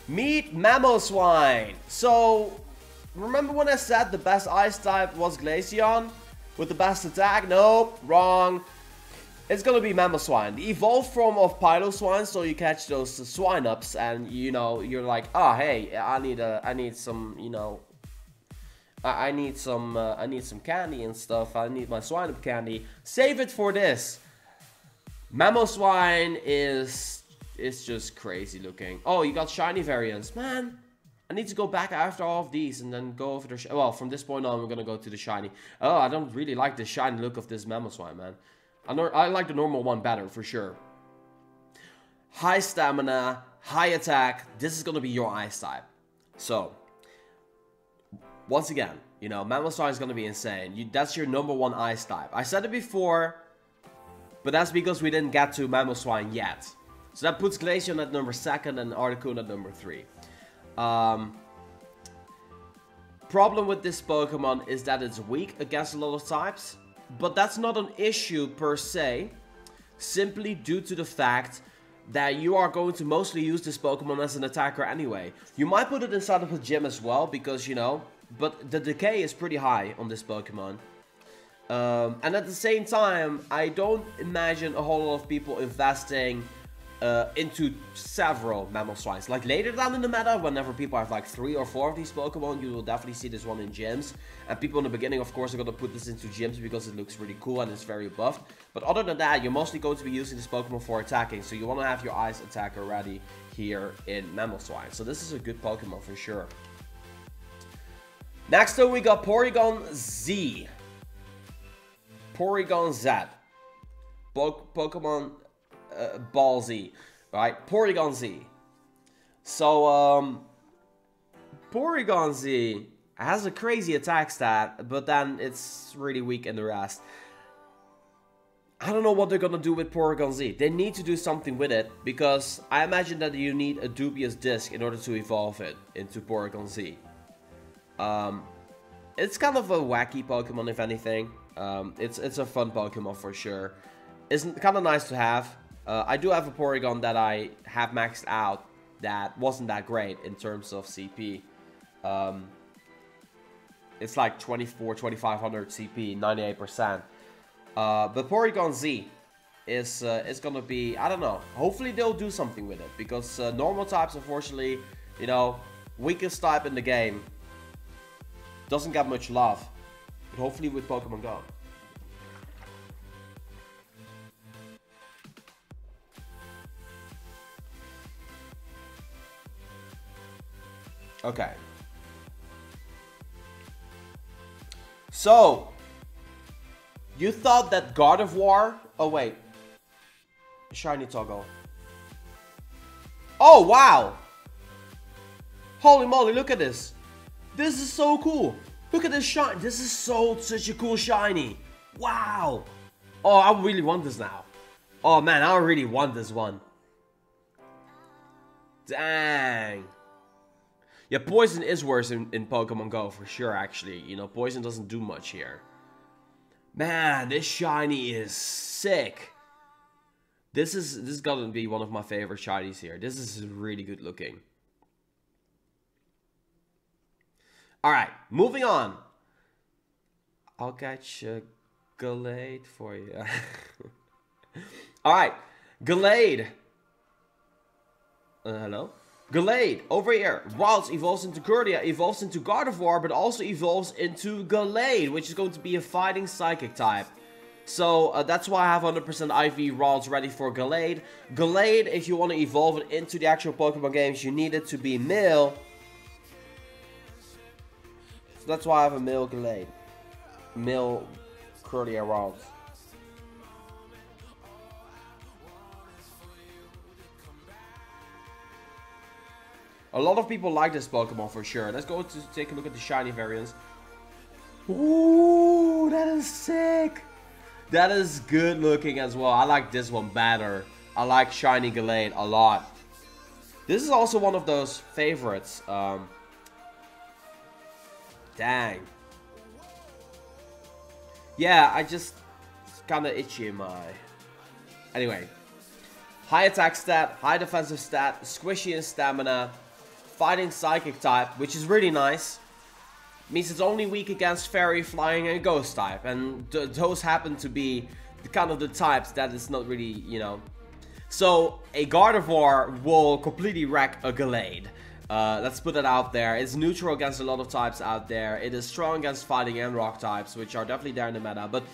Meet Mamoswine. So, remember when I said the best ice type was Glaceon? With the best attack? No, wrong. It's gonna be Mamoswine. The evolved form of Piloswine, so you catch those swine ups and you know, you're like, oh hey, I need some, you know, I need some candy and stuff. I need my swine up candy. Save it for this. Mamoswine is just crazy looking. Oh, you got shiny variants. Man, I need to go back after all of these and then go over the... Well, from this point on, we're going to go to the shiny. Oh, I don't really like the shiny look of this Mamoswine, man. I like the normal one better, for sure. High stamina, high attack. This is going to be your ice type. So, once again, you know, Mamoswine is going to be insane. That's your #1 ice type. I said it before... But that's because we didn't get to Mamoswine yet. So that puts Glaceon at #2 and Articuno at #3. problem with this Pokemon is that it's weak against a lot of types. But that's not an issue per se. Simply due to the fact that you are going to mostly use this Pokemon as an attacker anyway. You might put it inside of a gym as well, because, you know, but the decay is pretty high on this Pokemon. And at the same time, I don't imagine a whole lot of people investing into several Mamoswines. Like later down in the meta, whenever people have like 3 or 4 of these Pokemon, you will definitely see this one in gyms. And people in the beginning, of course, are going to put this into gyms because it looks really cool and it's very buffed. But other than that, you're mostly going to be using this Pokemon for attacking. So you want to have your Ice attacker ready here in Mamoswine. So this is a good Pokemon for sure. Next up, we got Porygon Z. Porygon Z. Pokemon Ball Z. Right? Porygon Z. So, Porygon Z has a crazy attack stat, but then it's really weak in the rest. I don't know what they're gonna do with Porygon Z. They need to do something with it, because I imagine that you need a dubious disc in order to evolve it into Porygon Z. It's kind of a wacky Pokemon, if anything. It's a fun Pokemon for sure. It's kind of nice to have. I do have a Porygon that I have maxed out that wasn't that great in terms of CP. It's like 2500 CP, 98%. But Porygon Z is gonna be, I don't know, hopefully they'll do something with it. Because normal types, unfortunately, you know, weakest type in the game, doesn't get much love. But hopefully with Pokemon Go. Okay. So, you thought that Gardevoir... Oh, wait. Shiny Toggle. Oh, wow! Holy moly, look at this. This is so cool. Look at this shiny. This is such a cool shiny. Wow. Oh, I really want this now. Oh, man, I really want this one. Dang. Yeah, Poison is worse in Pokemon Go for sure, actually. You know, Poison doesn't do much here. Man, this shiny is sick. This is gonna be one of my favorite shinies here. This is really good looking. Alright, moving on. I'll catch a Gallade for you. Alright, Gallade. Hello? Gallade, over here. Ralts evolves into Cordia, evolves into Gardevoir, but also evolves into Gallade, which is going to be a fighting psychic type. So, that's why I have 100% IV Ralts ready for Gallade. Gallade, if you want to evolve it into the actual Pokemon games, you need it to be male. So that's why I have a male Gallade. Male Cordia Ralts. A lot of people like this Pokemon for sure. Let's go to take a look at the shiny variants. Ooh, that is sick. That is good looking as well. I like this one better. I like shiny Gallade a lot. This is also one of those favorites. Dang. Yeah, I just... It's kind of itchy in my eye. Anyway. High attack stat, high defensive stat, squishy in stamina. Fighting psychic type, which is really nice. Means it's only weak against fairy, flying, and ghost type. And those happen to be kind of the types that is not really, you know. So, a Gardevoir will completely wreck a Gallade. Let's put it out there. It's neutral against a lot of types out there. It is strong against fighting and rock types, which are definitely there in the meta. But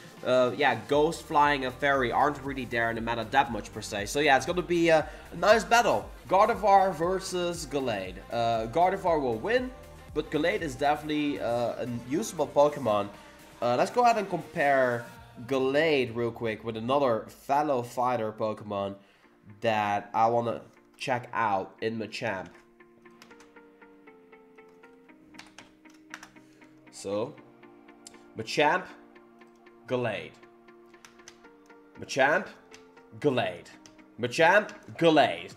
yeah, ghost, flying, and fairy aren't really there in the meta that much per se. So yeah, it's going to be a nice battle. Gardevoir versus Gallade. Gardevoir will win, but Gallade is definitely a usable Pokemon. Let's go ahead and compare Gallade real quick with another fellow fighter Pokemon that I want to check out in Machamp. So, Machamp, Gallade. Machamp, Gallade. Machamp, Gallade.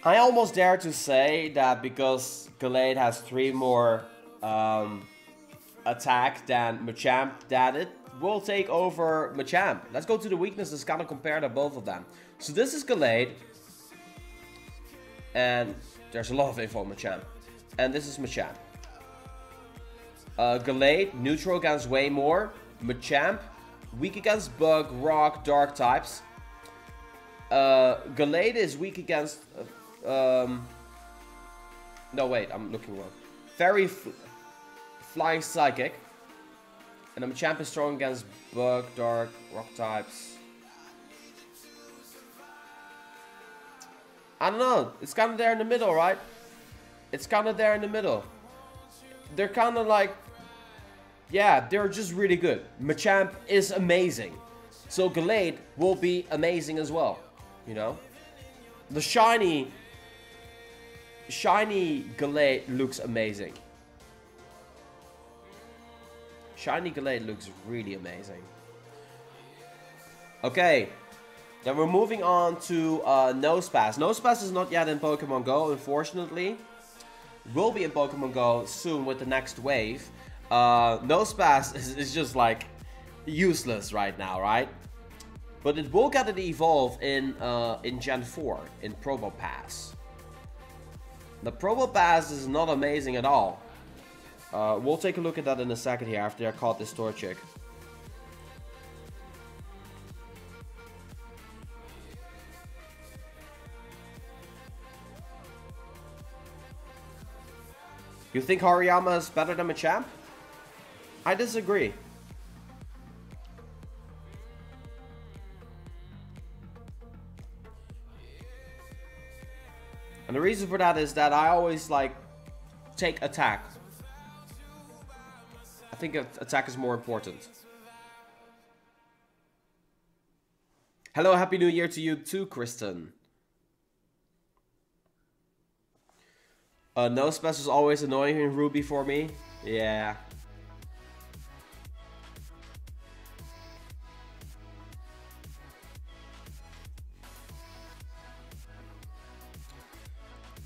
I almost dare to say that because Gallade has 3 more attack than Machamp, that it will take over Machamp. Let's go to the weaknesses, kind of compare the both of them. So this is Gallade. And there's a lot of info on Machamp. And this is Machamp. Gallade, neutral against way more. Machamp, weak against Bug, Rock, Dark types. Gallade is weak against... no, wait, I'm looking wrong. Fairy, Flying Psychic. And the Machamp is strong against Bug, Dark, Rock types. I don't know. It's kind of there in the middle, right? It's kind of there in the middle. They're kind of like... Yeah, they're just really good. Machamp is amazing. So Gallade will be amazing as well. You know? The shiny Gallade looks amazing. Shiny Gallade looks really amazing. Okay. Then we're moving on to Nosepass. Nosepass is not yet in Pokemon Go, unfortunately. Will be in Pokemon Go soon with the next wave. Nosepass is just like useless right now, right? But it will get an evolve in Gen 4 in Probopass. The Probopass is not amazing at all. We'll take a look at that in a second here after I caught this Torchic. You think Hariyama is better than Machamp? I disagree. And the reason for that is that I always like take attack. I think attack is more important. Hello, Happy New Year to you too, Kristen. Nosepass is always annoying in Ruby for me. Yeah.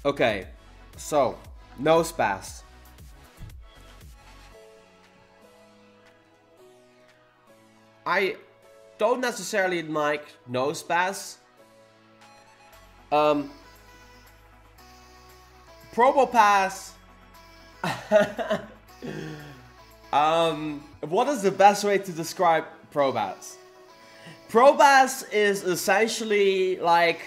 Okay, so Nosepass. I don't necessarily like Nosepass. Probopass. What is the best way to describe Probopass? Probopass is essentially like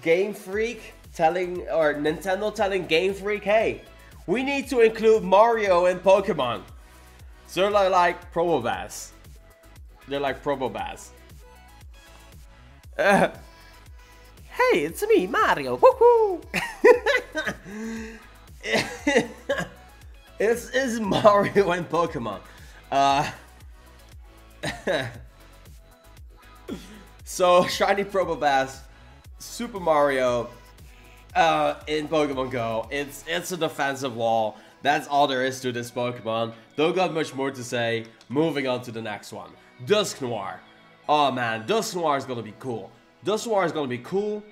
Game Freak telling, or Nintendo telling Game Freak, hey, we need to include Mario in Pokemon. So they're like Probopass. They're like Probopass. Hey, it's me, Mario. Woohoo! It's Mario and Pokemon. So shiny Probopass, Super Mario in Pokemon Go. It's a defensive wall. That's all there is to this Pokemon. Don't got much more to say. Moving on to the next one. Dusknoir. Oh man, Dusknoir is gonna be cool. Dusknoir is gonna be cool.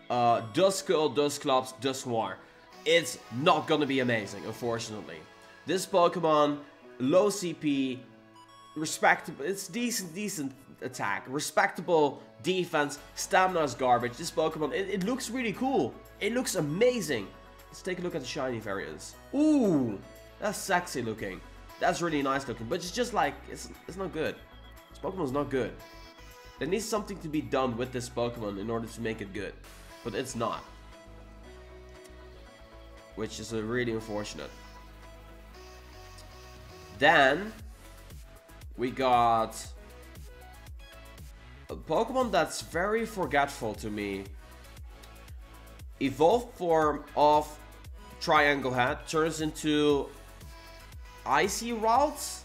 Duskull, Dusclops, Dusknoir. It's not gonna be amazing, unfortunately. This Pokemon, low CP, respectable. It's decent attack, respectable defense. Stamina's garbage. This Pokemon, it looks really cool. It looks amazing. Let's take a look at the shiny variants. Ooh, that's sexy looking. That's really nice looking, but it's just like it's not good. This Pokemon's not good. There needs something to be done with this Pokemon in order to make it good. But it's not. Which is really unfortunate. Then we got a Pokemon that's very forgetful to me. Evolved form of Triangle Head turns into Icy Routes.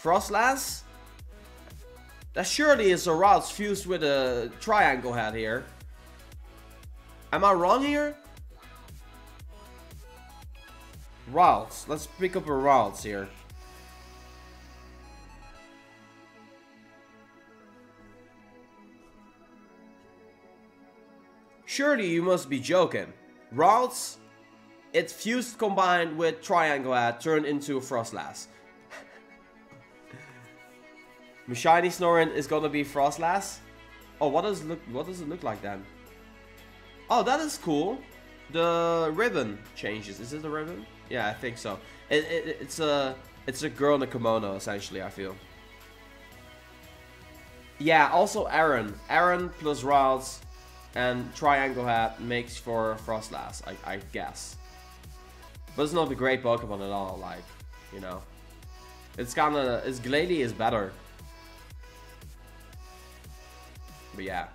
Frostlass. That surely is a Routes fused with a Triangle Head here. Am I wrong here? Routes. Let's pick up a Routes here. Surely you must be joking. Ralts, it fused combined with Triangle Head turned into a Frostlass. My shiny Snorunt is gonna be Frostlass. Oh, what does it look like then? Oh, that is cool. The ribbon changes. Is it the ribbon? Yeah, I think so. It's a girl in a kimono essentially, I feel. Yeah, also Aaron plus Ralts and Triangle Head makes for Frostlass, I guess. But it's not a great Pokemon at all, like, you know. It's Glalie is better. But yeah,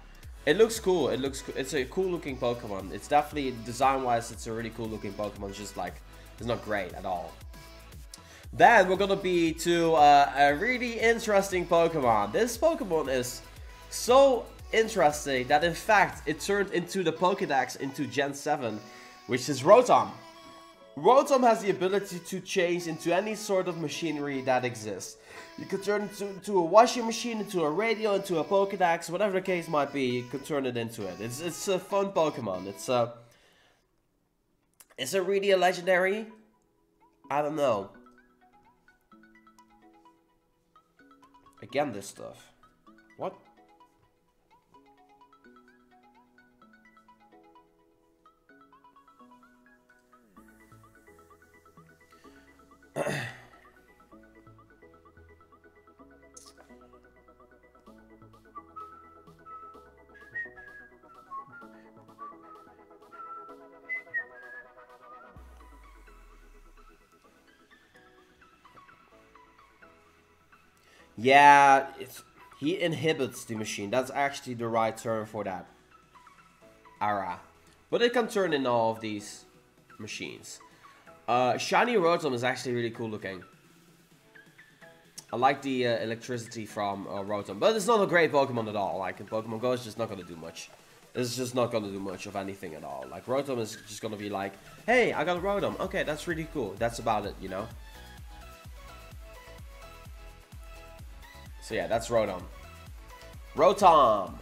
it looks cool. It's a cool looking Pokemon. It's definitely, design wise, it's a really cool looking Pokemon. It's just like, it's not great at all. Then we're gonna be to a really interesting Pokemon. This Pokemon is so interesting that in fact it turned into the Pokédex into Gen 7, which is Rotom. Rotom has the ability to change into any sort of machinery that exists. You could turn it into a washing machine, into a radio, into a Pokédex, whatever the case might be, you could turn it into it. It's a fun Pokemon. Is it really a legendary? I don't know. Again, this stuff. What? Yeah, he inhibits the machine. That's actually the right term for that. ARA. But it can turn in all of these machines. Shiny Rotom is actually really cool looking. I like the electricity from Rotom. But it's not a great Pokemon at all. Like, in Pokemon GO, it's just not going to do much. It's just not going to do much of anything at all. Like, Rotom is just going to be like, hey, I got a Rotom. Okay, that's really cool. That's about it, you know? So yeah, that's Rotom. Rotom!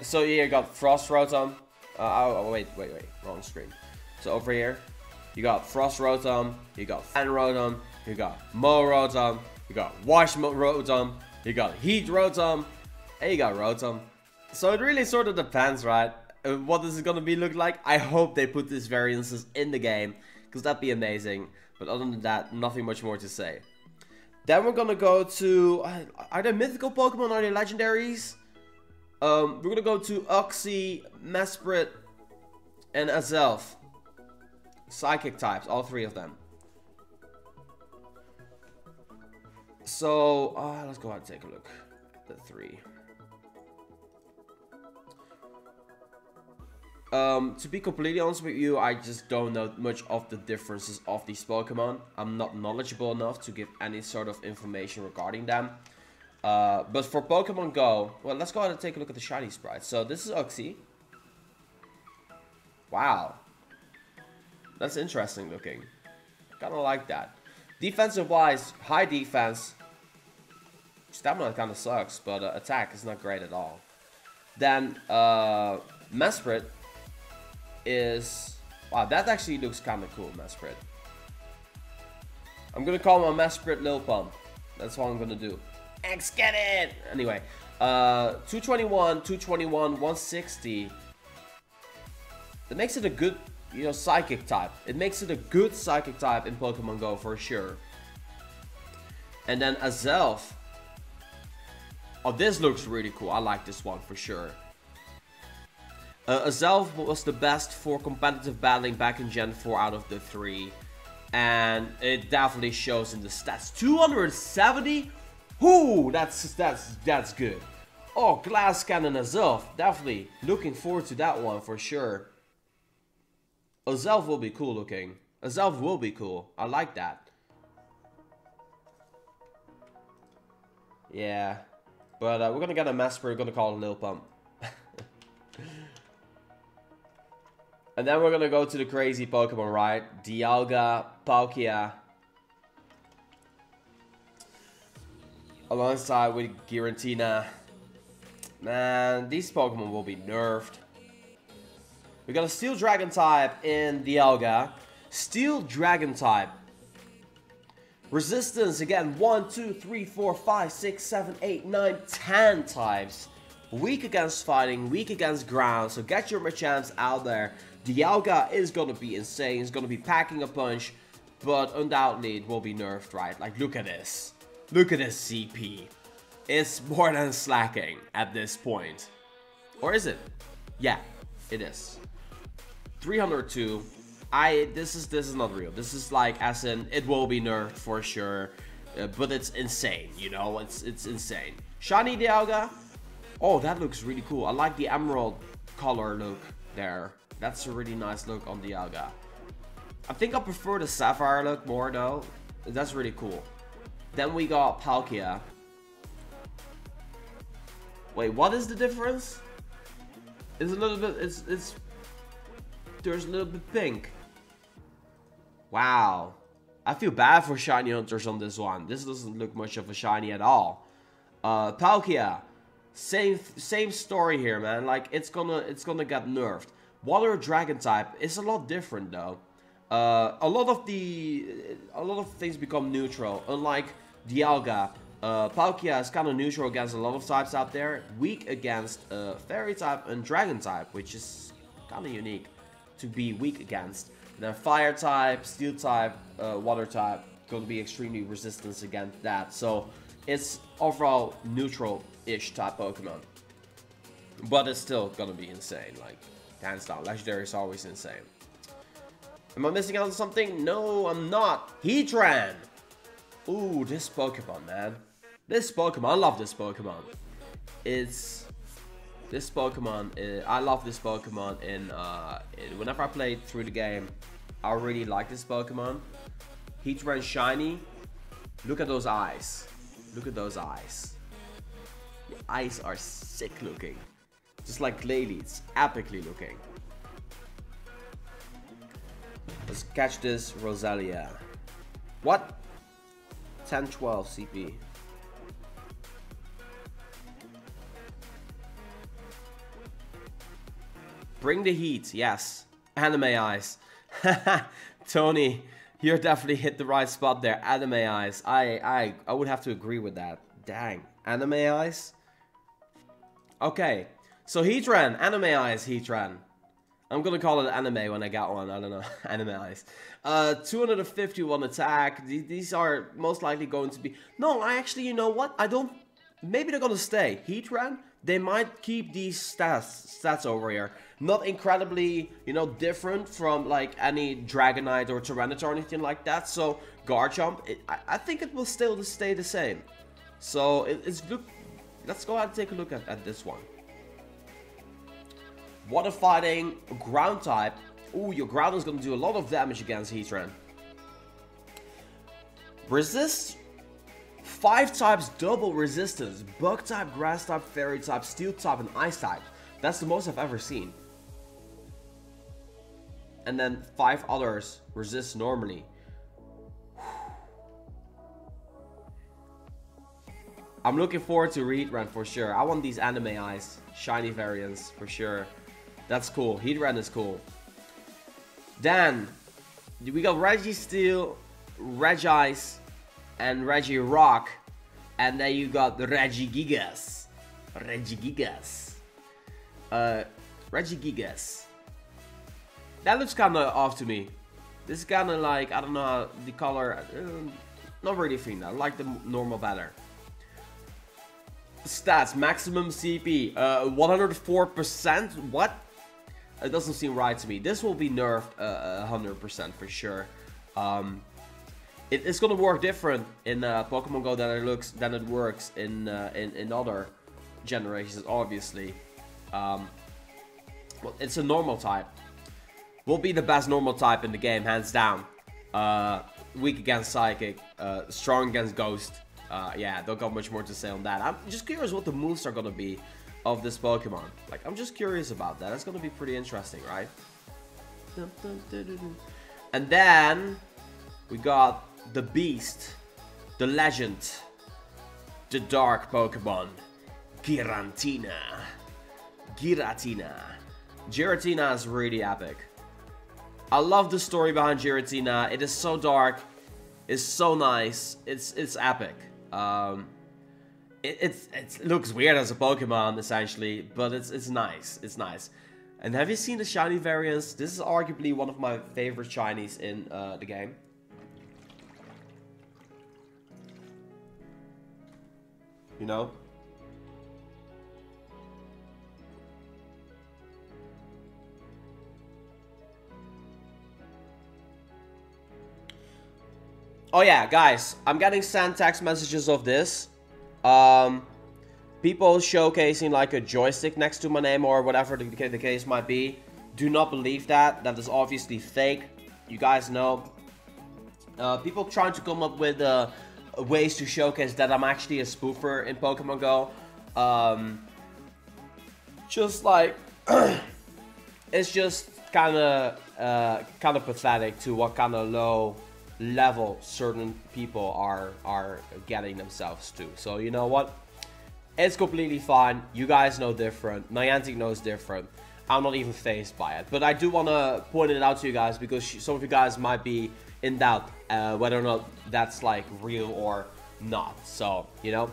So here you got Frost Rotom. Oh, wait, wrong screen. So over here, you got Frost Rotom, you got Fan Rotom, you got Mo Rotom, you got Wash Rotom, you got Heat Rotom, and you got Rotom. So it really sort of depends, right? What is it gonna be look like? I hope they put these variances in the game, because that'd be amazing. But other than that, nothing much more to say. Then we're gonna go to, are they mythical Pokemon, are they legendaries? We're gonna go to Uxie, Mesprit, and Azelf. Psychic types, all three of them. So, let's go ahead and take a look at the three. To be completely honest with you, I just don't know much of the differences of these Pokemon. I'm not knowledgeable enough to give any sort of information regarding them. But for Pokemon GO, well, let's go ahead and take a look at the shiny sprites. So this is Uxie. Wow. That's interesting looking. Kinda like that. Defensive wise, high defense. Stamina kinda sucks, but attack is not great at all. Then Mesprit is, wow, that actually looks kind of cool. Mesprit. I'm gonna call my Mesprit Lil Pump. That's what I'm gonna do. X, get it! Anyway, 221, 160. That makes it a good, you know, psychic type. It makes it a good psychic type in Pokemon GO for sure. And then Azelf. Oh, this looks really cool. I like this one for sure. Azelf was the best for competitive battling back in Gen 4 out of the 3. And it definitely shows in the stats. 270? Ooh, that's good. Oh, Glass Cannon Azelf. Definitely looking forward to that one for sure. Azelf will be cool looking. Azelf will be cool. I like that. Yeah. But we're gonna get a Mesprit. We're gonna call it Lil Pump. And then we're gonna go to the crazy Pokemon, right? Dialga, Palkia. Alongside with Giratina. Man, these Pokemon will be nerfed. We got a Steel Dragon type in Dialga. Steel Dragon type. Resistance again, 1, 2, 3, 4, 5, 6, 7, 8, 9, 10 types. Weak against fighting, weak against ground, so get your Machamps out there. Dialga is gonna be insane, it's gonna be packing a punch, but undoubtedly it will be nerfed, right? Like, look at this. Look at this CP. It's more than slacking at this point. Or is it? Yeah, it is. 302. This is not real. This is like, as in, it will be nerfed for sure, but it's insane, you know, it's insane. Shiny Dialga. Oh, that looks really cool. I like the emerald color look there. That's a really nice look on Dialga. I think I prefer the sapphire look more though. That's really cool. Then we got Palkia. Wait, what is the difference? It's a little bit, there's a little bit pink. Wow. I feel bad for shiny hunters on this one. This doesn't look much of a shiny at all. Palkia. Same story here, man. Like, it's gonna get nerfed. Water Dragon type is a lot different though. A lot of things become neutral. Unlike Dialga, Palkia is kind of neutral against a lot of types out there. Weak against Fairy type and Dragon type, which is kind of unique to be weak against. Then Fire type, Steel type, Water type, going to be extremely resistant against that. So it's overall neutral-ish type Pokemon. But it's still going to be insane. Like, hands down. Legendary is always insane. Am I missing out on something? No, I'm not. Heatran! Ooh, this Pokemon, man. This Pokemon, I love this Pokemon. I love this Pokemon whenever I played through the game, I really like this Pokemon. Heatran shiny. Look at those eyes. Look at those eyes. The eyes are sick looking. Just like Glalie, it's epically looking. Let's catch this Roselia. What? 10-12 CP. Bring the heat, yes. Anime eyes. Tony, you're definitely hit the right spot there. Anime eyes. I would have to agree with that. Dang. Anime eyes? Okay. So Heatran. Anime eyes, Heatran. I'm gonna call it anime when I got one. I don't know. Anime eyes. 251 attack. These are most likely going to be... No, I actually, you know what? I don't... Maybe they're gonna stay. Heatran, they might keep these stats over here. Not incredibly, you know, different from like any Dragonite or Tyranitar or anything like that. So Garchomp, I think it will still stay the same. So let's go ahead and take a look at this one. Water fighting, ground type. Ooh, your ground is going to do a lot of damage against Heatran. Resist 5 types double resistance. Bug type, grass type, fairy type, steel type, and ice type. That's the most I've ever seen. And then 5 others resist normally. I'm looking forward to Heatran for sure. I want these anime eyes, shiny variants for sure. That's cool. Heatran is cool. Then we got Registeel, Regice, and Regirock, and then you got the Regigigas. Regigigas. That looks kind of off to me. This is kind of like, I don't know, the color. Not really a thing. I like the normal better. Stats, maximum CP, 104%. What? It doesn't seem right to me. This will be nerfed 100% for sure. It's gonna work different in Pokemon Go than it works in other generations, obviously. Well, it's a normal type. Will be the best normal type in the game, hands down. Weak against Psychic, strong against Ghost. Yeah, don't got much more to say on that. I'm just curious what the moves are gonna be of this Pokemon. Like, I'm just curious about that. That's gonna be pretty interesting, right? And then we got the Beast, the Legend, the Dark Pokemon, Giratina. Giratina. Giratina is really epic. I love the story behind Giratina. It is so dark. It's so nice. It's epic. It looks weird as a Pokemon essentially, but it's nice. It's nice. And have you seen the shiny variants? This is arguably one of my favorite shinies in the game. You know? Oh yeah, guys, I'm getting sent text messages of this. People showcasing like a joystick next to my name or whatever the case might be. Do not believe that. That is obviously fake. You guys know. People trying to come up with ways to showcase that I'm actually a spoofer in Pokemon Go. Just like it's just kind of pathetic to what kind of low level certain people are getting themselves to. So you know what? It's completely fine. You guys know different. Niantic knows different. I'm not even fazed by it. But I do want to point it out to you guys because some of you guys might be in doubt whether or not that's like real or not. So, you know.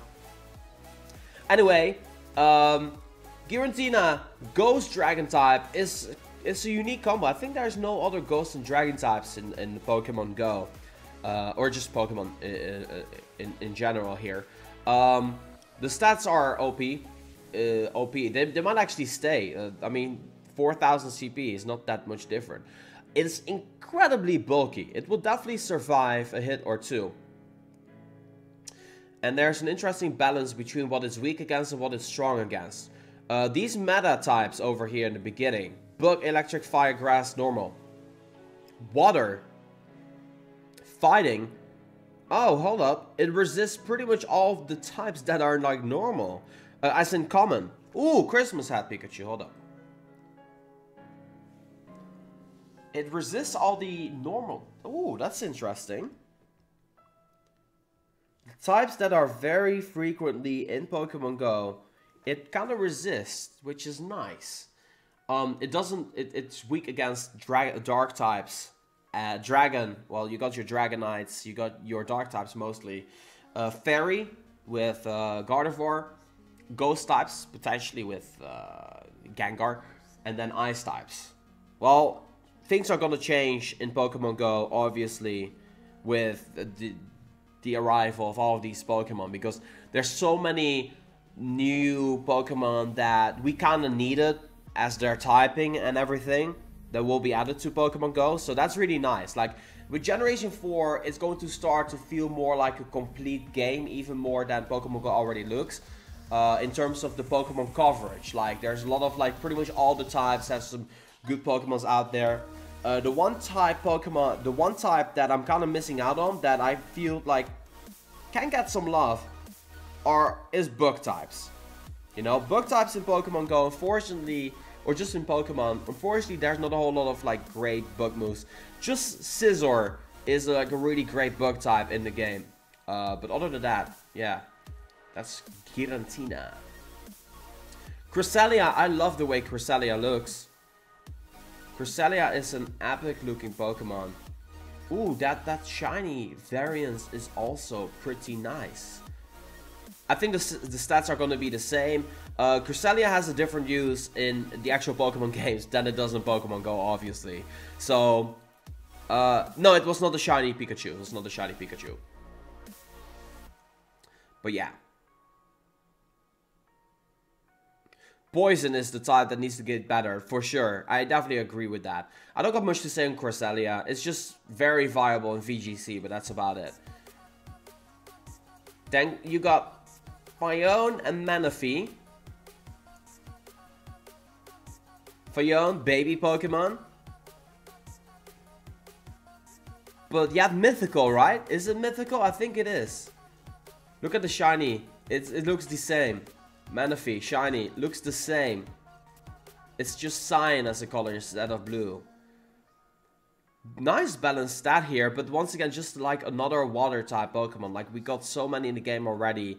Anyway, Giratina Ghost Dragon type is a unique combo. I think there's no other Ghost and Dragon types in Pokemon Go. Or just Pokemon in general here. The stats are OP. They might actually stay. I mean, 4000 CP is not that much different. It's incredibly bulky. It will definitely survive a hit or two. And there's an interesting balance between what it's weak against and what it's strong against. These meta types over here in the beginning. Bug, Electric, Fire, Grass, Normal. Water. Fighting. Oh, hold up. It resists pretty much all of the types that are like normal. As in common. Ooh, Christmas hat Pikachu. Hold up. It resists all the normal. Ooh, that's interesting. The types that are very frequently in Pokemon Go, it kind of resists, which is nice. It's weak against dark types. Dragon, well, you got your Dragonites, you got your dark types mostly. Fairy with Gardevoir. Ghost types, potentially with Gengar. And then Ice types. Well, things are gonna change in Pokemon Go, obviously, with the arrival of all of these Pokemon. Because there's so many new Pokemon that we kind of needed as their typing and everything that will be added to Pokemon Go. So that's really nice. Like with Generation 4, it's going to start to feel more like a complete game, even more than Pokemon Go already looks. In terms of the Pokemon coverage, like there's a lot of like pretty much all the types have some good Pokemons out there. The one type that I'm kind of missing out on that I feel like can get some love is bug types. You know, bug types in Pokemon Go, unfortunately, or just in Pokemon, unfortunately, there's not a whole lot of like great bug moves. Just Scizor is like a really great bug type in the game. But other than that, yeah, that's Giratina. Cresselia, I love the way Cresselia looks. Cresselia is an epic looking Pokemon. Ooh, that shiny variance is also pretty nice. I think the stats are going to be the same. Cresselia has a different use in the actual Pokemon games than it does in Pokemon Go, obviously. So, no, it was not the shiny Pikachu. It was not the shiny Pikachu. But yeah. Poison is the type that needs to get better, for sure. I definitely agree with that. I don't got much to say on Cresselia. It's just very viable in VGC, but that's about it. Then you got Phione and Manaphy. Phione, baby Pokemon. But yeah, mythical, right? Is it mythical? I think it is. Look at the shiny. It looks the same. Manaphy, shiny, looks the same. It's just cyan as a color instead of blue. Nice balanced stat here, but once again, just like another water type Pokemon. Like we got so many in the game already.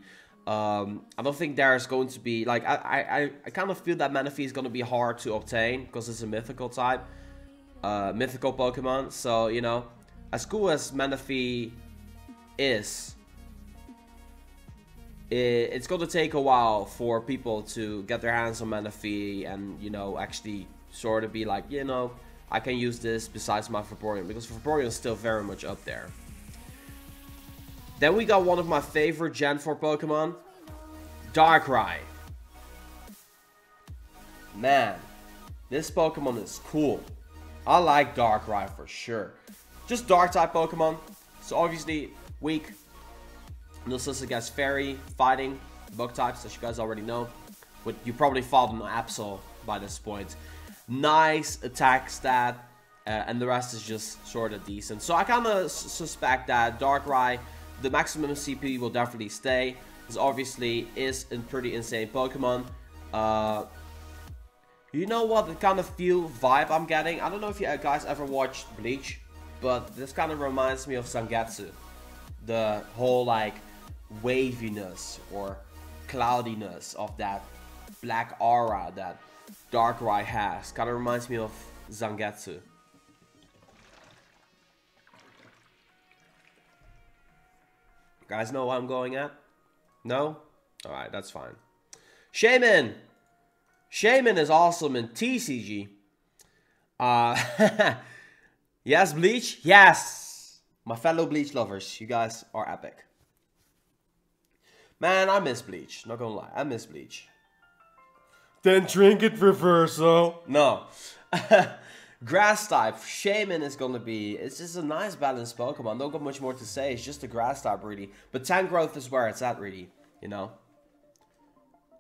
I don't think there's going to be, like, I kind of feel that Manaphy is going to be hard to obtain because it's a mythical type, mythical Pokemon. So, you know, as cool as Manaphy is, it's going to take a while for people to get their hands on Manaphy and, you know, actually sort of be like, you know, I can use this besides my Vaporeon, because Vaporeon is still very much up there. Then we got one of my favorite Gen 4 Pokemon, Darkrai. Man, this Pokemon is cool. I like Darkrai for sure. Just Dark type Pokemon, so obviously weak. This is against Fairy, Fighting, Bug types, as you guys already know. But you probably fought an Absol by this point. Nice attack stat, and the rest is just sort of decent. So I kind of suspect that Darkrai, the maximum CP will definitely stay, because obviously is a pretty insane Pokemon. You know what the kind of vibe I'm getting? I don't know if you guys ever watched Bleach, but this kind of reminds me of Zangetsu. The whole like waviness or cloudiness of that black aura that Darkrai has. Kind of reminds me of Zangetsu. Guys know what I'm going at? No? Alright, that's fine. Shaman! Shaman is awesome in TCG. Yes, Bleach? Yes! My fellow Bleach lovers, you guys are epic. Man, I miss Bleach. Not gonna lie, I miss Bleach. Then drink it, Reversal. No. Grass type, Shaman is gonna be, it's just a nice balanced Pokemon. Don't got much more to say, it's just a grass type really. But Tangrowth is where it's at really, you know.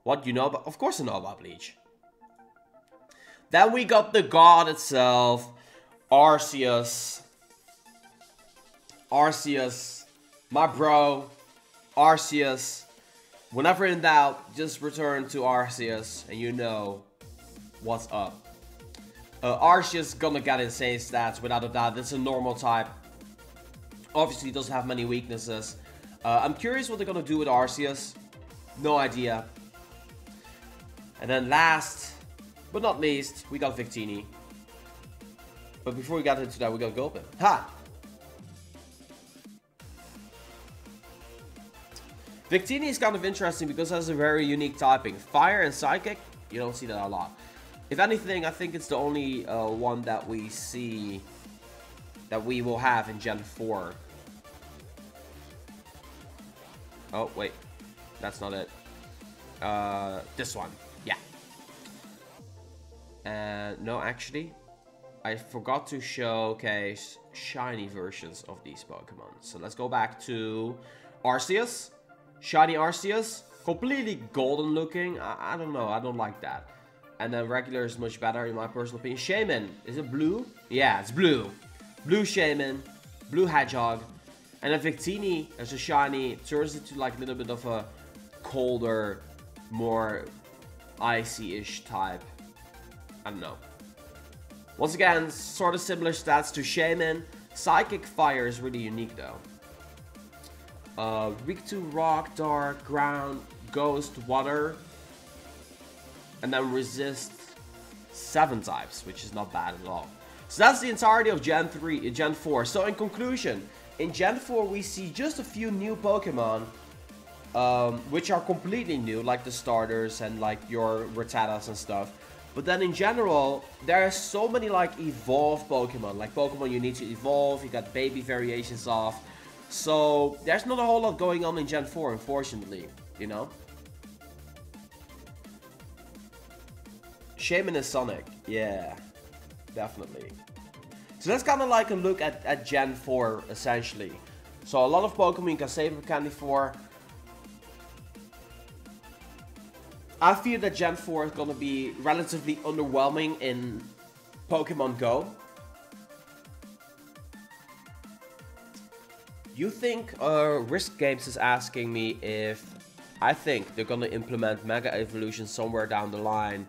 What you know about, of course I know about Bleach. Then we got the god itself, Arceus. Arceus, my bro, Arceus. Whenever in doubt, just return to Arceus and you know what's up. Arceus gonna get insane stats without a doubt. It's a normal type. Obviously doesn't have many weaknesses. I'm curious what they're gonna do with Arceus. No idea. And then last but not least, we got Victini. But before we got into that, we got Gulpin. Ha! Victini is kind of interesting because it has a very unique typing. Fire and Psychic, you don't see that a lot. If anything, I think it's the only one that we see that we will have in Gen 4. Oh, wait. That's not it. This one. Yeah. No, actually, I forgot to showcase shiny versions of these Pokemon. So let's go back to Arceus. Shiny Arceus. Completely golden looking. I don't know. I don't like that. And then regular is much better in my personal opinion. Shaman. Is it blue? Yeah, it's blue. Blue Shaman. Blue Hedgehog. And then Victini, as a shiny, turns into like a little bit of a colder, more icy-ish type. I don't know. Once again, sort of similar stats to Shaman. Psychic Fire is really unique though. Weak to Rock, Dark, Ground, Ghost, Water. And then resist 7 types, which is not bad at all. So that's the entirety of Gen 4. So in conclusion, in Gen 4 we see just a few new Pokemon, which are completely new, like the starters and like your Rattatas and stuff. But then in general, there are so many like evolved Pokemon, like Pokemon you need to evolve, you got baby variations of. So there's not a whole lot going on in Gen 4, unfortunately, you know. Shaman is Sonic, yeah, definitely. So that's kind of like a look at Gen 4, essentially. So a lot of Pokemon you can save up candy for. I feel that Gen 4 is gonna be relatively underwhelming in Pokemon Go. You think Risk Games is asking me if I think they're gonna implement Mega Evolution somewhere down the line,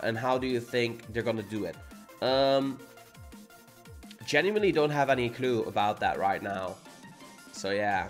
and how do you think they're gonna do it? Genuinely don't have any clue about that right now. So yeah.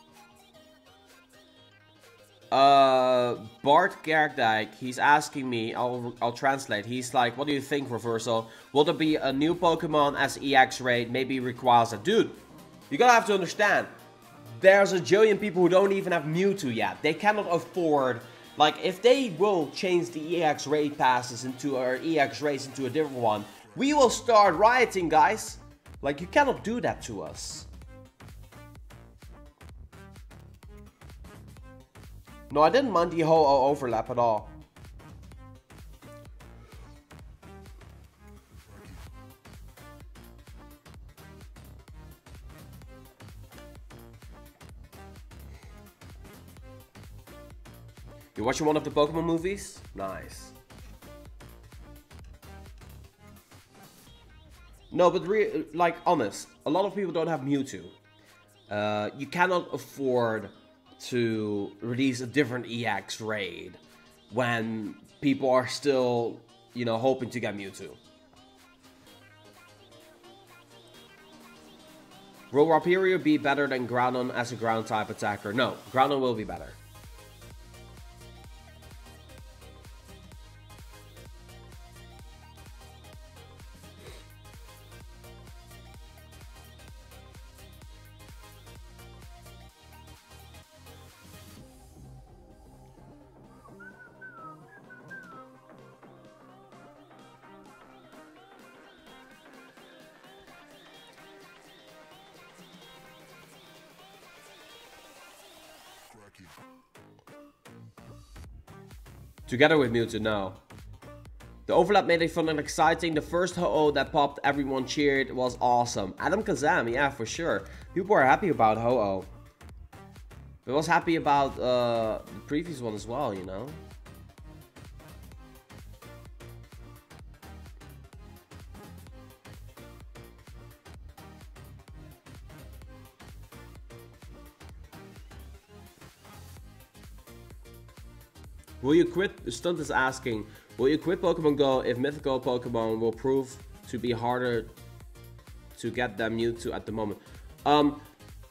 Bart Kerkdijk, he's asking me, I'll translate. He's like, what do you think, Reversal? Will there be a new Pokemon as EX raid? Maybe requires that. Dude, you gotta have to understand. There's a jillion people who don't even have Mewtwo yet. They cannot afford, like, if they will change the EX raid passes into, or EX raids into a different one, we will start rioting, guys. Like, you cannot do that to us. No, I didn't mind the whole overlap at all. You watching one of the Pokemon movies? Nice. No, but like, honest, a lot of people don't have Mewtwo. You cannot afford to release a different EX raid when people are still, you know, hoping to get Mewtwo. Will Rhyperior be better than Groudon as a ground type attacker? No, Groudon will be better. Together with Mewtwo, no. The overlap made it fun and exciting. The first Ho-Oh that popped, everyone cheered, was awesome. Adam Kazam, yeah, for sure. People are happy about Ho-Oh. I was happy about the previous one as well, you know. Will you quit? Stunt is asking, will you quit Pokemon Go if mythical Pokemon will prove to be harder to get than Mewtwo at the moment? I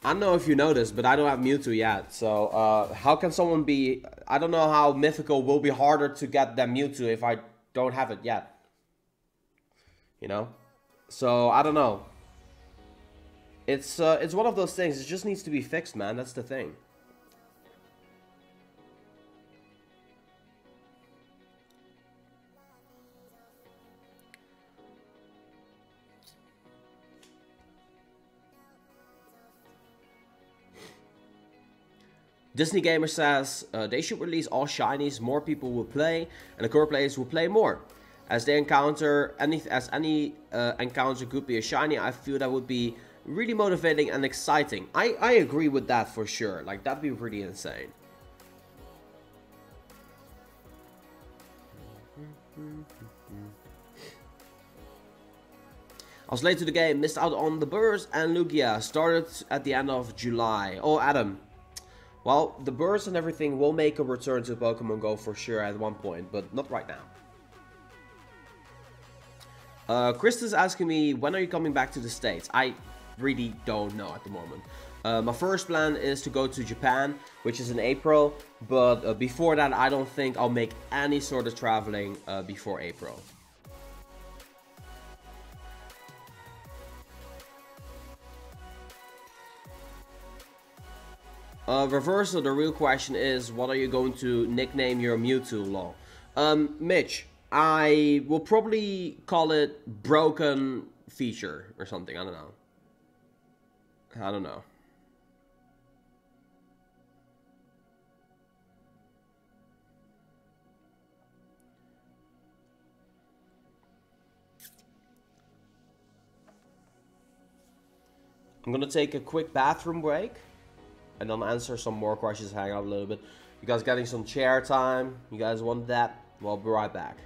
don't know if you know this, but I don't have Mewtwo yet. So how can someone be... I don't know how mythical will be harder to get than Mewtwo if I don't have it yet. You know? So I don't know. It's one of those things. It just needs to be fixed, man. That's the thing. Disney Gamer says they should release all shinies, more people will play, and the core players will play more. As they encounter any encounter could be a shiny, I feel that would be really motivating and exciting. I agree with that for sure. Like, that'd be pretty insane. I was late to the game, missed out on the burst, and Lugia started at the end of July. Oh, Adam. Well, the burst and everything will make a return to Pokemon GO for sure at one point, but not right now. Chris is asking me, when are you coming back to the States? I really don't know at the moment. My first plan is to go to Japan, which is in April, but before that I don't think I'll make any sort of traveling before April. Reversal, the real question is, what are you going to nickname your Mewtwo, lol? Mitch, I will probably call it Broken Feature or something, I don't know. I don't know. I'm gonna take a quick bathroom break. And then answer some more questions, hang out a little bit. You guys getting some chair time? You guys want that? Well, I'll be right back.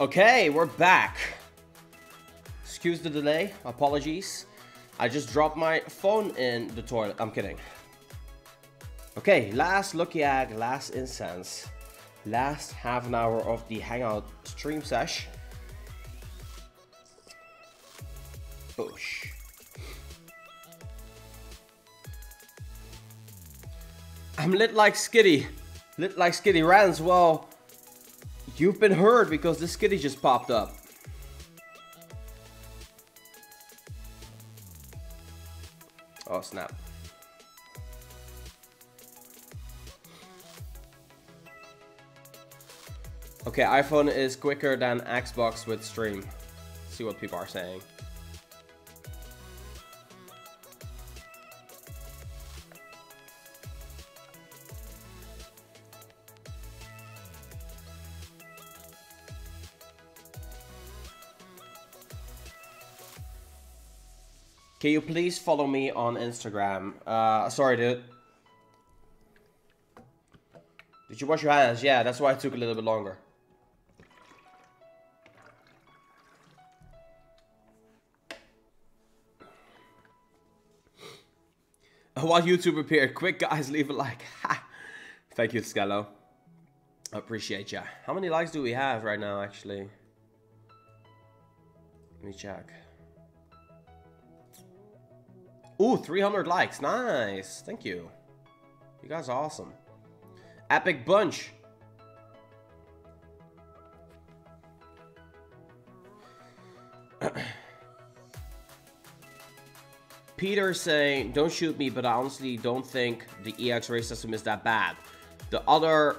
Okay, we're back. Excuse the delay, apologies. I just dropped my phone in the toilet. I'm kidding. Okay, last Lucky Egg, last incense. Last half an hour of the Hangout stream sesh. Boosh. I'm lit like Skitty. Lit like Skitty Rans. Well, you've been heard because the Skitty just popped up. Oh snap. Okay, iPhone is quicker than Xbox with stream. Let's see what people are saying. Can you please follow me on Instagram? Sorry, dude. Did you wash your hands? Yeah, that's why it took a little bit longer. While YouTube appeared, quick guys, leave a like. Thank you, Skello. I appreciate ya. How many likes do we have right now, actually? Let me check. Ooh, 300 likes. Nice. Thank you. You guys are awesome. Epic bunch. Peter saying, don't shoot me, but I honestly don't think the EX race system is that bad. The other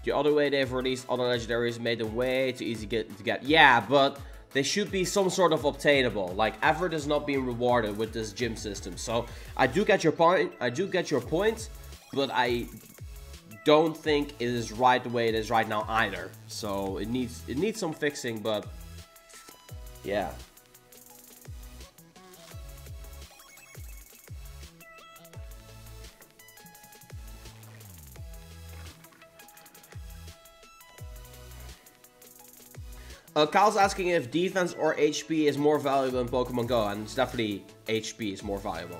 way they've released other legendaries made them way too easy to get. Yeah, but they should be some sort of obtainable. Like, effort is not being rewarded with this gym system. So I do get your point. But I don't think it is right the way it is right now either. So it needs some fixing, but yeah. Kyle's asking if defense or HP is more valuable in Pokemon Go, and it's definitely HP is more valuable.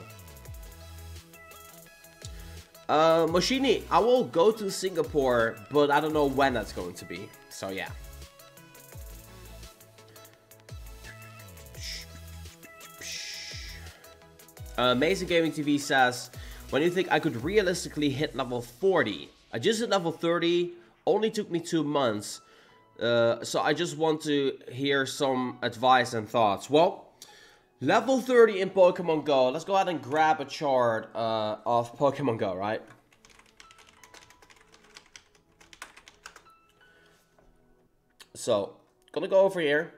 Moshini, I will go to Singapore, but I don't know when that's going to be. So yeah. Amazing Gaming TV says, when do you think I could realistically hit level 40? I just hit level 30, only took me 2 months. So I just want to hear some advice and thoughts. Well, level 30 in Pokemon Go. Let's go ahead and grab a chart of Pokemon Go, right? So, gonna go over here.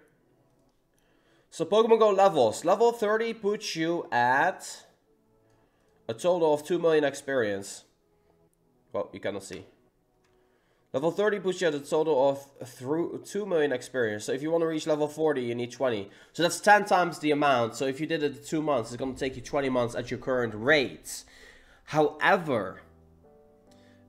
So Pokemon Go levels. Level 30 puts you at a total of 2 million experience. Well, you cannot see. Level 30 puts you at a total of 2 million experience. So if you want to reach level 40, you need 20. So that's 10 times the amount. So if you did it in 2 months, it's going to take you 20 months at your current rates. However,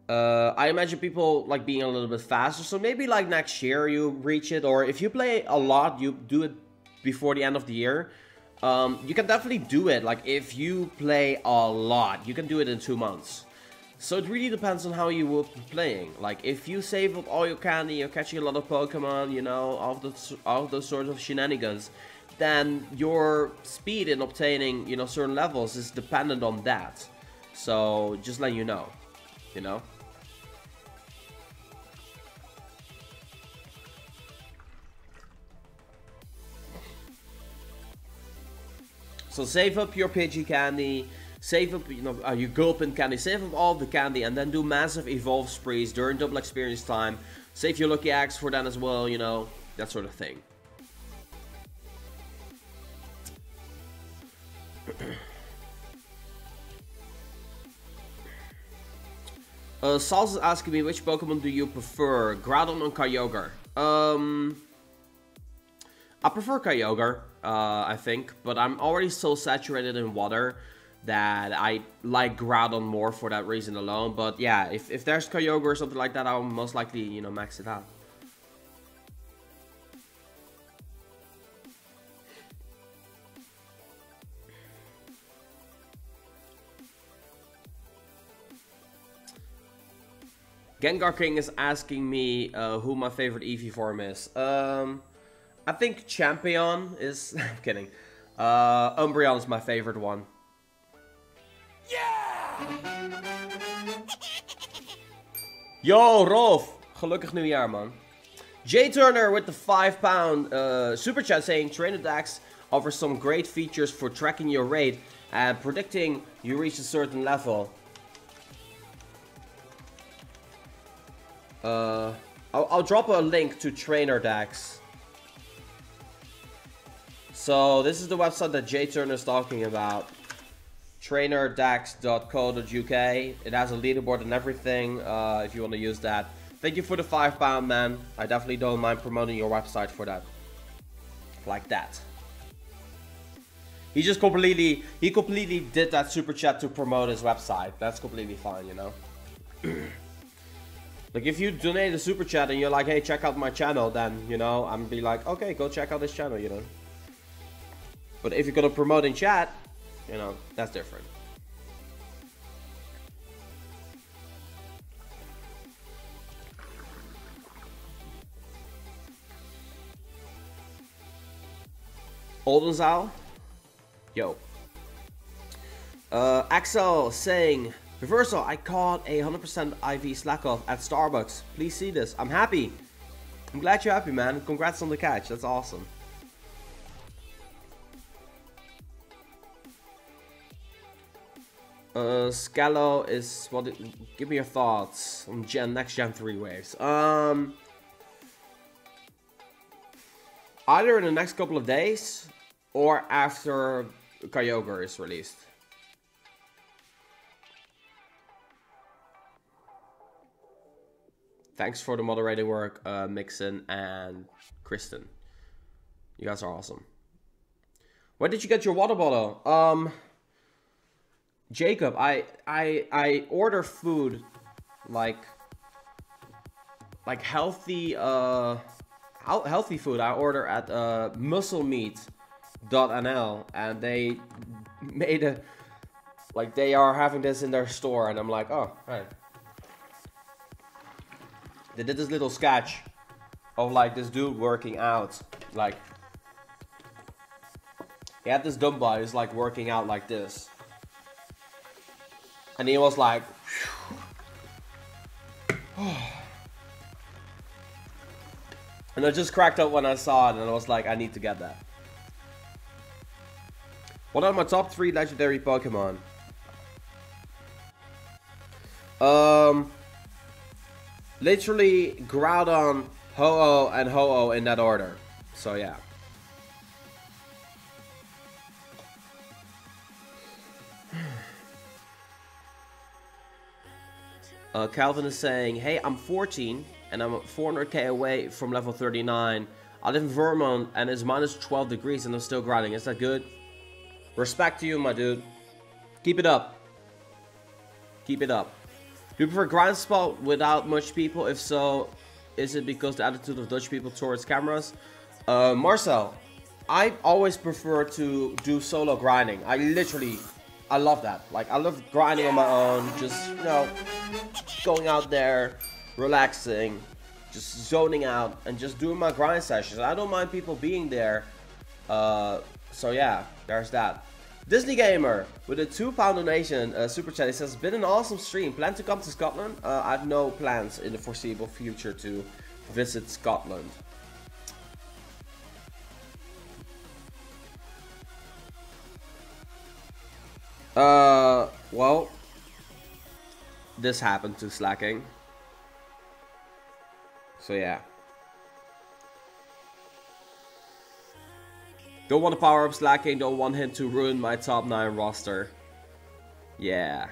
I imagine people like being a little bit faster. So maybe like next year you reach it. Or if you play a lot, you do it before the end of the year. You can definitely do it. Like if you play a lot, you can do it in 2 months. So it really depends on how you will be playing. Like if you save up all your candy, you're catching a lot of Pokemon, you know, all those sorts of shenanigans, then your speed in obtaining, you know, certain levels is dependent on that. So just letting you know, you know. So save up your Pidgey candy. Save up, you know, your Gulpin candy, save up all the candy, and then do massive evolve sprees during double experience time. Save your lucky eggs for that as well, you know, that sort of thing. Sal's is asking me, which Pokemon do you prefer, Groudon or Kyogre? I prefer Kyogre, I think, but I'm already so saturated in water that I like Groudon more for that reason alone. But yeah, if there's Kyogre or something like that, I'll most likely, you know, max it out. Gengar King is asking me who my favorite Eevee form is. I think Champion is... I'm kidding. Umbreon is my favorite one. Yeah! Yo, Rolf! Gelukkig nieuwjaar, man. Jay Turner with the £5 super chat saying Trainer Dax offers some great features for tracking your raid and predicting you reach a certain level. I'll drop a link to Trainer Dax. So this is the website that Jay Turner is talking about. trainerdax.co.uk. It has a leaderboard and everything if you want to use that. Thank you for the £5, man. I definitely don't mind promoting your website for that. Like that. He completely did that super chat to promote his website. That's completely fine, you know. Like if you donate a super chat and you're like, hey, check out my channel, then, you know, I'm be like, okay, go check out this channel, you know. But if you're gonna promote in chat, you know, that's different. Oldenzaal? Yo. Axel saying, Reversal, I caught a 100% IV slack off at Starbucks. Please see this. I'm happy. I'm glad you're happy, man. Congrats on the catch. That's awesome. Scalo is what? Give me your thoughts on next gen 3 waves. Either in the next couple of days or after Kyogre is released. Thanks for the moderating work, Mixon and Kristen. You guys are awesome. Where did you get your water bottle? Jacob, I order food like healthy healthy food. I order at musclemeat.nl and they made a they are having this in their store and I'm like, oh, right. They did this little sketch of like this dude working out, like he had this dumbbell, he's like working out like this. And he was like, and I just cracked up when I saw it, and I was like, I need to get that. What are my top 3 legendary Pokemon? Literally Groudon, Ho-Oh, and Ho-Oh in that order. So yeah. Calvin is saying, hey, I'm 14 and I'm 400k away from level 39. I live in Vermont and it's minus 12 degrees and I'm still grinding. Is that good? Respect to you, my dude. Keep it up. Keep it up. Do you prefer grind spot without much people? If so, is it because the attitude of Dutch people towards cameras? Marcel, I always prefer to do solo grinding. I love that. Like, I love grinding on my own. Just, you know, going out there, relaxing, just zoning out, and just doing my grind sessions. I don't mind people being there. So yeah, there's that. Disney Gamer with a £2 donation, super chat. He says, "Been an awesome stream. Plan to come to Scotland? I have no plans in the foreseeable future to visit Scotland." Well, this happened to Slacking. So yeah. Don't want to power up Slacking, don't want him to ruin my top 9 roster. Yeah.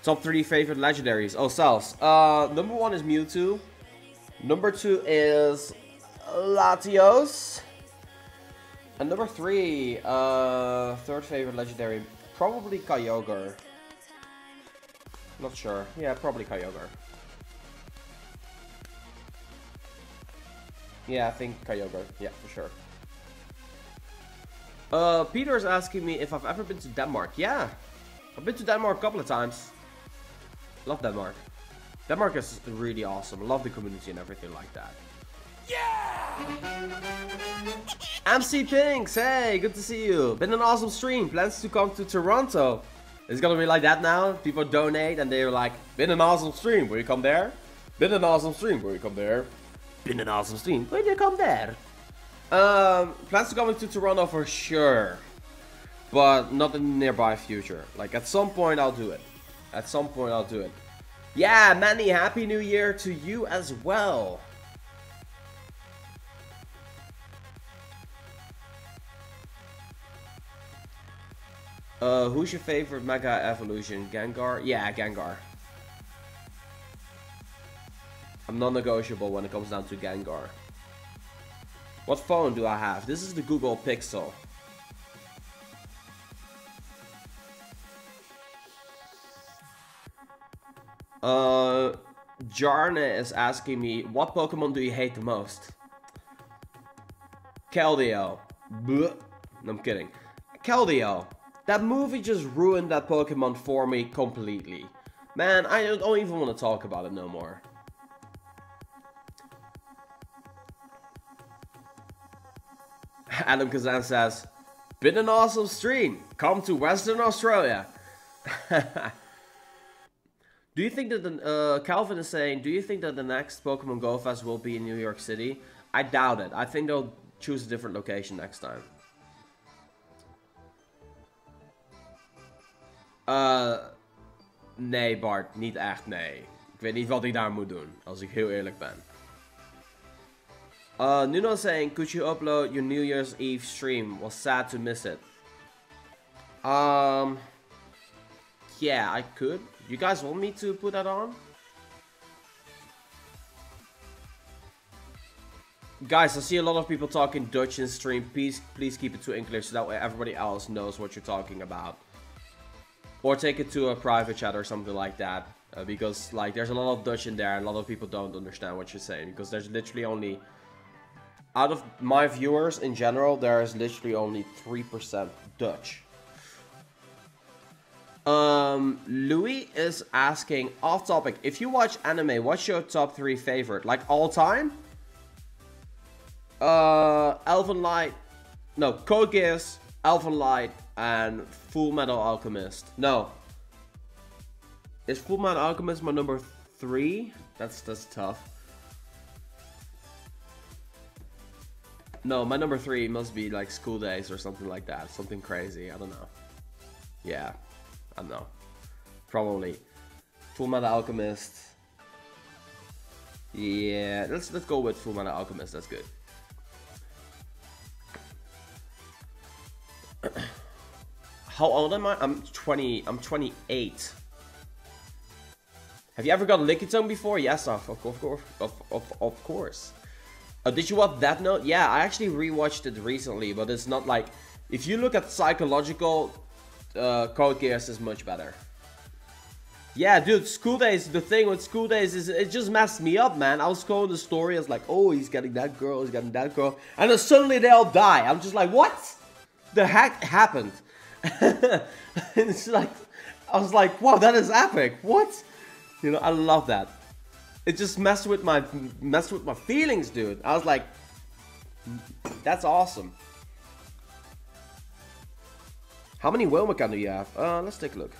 Top 3 favorite legendaries. Oh, cells. Number 1 is Mewtwo. Number 2 is Latios. And number 3, third favorite legendary, probably Kyogre. Not sure. Yeah, probably Kyogre. Yeah, I think Kyogre. Yeah, for sure. Peter's asking me if I've ever been to Denmark. Yeah, I've been to Denmark a couple of times. Love Denmark. Denmark is really awesome. I love the community and everything like that. Yeah! MC Pinks, hey, good to see you. Been an awesome stream. Plans to come to Toronto. It's gonna be like that now. People donate and they're like, been an awesome stream. Will you come there? Been an awesome stream. Will you come there? Been an awesome stream. Will you come there? Plans to come to Toronto for sure. But not in the nearby future. Like at some point I'll do it. At some point I'll do it. Yeah, Manny, happy new year to you as well. Who's your favorite Mega Evolution? Gengar? Yeah, Gengar. I'm non-negotiable when it comes down to Gengar. What phone do I have? This is the Google Pixel. Jarne is asking me, what Pokemon do you hate the most? Keldeo. Blech. No, I'm kidding. Keldeo. That movie just ruined that Pokemon for me completely. Man, I don't even want to talk about it no more. Adam Kazan says, been an awesome stream. Come to Western Australia. Do you think that the, Calvin is saying, do you think that the next Pokemon Go Fest will be in New York City? I doubt it. I think they'll choose a different location next time. Nee Bart, niet echt nee. Ik weet niet wat ik daar moet doen, als ik heel eerlijk ben. Nuno saying, could you upload your New Year's Eve stream? Was sad to miss it. Yeah, I could. You guys want me to put that on? Guys, I see a lot of people talking Dutch in stream. Please keep it to English so that way everybody else knows what you're talking about. Or take it to a private chat or something like that. Because like there's a lot of Dutch in there and a lot of people don't understand what you're saying. Because there's literally only... Out of my viewers in general, there is literally only 3% Dutch. Louis is asking, off topic, if you watch anime, what's your top 3 favorite? Like all time? Elfen Light, no, Code Geass, Elfen Light, and Full Metal Alchemist. No. Is Full Metal Alchemist my number 3? That's tough. No, my number 3 must be like School Days or something like that. Something crazy, I don't know. Yeah. I don't know. Probably. Full Metal Alchemist. Yeah, let's go with Full Metal Alchemist. That's good. How old am I? I'm 20. I'm 28. Have you ever got Lickitung before? Yes, of course. Did you watch Death Note? Yeah, I actually rewatched it recently, but it's not like... If you look at psychological... Code Geass is much better. Yeah, dude, School Days, the thing with School Days is it just messed me up, man. I was scrolling the story, I was like, oh, he's getting that girl, he's getting that girl. And then suddenly they all die. I'm just like, what the heck happened? It's like, I was like, wow, that is epic. What? You know, I love that. It just messed with my feelings, dude. I was like, that's awesome. How many Wilmacan do you have? Let's take a look.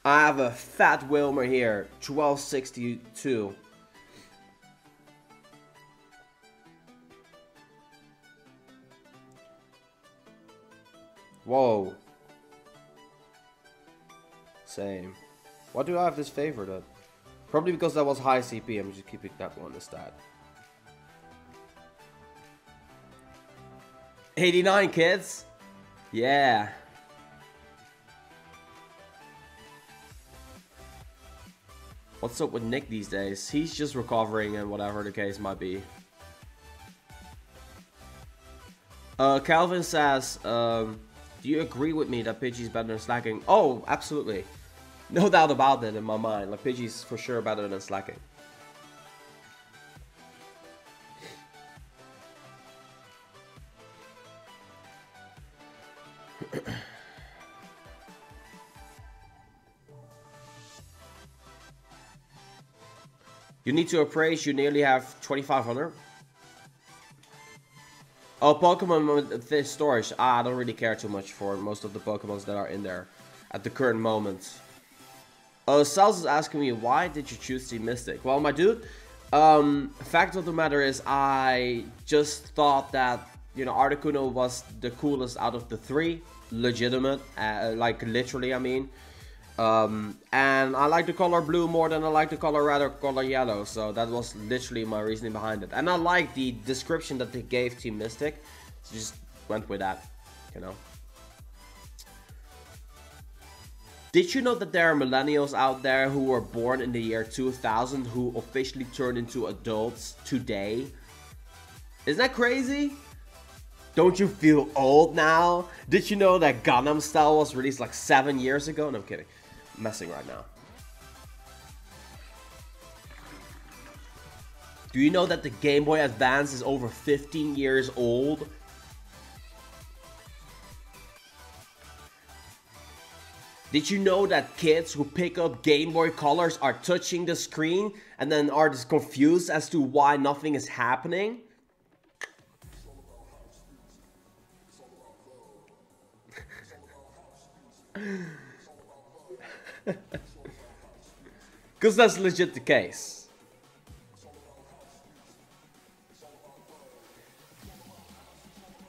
I have a fat Wilmer here, 1262. Whoa. Same. Why do I have this favorite at? Probably because that was high CP. I'm just keeping that one instead. 89 kids? Yeah. What's up with Nick these days? He's just recovering and whatever the case might be. Calvin says, do you agree with me that Pidgey's better than Slacking? Oh, absolutely. No doubt about it in my mind. Like, Pidgey's for sure better than Slacking. You need to appraise, you nearly have 2,500. Oh, Pokemon with this storage. I don't really care too much for most of the Pokemons that are in there at the current moment. Salz is asking me, why did you choose Team Mystic? Well, my dude, fact of the matter is, I just thought that, you know, Articuno was the coolest out of the three. Legitimate, like literally, I mean. And I like the color blue more than I like the color red or color yellow, so that was literally my reasoning behind it. And I like the description that they gave Team Mystic, so just went with that, you know. Did you know that there are millennials out there who were born in the year 2000 who officially turned into adults today? Isn't that crazy? Don't you feel old now? Did you know that Gangnam Style was released like 7 years ago? No, I'm kidding. I'm messing right now. Do you know that the Game Boy Advance is over 15 years old? Did you know that kids who pick up Game Boy Colors are touching the screen and then are just confused as to why nothing is happening? Because that's legit the case.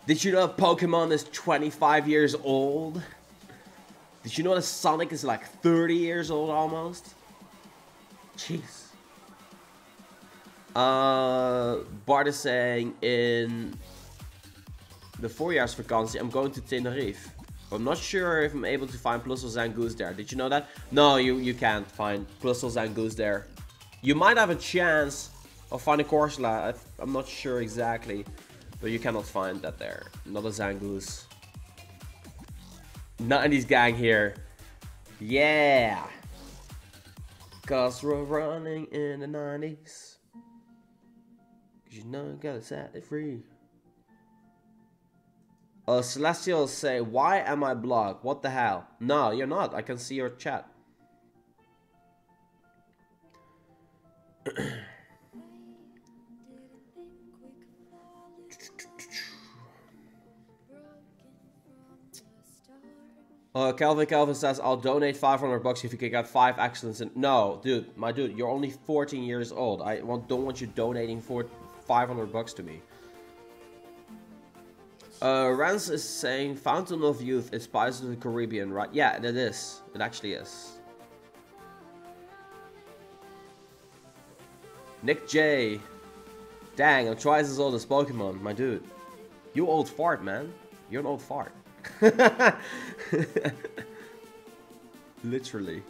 Did you know Pokemon is 25 years old? Did you know that Sonic is like 30 years old almost? Jeez. Bart is saying in the voorjaarsvakantie I'm going to Tenerife. I'm not sure if I'm able to find Plussels and Goose there. Did you know that? No, you can't find Plussels and Goose there. You might have a chance of finding Corsola. I'm not sure exactly. But you cannot find that there. Not a Zangoose. 90s gang here. Yeah. Cause we're running in the 90s. Cause you know you gotta set it free. Celestial say, why am I blocked? What the hell? No, you're not. I can see your chat. Calvin says, I'll donate 500 bucks if you can get 5 excellence in. No, dude, my dude, you're only 14 years old. I don't want you donating for 500 bucks to me. Rance is saying Fountain of Youth is Pirates of the Caribbean, right? Yeah, it is. It actually is. Nick J. Dang, I'm twice as old as Pokemon, my dude. You old fart, man. You're an old fart. Literally.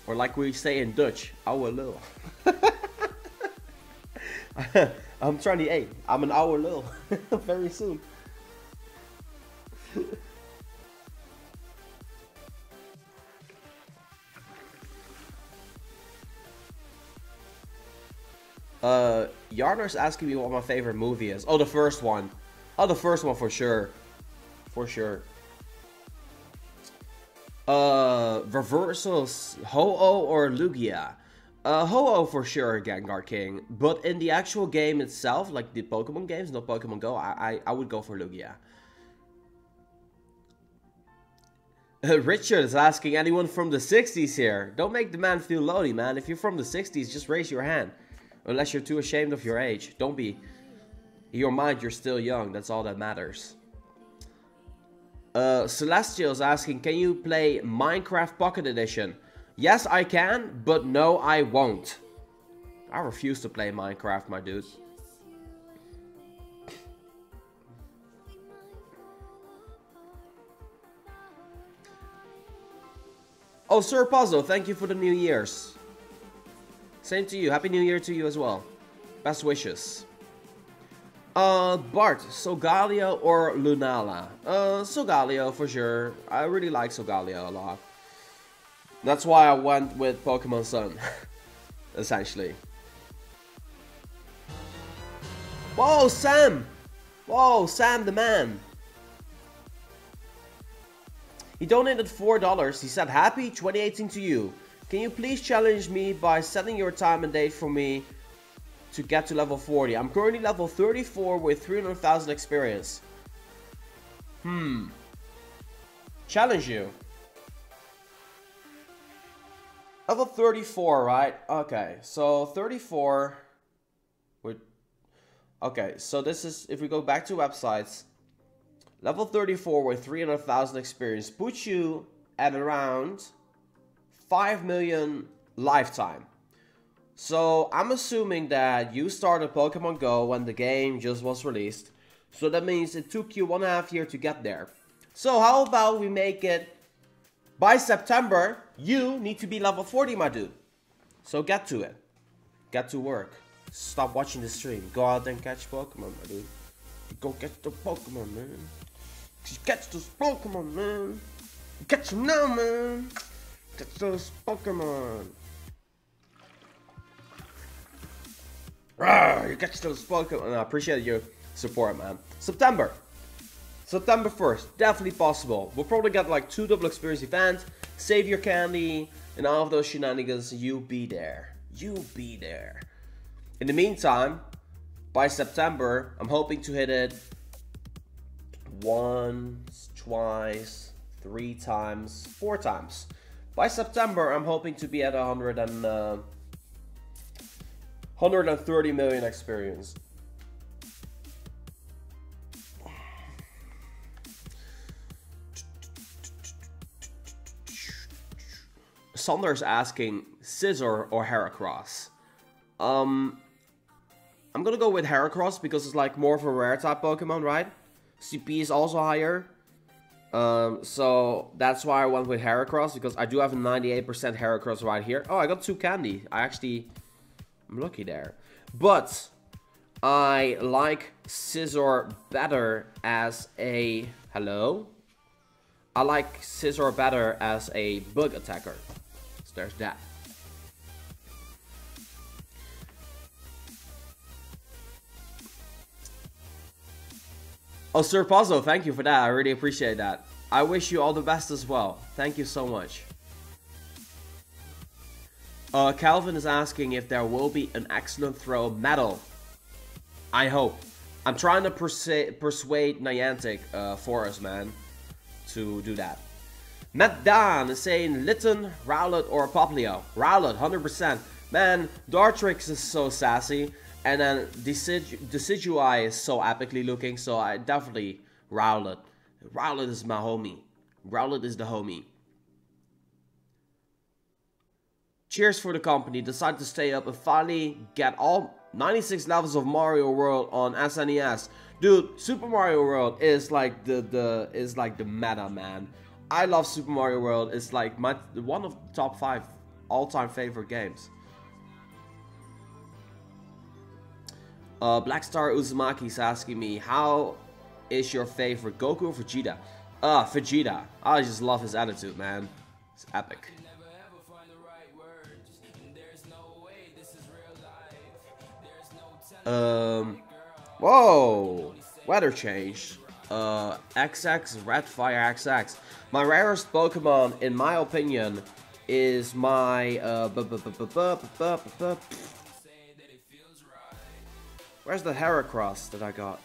Or like we say in Dutch, ouwe lul. I'm 28. I'm an ouwe lul. Very soon. Yarner's asking me what my favorite movie is. Oh, the first one. Oh, the first one for sure. For sure. Reversals, Ho-Oh or Lugia? Ho-Oh for sure, Gengar King. But in the actual game itself, like the Pokemon games, not Pokemon Go, I would go for Lugia. Richard is asking anyone from the 60s here. Don't make the man feel lonely, man. If you're from the 60s, just raise your hand. Unless you're too ashamed of your age. Don't be. In your mind, you're still young. That's all that matters. Celestial is asking, can you play Minecraft Pocket Edition? Yes, I can, but no, I won't. I refuse to play Minecraft, my dude. Oh, Sir Puzzle, thank you for the New Year's. Same to you. Happy New Year to you as well. Best wishes. Bart, Solgaleo or Lunala? Solgaleo for sure. I really like Solgaleo a lot. That's why I went with Pokemon Sun. Essentially. Whoa, Sam! Whoa, Sam the man. He donated $4. He said, happy 2018 to you. Can you please challenge me by setting your time and date for me to get to level 40? I'm currently level 34 with 300,000 experience. Challenge you. Level 34, right? Okay, so 34 with... Okay, so this is, if we go back to websites, level 34 with 300,000 experience puts you at around 5 million lifetime. So I'm assuming that you started Pokemon Go when the game just was released. So that means it took you 1.5 years to get there. So how about we make it by September, you need to be level 40, my dude. So get to it. Get to work. Stop watching the stream. Go out and catch Pokemon, my dude. Go catch the Pokemon, man. Catch those Pokemon, man. Catch them now, man. Catch those Pokemon. Rawr, you catch those Pokemon. I appreciate your support, man. September 1st, definitely possible. We'll probably get like 2 double experience events, save your candy, and all of those shenanigans. You'll be there. You'll be there. In the meantime, by September, I'm hoping to hit it once, twice, 3 times, 4 times. By September, I'm hoping to be at 130 million experience. Sander's asking Scizor or Heracross. I'm gonna go with Heracross because it's like more of a rare type Pokemon, right? CP is also higher. So that's why I went with Heracross, because I do have a 98% Heracross right here. Oh, I got 2 candy. I'm lucky there. But I like Scizor better as a... Hello? I like Scizor better as a bug attacker. So there's that. Oh, Sir Puzzle, thank you for that. I really appreciate that. I wish you all the best as well. Thank you so much. Calvin is asking if there will be an excellent throw medal. I hope. I'm trying to persuade Niantic for us, man, to do that. Matt Dan is saying Litten, Rowlet, or Popplio. Rowlet, 100%. Man, Dartrix is so sassy. And then Decidueye is so epically looking, so I definitely Rowlet. Rowlet is my homie. Rowlet is the homie. Cheers for the company. Decided to stay up and finally get all 96 levels of Mario World on SNES. Dude, Super Mario World is like the meta, man. I love Super Mario World. It's like one of the top 5 all-time favorite games. Blackstar Uzumaki is asking me, how is your favorite, Goku or Vegeta? Vegeta. I just love his attitude, man. It's epic. Whoa! Weather change. XX, Redfire XX. My rarest Pokemon, in my opinion, is my where's the Heracross that I got?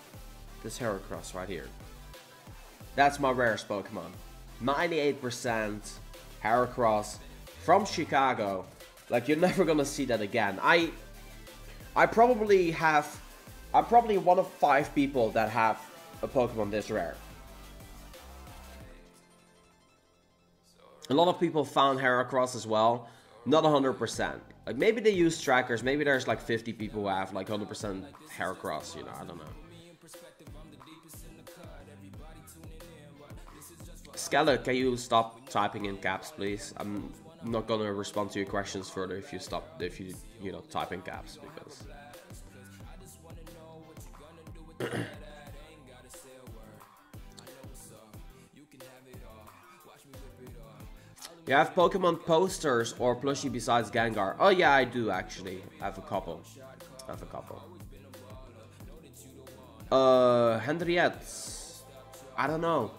This Heracross right here. That's my rarest Pokemon. 98% Heracross from Chicago. Like, you're never gonna see that again. I'm probably one of 5 people that have a Pokemon this rare. A lot of people found Heracross as well. Not 100%. Like, maybe they use trackers. Maybe there's like 50 people who have like 100% Heracross, you know, I don't know. Skella, can you stop typing in caps, please? I'm not gonna respond to your questions further if you you know, type in caps, because you have Pokemon posters or plushie besides Gengar? Oh yeah, I do actually. I have a couple. Henriette. I don't know.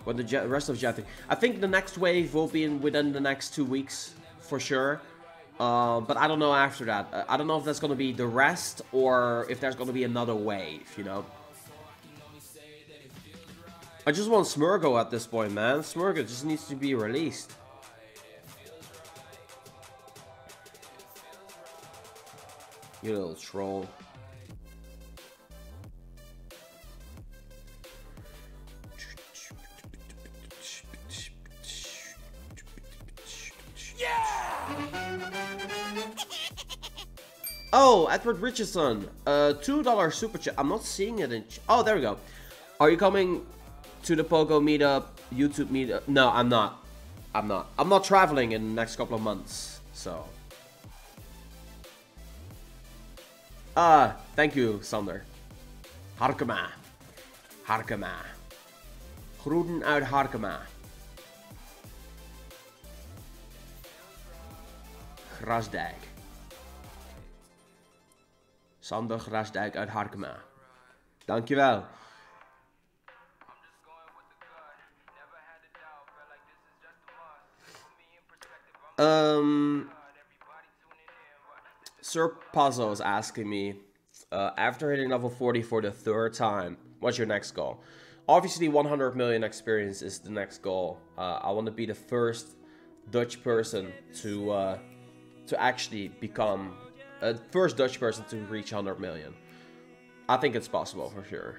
When the rest of Jet. I think the next wave will be within the next 2 weeks for sure. But I don't know after that. I don't know if that's gonna be the rest or if there's gonna be another wave, you know. I just want Smurgo at this point, man. Smurgo just needs to be released. You little troll. Oh, Edward Richardson, $2 super chat. I'm not seeing it in. Oh, there we go. Are you coming to the Pogo meetup, YouTube meetup? No, I'm not. I'm not traveling in the next couple of months, so. Thank you, Sander. Harkema. Groeten uit Harkema. Grasdijk. Sander Grasdijk uit Harkema. Dankjewel. Sir Puzzle is asking me, after hitting level 40 for the 3rd time, what's your next goal? Obviously 100 million experience is the next goal. I want to be the first Dutch person to actually become first Dutch person to reach 100 million. I think it's possible for sure.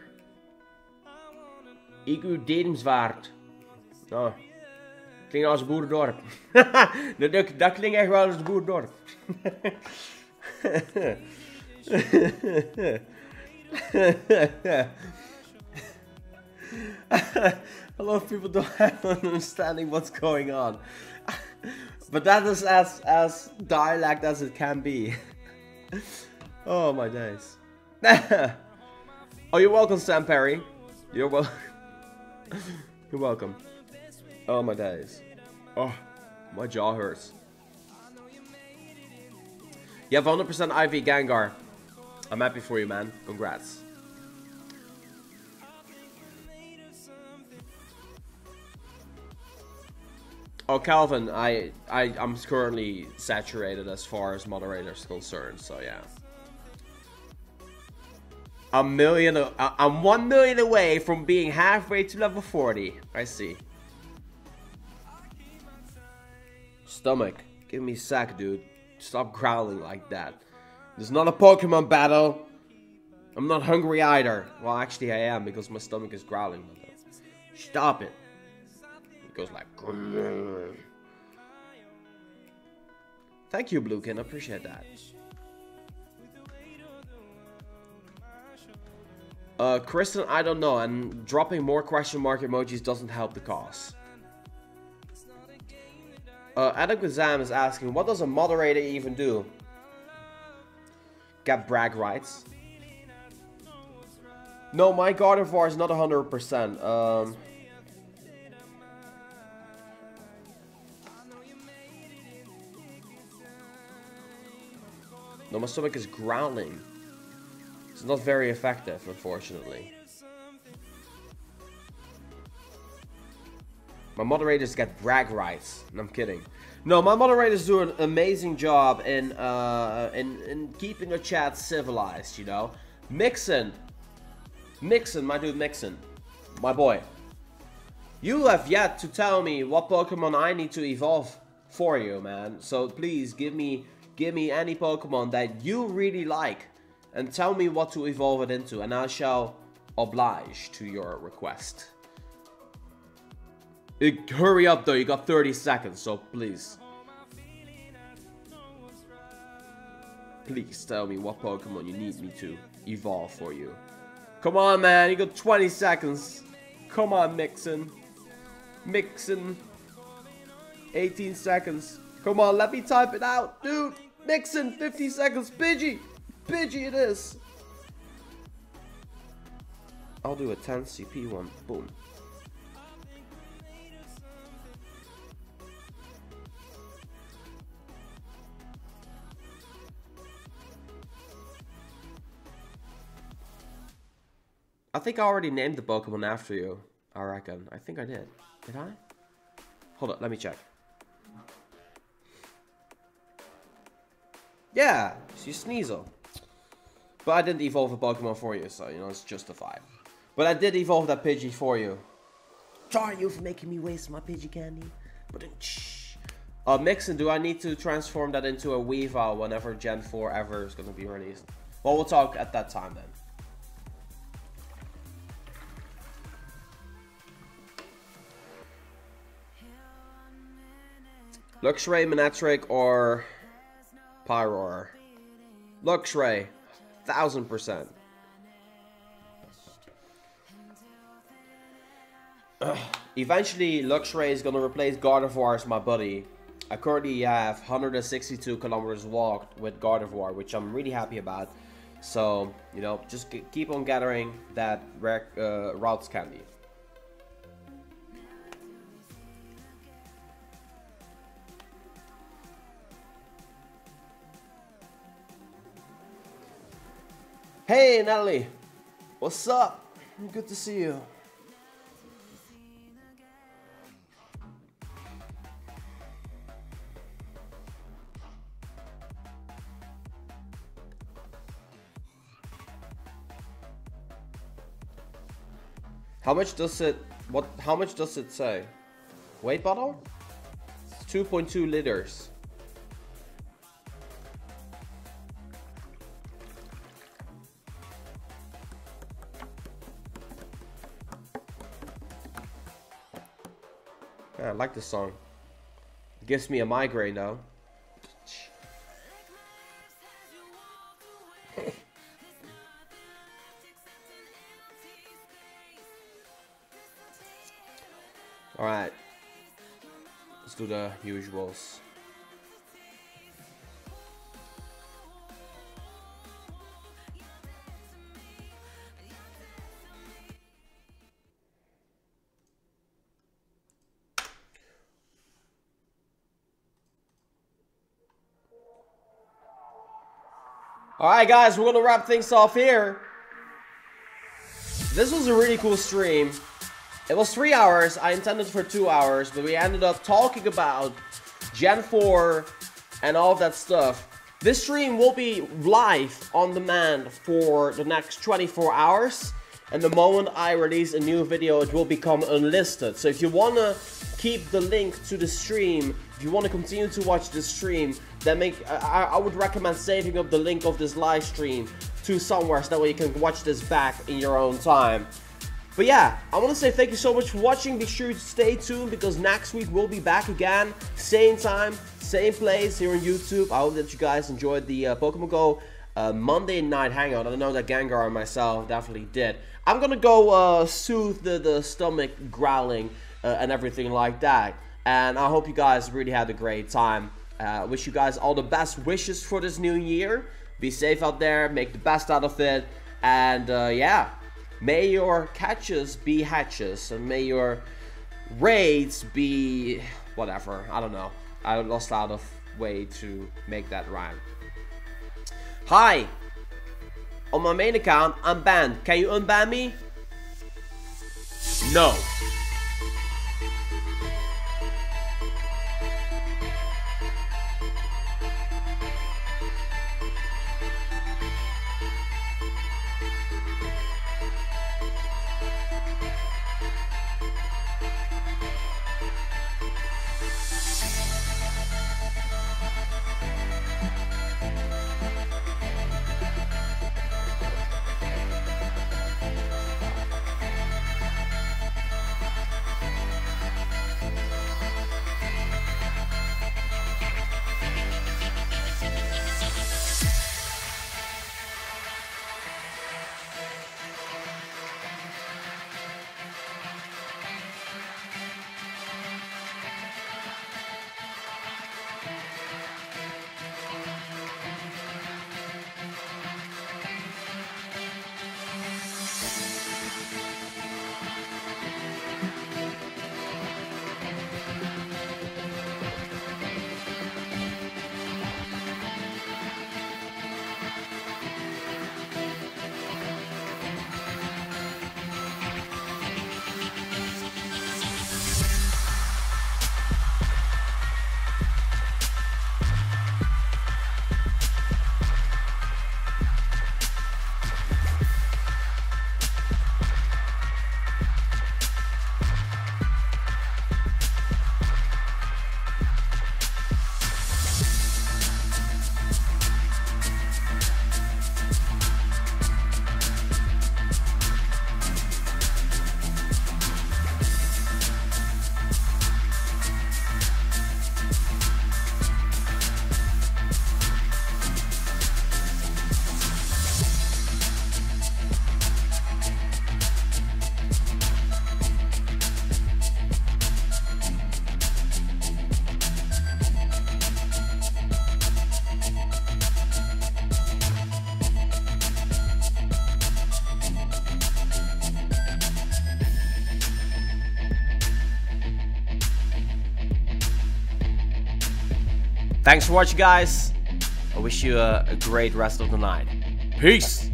IQ Dedemswaard. Oh, klinkt als boerendorp. dat klinkt echt wel als boerendorp. A lot of people don't have an understanding what's going on. But that is as dialect as it can be. Oh my days. Oh, you're welcome, Sam Perry. You're welcome. Oh my days. Oh, my jaw hurts. You have 100% IV Gengar. I'm happy for you, man. Congrats. Oh, Calvin, I'm currently saturated as far as moderators concerned, so yeah. I'm 1 million away from being halfway to level 40. I see. Stomach, give me a sec, dude. Stop growling like that. This is not a Pokemon battle. I'm not hungry either. Well, actually I am because my stomach is growling. Stop it. It goes like... Thank you, Bluekin. I appreciate that. Kristen, I don't know. And dropping more question mark emojis doesn't help the cause. Adam Kazam is asking, what does a moderator even do? Get brag rights. No, my Gardevoir is not 100%. No, my stomach is growling. It's not very effective, unfortunately. My moderators get brag rights. No, I'm kidding. No, my moderators do an amazing job in keeping the chat civilized, you know. Mixon, my dude Mixon, my boy. You have yet to tell me what Pokemon I need to evolve for you, man. So please give me any Pokemon that you really like and tell me what to evolve it into, and I shall oblige to your request. Hurry up though, you got 30 seconds, so please. Please tell me what Pokemon you need me to evolve for you. Come on, man, you got 20 seconds. Come on, Mixon. Mixin. 18 seconds. Come on, let me type it out, dude. Mixin, 50 seconds. Pidgey. Pidgey it is. I'll do a 10 CP one. Boom. I think I already named the Pokemon after you. I reckon. I think I did. Did I? Hold up, let me check. Yeah, she's Sneasel. But I didn't evolve a Pokemon for you, so, you know, it's justified. But I did evolve that Pidgey for you. Sorry you for making me waste my Pidgey candy. But then, shh. Mixin, do I need to transform that into a Weavile whenever Gen 4 ever is going to be released? Well, we'll talk at that time then. Luxray, Manectric, or Pyroar? Luxray, 1000%. Eventually, Luxray is gonna replace Gardevoir as my buddy. I currently have 162 kilometers walked with Gardevoir, which I'm really happy about. So, you know, just keep on gathering that routes candy. Hey Natalie, what's up? Good to see you. How much does it how much does it say? Weight bottle? It's 2.2 liters. Yeah, I like this song. It gives me a migraine though. Alright. Let's do the usuals. Alright guys, we're gonna wrap things off here. This was a really cool stream. It was 3 hours, I intended for 2 hours, but we ended up talking about Gen 4 and all of that stuff. This stream will be live on demand for the next 24 hours. And the moment I release a new video, it will become unlisted. So if you wanna keep the link to the stream, if you want to continue to watch the stream, then I would recommend saving up the link of this live stream to somewhere so that way you can watch this back in your own time. But yeah, I want to say thank you so much for watching. Be sure to stay tuned because next week we'll be back again. Same time, same place here on YouTube. I hope that you guys enjoyed the Pokemon GO Monday night hangout. I know that Gengar and myself definitely did. I'm gonna go soothe the stomach growling and everything like that. And I hope you guys really had a great time. Wish you guys all the best wishes for this new year. Be safe out there, make the best out of it. And yeah, may your catches be hatches. And may your raids be whatever. I don't know. I lost out of way to make that rhyme. Hi! On my main account, I'm banned. Can you unban me? No. Thanks for watching, guys. I wish you a great rest of the night. Peace!